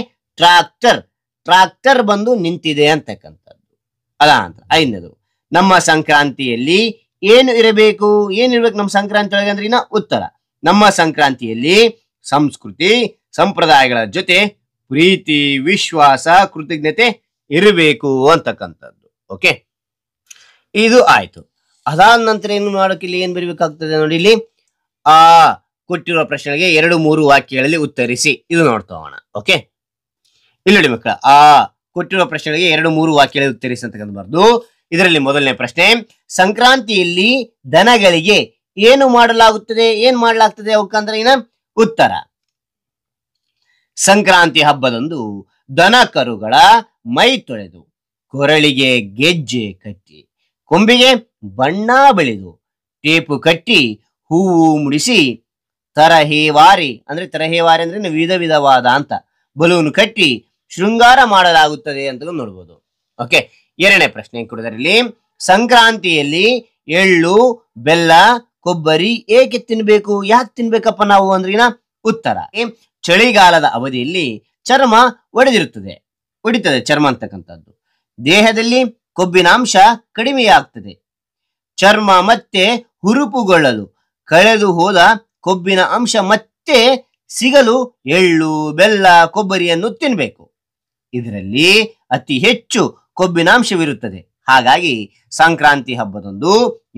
ಟ್ರಾಕ್ಟರ್ ಬಂದು ನಿಂತಿದೆ ಅಂತಕ್ಕಂಥದ್ದು. ಅದ ಅಂತ. ಐದನೇದು, ನಮ್ಮ ಸಂಕ್ರಾಂತಿಯಲ್ಲಿ ಏನು ಇರಬೇಕು? ಏನಿರ್ಬೇಕು ನಮ್ಮ ಸಂಕ್ರಾಂತಿ ಒಳಗೆ ಅಂದ್ರೆ ಇನ್ನ ಉತ್ತರ. ನಮ್ಮ ಸಂಕ್ರಾಂತಿಯಲ್ಲಿ ಸಂಸ್ಕೃತಿ ಸಂಪ್ರದಾಯಗಳ ಜೊತೆ ಪ್ರೀತಿ, ವಿಶ್ವಾಸ, ಕೃತಜ್ಞತೆ ಇರಬೇಕು ಅಂತಕ್ಕಂಥದ್ದು. ಓಕೆ, ಇದು ಆಯ್ತು. ಅದಾದ ನಂತರ ಏನು ಮಾಡೋಕೆ ಇಲ್ಲಿ ಏನ್ ಬರೀಬೇಕಾಗ್ತದೆ ನೋಡಿ. ಇಲ್ಲಿ ಆ ಕೊಟ್ಟಿರುವ ಪ್ರಶ್ನೆಗೆ 2-3 ವಾಕ್ಯಗಳಲ್ಲಿ ಉತ್ತರಿಸಿ. ಇದು ನೋಡ್ತಾ ಹೋಗೋಣ. ಓಕೆ, ಇಲ್ಲಿ ನೋಡಿ ಮಕ್ಕಳ, ಆ ಕೊಟ್ಟಿರುವ ಪ್ರಶ್ನೆಗಳಿಗೆ 2-3 ವಾಕ್ಯಗಳಲ್ಲಿ ಉತ್ತರಿಸಿ ಅಂತಕ್ಕಂಥದ್ದು. ಇದರಲ್ಲಿ ಮೊದಲನೇ ಪ್ರಶ್ನೆ, ಸಂಕ್ರಾಂತಿಯಲ್ಲಿ ದನಗಳಿಗೆ ಏನು ಮಾಡಲಾಗುತ್ತದೆ? ಏನ್ ಮಾಡಲಾಗ್ತದೆ ಅವಕ್ಕಂದ್ರೆ ಇನ್ನ ಉತ್ತರ. ಸಂಕ್ರಾಂತಿ ಹಬ್ಬದಂದು ದನ ಕರುಗಳ ಮೈ ತೊಳೆದು ಕೊರಳಿಗೆ ಗೆಜ್ಜೆ ಕಟ್ಟಿ ಕೊಂಬಿಗೆ ಬಣ್ಣ ಬೆಳೆದು ಟೇಪು ಕಟ್ಟಿ ಹೂವು ಮುಡಿಸಿ ತರಹೇವಾರಿ ಅಂದ್ರೆ ವಿಧ ವಿಧವಾದ ಅಂತ ಬಲೂನ್ ಕಟ್ಟಿ ಶೃಂಗಾರ ಮಾಡಲಾಗುತ್ತದೆ ಅಂತ ನೋಡ್ಬೋದು. ಓಕೆ, ಎರಡನೇ ಪ್ರಶ್ನೆ ಕೊಡೋದ್ರಲ್ಲಿ, ಸಂಕ್ರಾಂತಿಯಲ್ಲಿ ಎಳ್ಳು ಬೆಲ್ಲ ಕೊಬ್ಬರಿ ಏಕೆ ತಿನ್ಬೇಕು? ಯಾಕೆ ತಿನ್ಬೇಕಪ್ಪ ನಾವು ಅಂದ್ರಿನ ಉತ್ತರ. ಚಳಿಗಾಲದ ಅವಧಿಯಲ್ಲಿ ಚರ್ಮ ಒಡಿತದೆ ಚರ್ಮ ಅಂತಕ್ಕಂಥದ್ದು. ದೇಹದಲ್ಲಿ ಕೊಬ್ಬಿನಾಂಶ ಕಡಿಮೆಯಾಗ್ತದೆ. ಚರ್ಮ ಮತ್ತೆ ಹುರುಪುಗೊಳ್ಳಲು ಕಳೆದು ಹೋದ ಕೊಬ್ಬಿನ ಅಂಶ ಮತ್ತೆ ಸಿಗಲು ಎಳ್ಳು ಬೆಲ್ಲ ಕೊಬ್ಬರಿಯನ್ನು ತಿನ್ಬೇಕು. ಇದರಲ್ಲಿ ಅತಿ ಹೆಚ್ಚು ಕೊಬ್ಬಿನಾಂಶವಿರುತ್ತದೆ. ಹಾಗಾಗಿ ಸಂಕ್ರಾಂತಿ ಹಬ್ಬದಂದು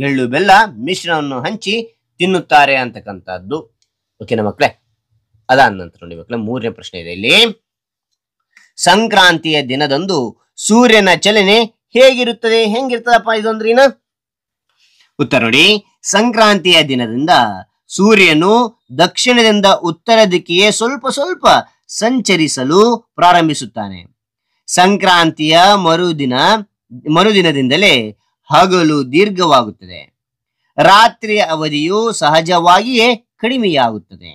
ಎಳ್ಳು ಬೆಲ್ಲ ಮಿಶ್ರಣವನ್ನು ಹಂಚಿ ತಿನ್ನುತ್ತಾರೆ ಅಂತಕ್ಕಂಥದ್ದು. ಓಕೆನಾ ಮಕ್ಕಳೇ. ಅದಾದ ನಂತರ ನೋಡಿ ಮಕ್ಕಳೇ, ಮೂರನೇ ಪ್ರಶ್ನೆ ಇದೆ ಇಲ್ಲಿ. ಸಂಕ್ರಾಂತಿಯ ದಿನದಂದು ಸೂರ್ಯನ ಚಲನೆ ಹೇಗಿರುತ್ತದೆ? ಹೆಂಗಿರ್ತದಪ್ಪ ಇದು ಅಂದ್ರಿನ ಉತ್ತರ ನೋಡಿ. ಸಂಕ್ರಾಂತಿಯ ದಿನದಿಂದ ಸೂರ್ಯನು ದಕ್ಷಿಣದಿಂದ ಉತ್ತರ ದಿಕ್ಕಿಗೆ ಸ್ವಲ್ಪ ಸ್ವಲ್ಪ ಸಂಚರಿಸಲು ಪ್ರಾರಂಭಿಸುತ್ತಾನೆ. ಸಂಕ್ರಾಂತಿಯ ಮರುದಿನದಿಂದಲೇ ಹಗಲು ದೀರ್ಘವಾಗುತ್ತದೆ. ರಾತ್ರಿಯ ಅವಧಿಯು ಸಹಜವಾಗಿಯೇ ಕಡಿಮೆಯಾಗುತ್ತದೆ.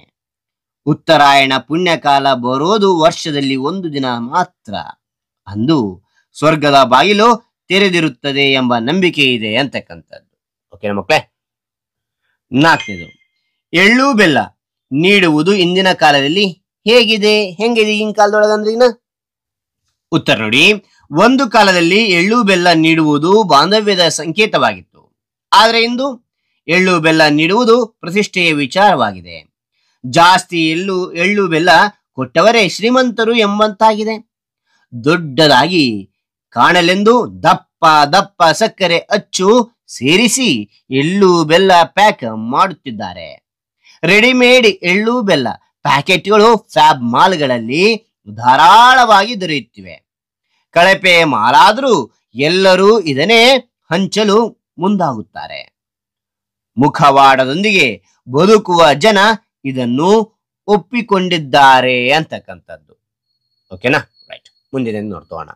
ಉತ್ತರಾಯಣ ಪುಣ್ಯಕಾಲ ಬರೋದು ವರ್ಷದಲ್ಲಿ 1 ದಿನ ಮಾತ್ರ. ಅಂದು ಸ್ವರ್ಗದ ಬಾಗಿಲು ತೆರೆದಿರುತ್ತದೆ ಎಂಬ ನಂಬಿಕೆ ಇದೆ ಅಂತಕ್ಕಂಥದ್ದು. ಓಕೆನಾ ಮಕ್ಕಳೇ. ನಾಲ್ಕನೇದು, ಎಳ್ಳು ಬೆಲ್ಲ ನೀಡುವುದು ಇಂದಿನ ಕಾಲದಲ್ಲಿ ಹೆಂಗಿದೆ ಈಗಿನ ಕಾಲದೊಳಗಂದ್ರಿನ ಉತ್ತರ ನೋಡಿ. ಒಂದು ಕಾಲದಲ್ಲಿ ಎಳ್ಳು ಬೆಲ್ಲ ನೀಡುವುದು ಬಾಂಧವ್ಯದ ಸಂಕೇತವಾಗಿತ್ತು. ಆದ್ರೆ ಇಂದು ಎಳ್ಳು ಬೆಲ್ಲ ನೀಡುವುದು ಪ್ರತಿಷ್ಠೆಯ ವಿಚಾರವಾಗಿದೆ. ಜಾಸ್ತಿ ಎಳ್ಳು ಬೆಲ್ಲ ಕೊಟ್ಟವರೇ ಶ್ರೀಮಂತರು ಎಂಬಂತಾಗಿದೆ. ದೊಡ್ಡದಾಗಿ ಕಾಣಲೆಂದು ದಪ್ಪ ದಪ್ಪ ಸಕ್ಕರೆ ಅಚ್ಚು ಸೇರಿಸಿ ಎಳ್ಳು ಬೆಲ್ಲ ಪ್ಯಾಕ್ ಮಾಡುತ್ತಿದ್ದಾರೆ. ರೆಡಿಮೇಡ್ ಎಳ್ಳು ಬೆಲ್ಲ ಪ್ಯಾಕೆಟ್ಗಳು ಫ್ಯಾಬ್ ಮಾಲ್ಗಳಲ್ಲಿ ಧಾರಾಳವಾಗಿ ದೊರೆಯುತ್ತಿವೆ. ಕಳಪೆ ಮಾಲಾದರೂ ಎಲ್ಲರೂ ಇದನ್ನೇ ಹಂಚಲು ಮುಂದಾಗುತ್ತಾರೆ. ಮುಖವಾಡದೊಂದಿಗೆ ಬದುಕುವ ಜನ ಇದನ್ನು ಒಪ್ಪಿಕೊಂಡಿದ್ದಾರೆ ಅಂತಕ್ಕಂಥದ್ದು. ಓಕೆನಾ, ರೈಟ್. ಮುಂದಿನ ನೋಡ್ತೋಣ.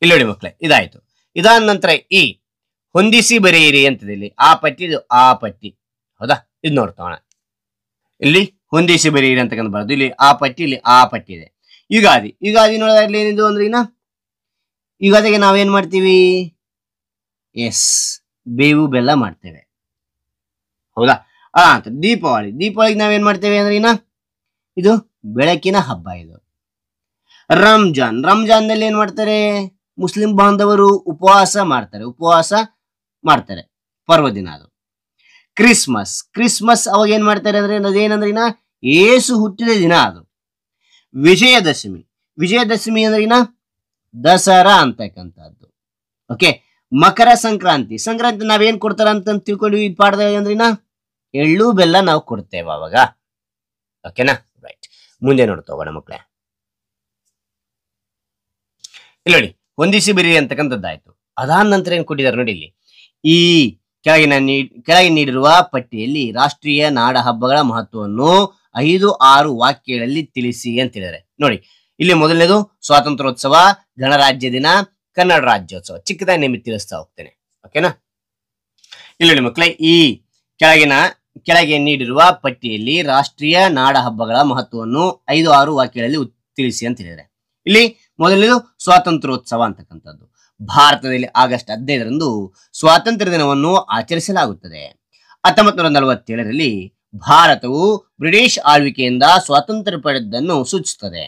ಇಲ್ಲಿ ನೋಡಿ ಮಕ್ಕಳೇ, ಇದಾಯ್ತು. ಇದಾದ ನಂತರ ಈ ಹೊಂದಿಸಿ ಬರೆಯಿರಿ ಅಂತದೆ. ಇಲ್ಲಿ ಆ ಪಟ್ಟಿ ಹೌದಾ, ಇದು ನೋಡ್ತೋಣ. ಇಲ್ಲಿ ಹೊಂದಿಸಿ ಬರೆಯಿರಿ ಅಂತಕ್ಕಂಥ ಬರೋದು. ಇಲ್ಲಿ ಆ ಪಟ್ಟಿ ಇದೆ. ಯುಗಾದಿ ನೋಡೋದಾಗ್ಲಿ ಏನಿದು ಅಂದ್ರೆ ಯುಗಾದಿಗೆ ನಾವೇನ್ ಮಾಡ್ತೀವಿ? ಬೇವು ಬೆಲ್ಲ ಮಾಡ್ತೇವೆ ಹೌದಾ. ಅಂತ ದೀಪಾವಳಿಗೆ ನಾವೇನ್ ಮಾಡ್ತೇವೆ ಅಂದ್ರೆ ಇದು ಬೆಳಕಿನ ಹಬ್ಬ. ಇದು ರಂಜಾನ್ದಲ್ಲಿ ಏನ್ ಮಾಡ್ತಾರೆ? ಮುಸ್ಲಿಂ ಬಾಂಧವರು ಉಪವಾಸ ಮಾಡ್ತಾರೆ ಪರ್ವದಿನ ಅದು. ಕ್ರಿಸ್ಮಸ್ ಅವಾಗ ಏನ್ ಮಾಡ್ತಾರೆ ಅಂದ್ರೆ ಅದೇನಂದ್ರೆ ಏಸು ಹುಟ್ಟಿದ ದಿನ ಅದು. ವಿಜಯದಶಮಿ ಅಂದ್ರೆ ದಸರಾ ಅಂತಕ್ಕಂಥದ್ದು. ಓಕೆ, ಮಕರ ಸಂಕ್ರಾಂತಿ ನಾವೇನ್ ಕೊಡ್ತಾರ ಅಂತ ತಿಳ್ಕೊಂಡ್ವಿ ಈ ಪಾಠದಾಗ ಅಂದ್ರೆ ಎಳ್ಳು ಬೆಲ್ಲ ನಾವು ಕೊಡ್ತೇವೆ ಅವಾಗ. ಓಕೆನಾ, ರೈಟ್. ಮುಂದೆ ನೋಡ್ತಾ ಹೋಗೋಣ ಮಕ್ಕಳೇ. ಇಲ್ಲಿ ನೋಡಿ, ಹೊಂದಿಸಿ ಬಿರಿ ಅಂತಕ್ಕಂಥದ್ದಾಯ್ತು. ಅದಾದ ನಂತರ ಏನ್ ಕೊಟ್ಟಿದ್ದಾರೆ ನೋಡಿ ಇಲ್ಲಿ. ಈ ಕೆಳಗೆ ನೀಡಿರುವ ಪಟ್ಟಿಯಲ್ಲಿ ರಾಷ್ಟ್ರೀಯ ನಾಡ ಹಬ್ಬಗಳ ಮಹತ್ವವನ್ನು 5-6 ವಾಕ್ಯಗಳಲ್ಲಿ ತಿಳಿಸಿ ಅಂತ ಹೇಳಿದ್ದಾರೆ ನೋಡಿ. ಇಲ್ಲಿ ಮೊದಲನೇದು ಸ್ವಾತಂತ್ರ್ಯೋತ್ಸವ, ಗಣರಾಜ್ಯ ದಿನ, ಕನ್ನಡ ರಾಜ್ಯೋತ್ಸವ. ಚಿಕ್ಕದಾಗಿ ನಿಮಗೆ ತಿಳಿಸ್ತಾ ಹೋಗ್ತೇನೆ. ಓಕೆನಾ, ಇಲ್ಲಿ ನೋಡಿ ಮಕ್ಕಳೇ, ಈ ಕೆಳಗೆ ನೀಡಿರುವ ಪಟ್ಟಿಯಲ್ಲಿ ರಾಷ್ಟ್ರೀಯ ನಾಡ ಹಬ್ಬಗಳ ಮಹತ್ವವನ್ನು 5-6 ವಾಕ್ಯಗಳಲ್ಲಿ ತಿಳಿಸಿ ಅಂತ ಹೇಳಿದ್ದಾರೆ. ಇಲ್ಲಿ ಮೊದಲನೇದು ಸ್ವಾತಂತ್ರ್ಯೋತ್ಸವ ಅಂತಕ್ಕಂಥದ್ದು. ಭಾರತದಲ್ಲಿ ಆಗಸ್ಟ್ 15ರಂದು ಸ್ವಾತಂತ್ರ್ಯ ದಿನವನ್ನು ಆಚರಿಸಲಾಗುತ್ತದೆ. 1947ರಲ್ಲಿ ಭಾರತವು ಬ್ರಿಟಿಷ್ ಆಳ್ವಿಕೆಯಿಂದ ಸ್ವಾತಂತ್ರ್ಯ ಪಡೆದನ್ನು ಸೂಚಿಸುತ್ತದೆ.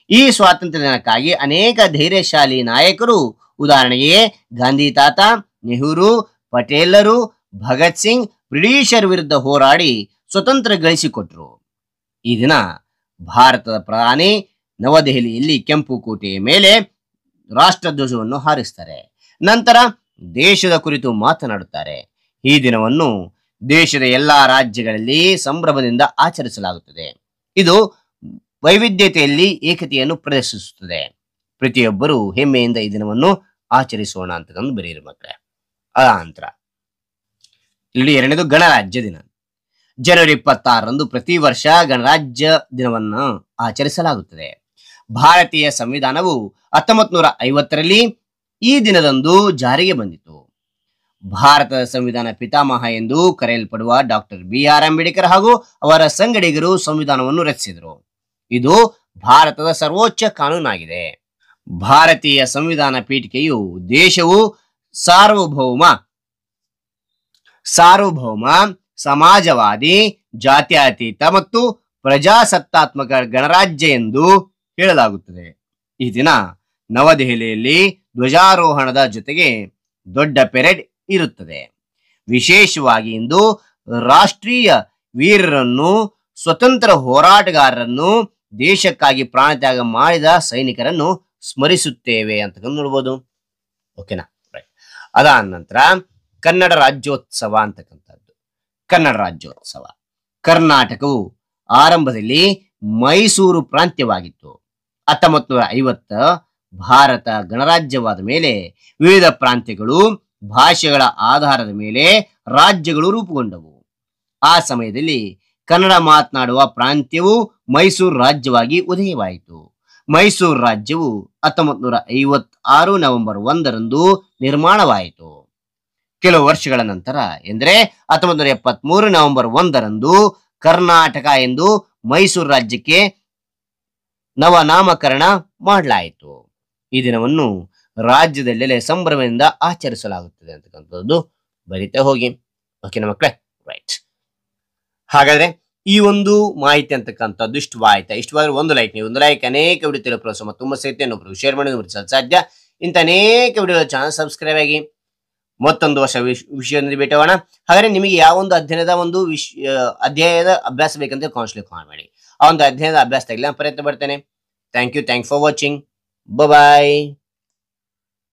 ಈ ಸ್ವಾತಂತ್ರ್ಯ ದಿನಕ್ಕಾಗಿ ಅನೇಕ ಧೈರ್ಯಶಾಲಿ ನಾಯಕರು, ಉದಾಹರಣೆಗೆ ಗಾಂಧಿ ತಾತ, ನೆಹರು, ಪಟೇಲರು, ಭಗತ್ ಸಿಂಗ್ ಬ್ರಿಟಿಷರ ವಿರುದ್ಧ ಹೋರಾಡಿ ಸ್ವತಂತ್ರ ಗಳಿಸಿಕೊಟ್ರು. ಈ ದಿನ ಭಾರತದ ಪ್ರಧಾನಿ ನವದೆಹಲಿಯಲ್ಲಿ ಕೆಂಪು ಕೋಟೆಯ ಮೇಲೆ ರಾಷ್ಟ್ರಧ್ವಜವನ್ನು ಹಾರಿಸ್ತಾರೆ. ನಂತರ ದೇಶದ ಕುರಿತು ಮಾತನಾಡುತ್ತಾರೆ. ಈ ದಿನವನ್ನು ದೇಶದ ಎಲ್ಲಾ ರಾಜ್ಯಗಳಲ್ಲಿ ಸಂಭ್ರಮದಿಂದ ಆಚರಿಸಲಾಗುತ್ತದೆ. ಇದು ವೈವಿಧ್ಯತೆಯಲ್ಲಿ ಏಕತೆಯನ್ನು ಪ್ರದರ್ಶಿಸುತ್ತದೆ. ಪ್ರತಿಯೊಬ್ಬರು ಹೆಮ್ಮೆಯಿಂದ ಈ ದಿನವನ್ನು ಆಚರಿಸೋಣ ಅಂತಂದು ಬರೆಯಿರಿ ಮಕ್ಕಳೇ. ಅನಂತರ ಇಲ್ಲಿ ಎರಡನೇದು ಗಣರಾಜ್ಯ ದಿನ. ಜನವರಿ 26ರಂದು ಪ್ರತಿ ವರ್ಷ ಗಣರಾಜ್ಯ ದಿನವನ್ನು ಆಚರಿಸಲಾಗುತ್ತದೆ. ಭಾರತೀಯ ಸಂವಿಧಾನವು 1950ರಲ್ಲಿ ಈ ದಿನದಂದು ಜಾರಿಗೆ ಬಂದಿತು. ಭಾರತದ ಸಂವಿಧಾನ ಪಿತಾಮಹ ಎಂದು ಕರೆಯಲ್ಪಡುವ ಡಾಕ್ಟರ್ BR ಅಂಬೇಡ್ಕರ್ ಹಾಗೂ ಅವರ ಸಂಗಡಿಗರು ಸಂವಿಧಾನವನ್ನು ರಚಿಸಿದರು. ಇದು ಭಾರತದ ಸರ್ವೋಚ್ಚ ಕಾನೂನಾಗಿದೆ. ಭಾರತೀಯ ಸಂವಿಧಾನ ಪೀಠಿಕೆಯು ದೇಶವು ಸಾರ್ವಭೌಮ, ಸಮಾಜವಾದಿ, ಜಾತ್ಯತೀತ ಮತ್ತು ಪ್ರಜಾಸತ್ತಾತ್ಮಕ ಗಣರಾಜ್ಯ ಎಂದು ಹೇಳಲಾಗುತ್ತದೆ. ಈ ದಿನ ನವದೆಹಲಿಯಲ್ಲಿ ಧ್ವಜಾರೋಹಣದ ಜೊತೆಗೆ ದೊಡ್ಡ ಪೆರೇಡ್ ಇರುತ್ತದೆ. ವಿಶೇಷವಾಗಿ ಇಂದು ರಾಷ್ಟ್ರೀಯ ವೀರರನ್ನು, ಸ್ವತಂತ್ರ ಹೋರಾಟಗಾರರನ್ನು, ದೇಶಕ್ಕಾಗಿ ಪ್ರಾಣತ್ಯಾಗ ಮಾಡಿದ ಸೈನಿಕರನ್ನು ಸ್ಮರಿಸುತ್ತೇವೆ ಅಂತ ನೋಡ್ಬೋದು. ಓಕೆನಾ, ರೈಟ್. ಅದಾದ ನಂತರ ಕನ್ನಡ ರಾಜ್ಯೋತ್ಸವ ಅಂತಕ್ಕಂಥದ್ದು. ಕನ್ನಡ ರಾಜ್ಯೋತ್ಸವ ಕರ್ನಾಟಕವು ಆರಂಭದಲ್ಲಿ ಮೈಸೂರು ಪ್ರಾಂತ್ಯವಾಗಿತ್ತು. 1950 ಭಾರತ ಗಣರಾಜ್ಯವಾದ ಮೇಲೆ ವಿವಿಧ ಪ್ರಾಂತ್ಯಗಳು, ಭಾಷೆಗಳ ಆಧಾರದ ಮೇಲೆ ರಾಜ್ಯಗಳು ರೂಪುಗೊಂಡವು. ಆ ಸಮಯದಲ್ಲಿ ಕನ್ನಡ ಮಾತನಾಡುವ ಪ್ರಾಂತ್ಯವು ಮೈಸೂರು ರಾಜ್ಯವಾಗಿ ಉದಯವಾಯಿತು. ಮೈಸೂರು ರಾಜ್ಯವು 1956 ನವೆಂಬರ್ 1ರಂದು ನಿರ್ಮಾಣವಾಯಿತು. ಕೆಲವು ವರ್ಷಗಳ ನಂತರ ಎಂದರೆ 1973 ನವೆಂಬರ್ 1ರಂದು ಕರ್ನಾಟಕ ಎಂದು ಮೈಸೂರು ರಾಜ್ಯಕ್ಕೆ ನವನಾಮಕರಣ ಮಾಡಲಾಯಿತು. ಈ ದಿನವನ್ನು ರಾಜ್ಯದಲ್ಲೆಲ್ಲ ಸಂಭ್ರಮದಿಂದ ಆಚರಿಸಲಾಗುತ್ತದೆ ಅಂತಕ್ಕಂಥದ್ದು ಬರಿತಾ ಹೋಗಿ. ಓಕೆನಾ ಮಕ್ಕಳೇ, ರೈಟ್. ಹಾಗಾದ್ರೆ ಈ ಒಂದು ಮಾಹಿತಿ ಅಂತಕ್ಕಂಥದ್ದು ಇಷ್ಟವಾದ್ರೆ ಒಂದು ಲೈಕ್, ನೀವು ಒಂದು ಲೈಕ್ ಅನೇಕ ವಿಡಿಯೋ ತಿಳಿಸೋ ಮತ್ತು ತುಂಬ ಸೇರ್ತೆ ಇನ್ನೊಬ್ರು ಶೇರ್ ಮಾಡಿ ಸಾಧ್ಯ. ಇಂಥ ಅನೇಕ ವಿಡಿಯೋ ಚಾನಲ್ ಸಬ್ಸ್ಕ್ರೈಬ್ ಆಗಿ ಮತ್ತೊಂದು ವರ್ಷ ವಿಷಯದಲ್ಲಿ ಭೇಟಿಯಾಗೋಣ. ಹಾಗಾದ್ರೆ ನಿಮಗೆ ಯಾವ ಒಂದು ಅಧ್ಯಾಯದ ಅಭ್ಯಾಸ ಬೇಕಂತ ಕಾಮೆಂಟ್ ಮಾಡಿ. ಆ ಒಂದು ಅಧ್ಯಾಯದ ಅಭ್ಯಾಸ ತೆಗೆಲ್ಲ ಪ್ರಯತ್ನ ಪಡ್ತೇನೆ. Thank you for watching. Bye.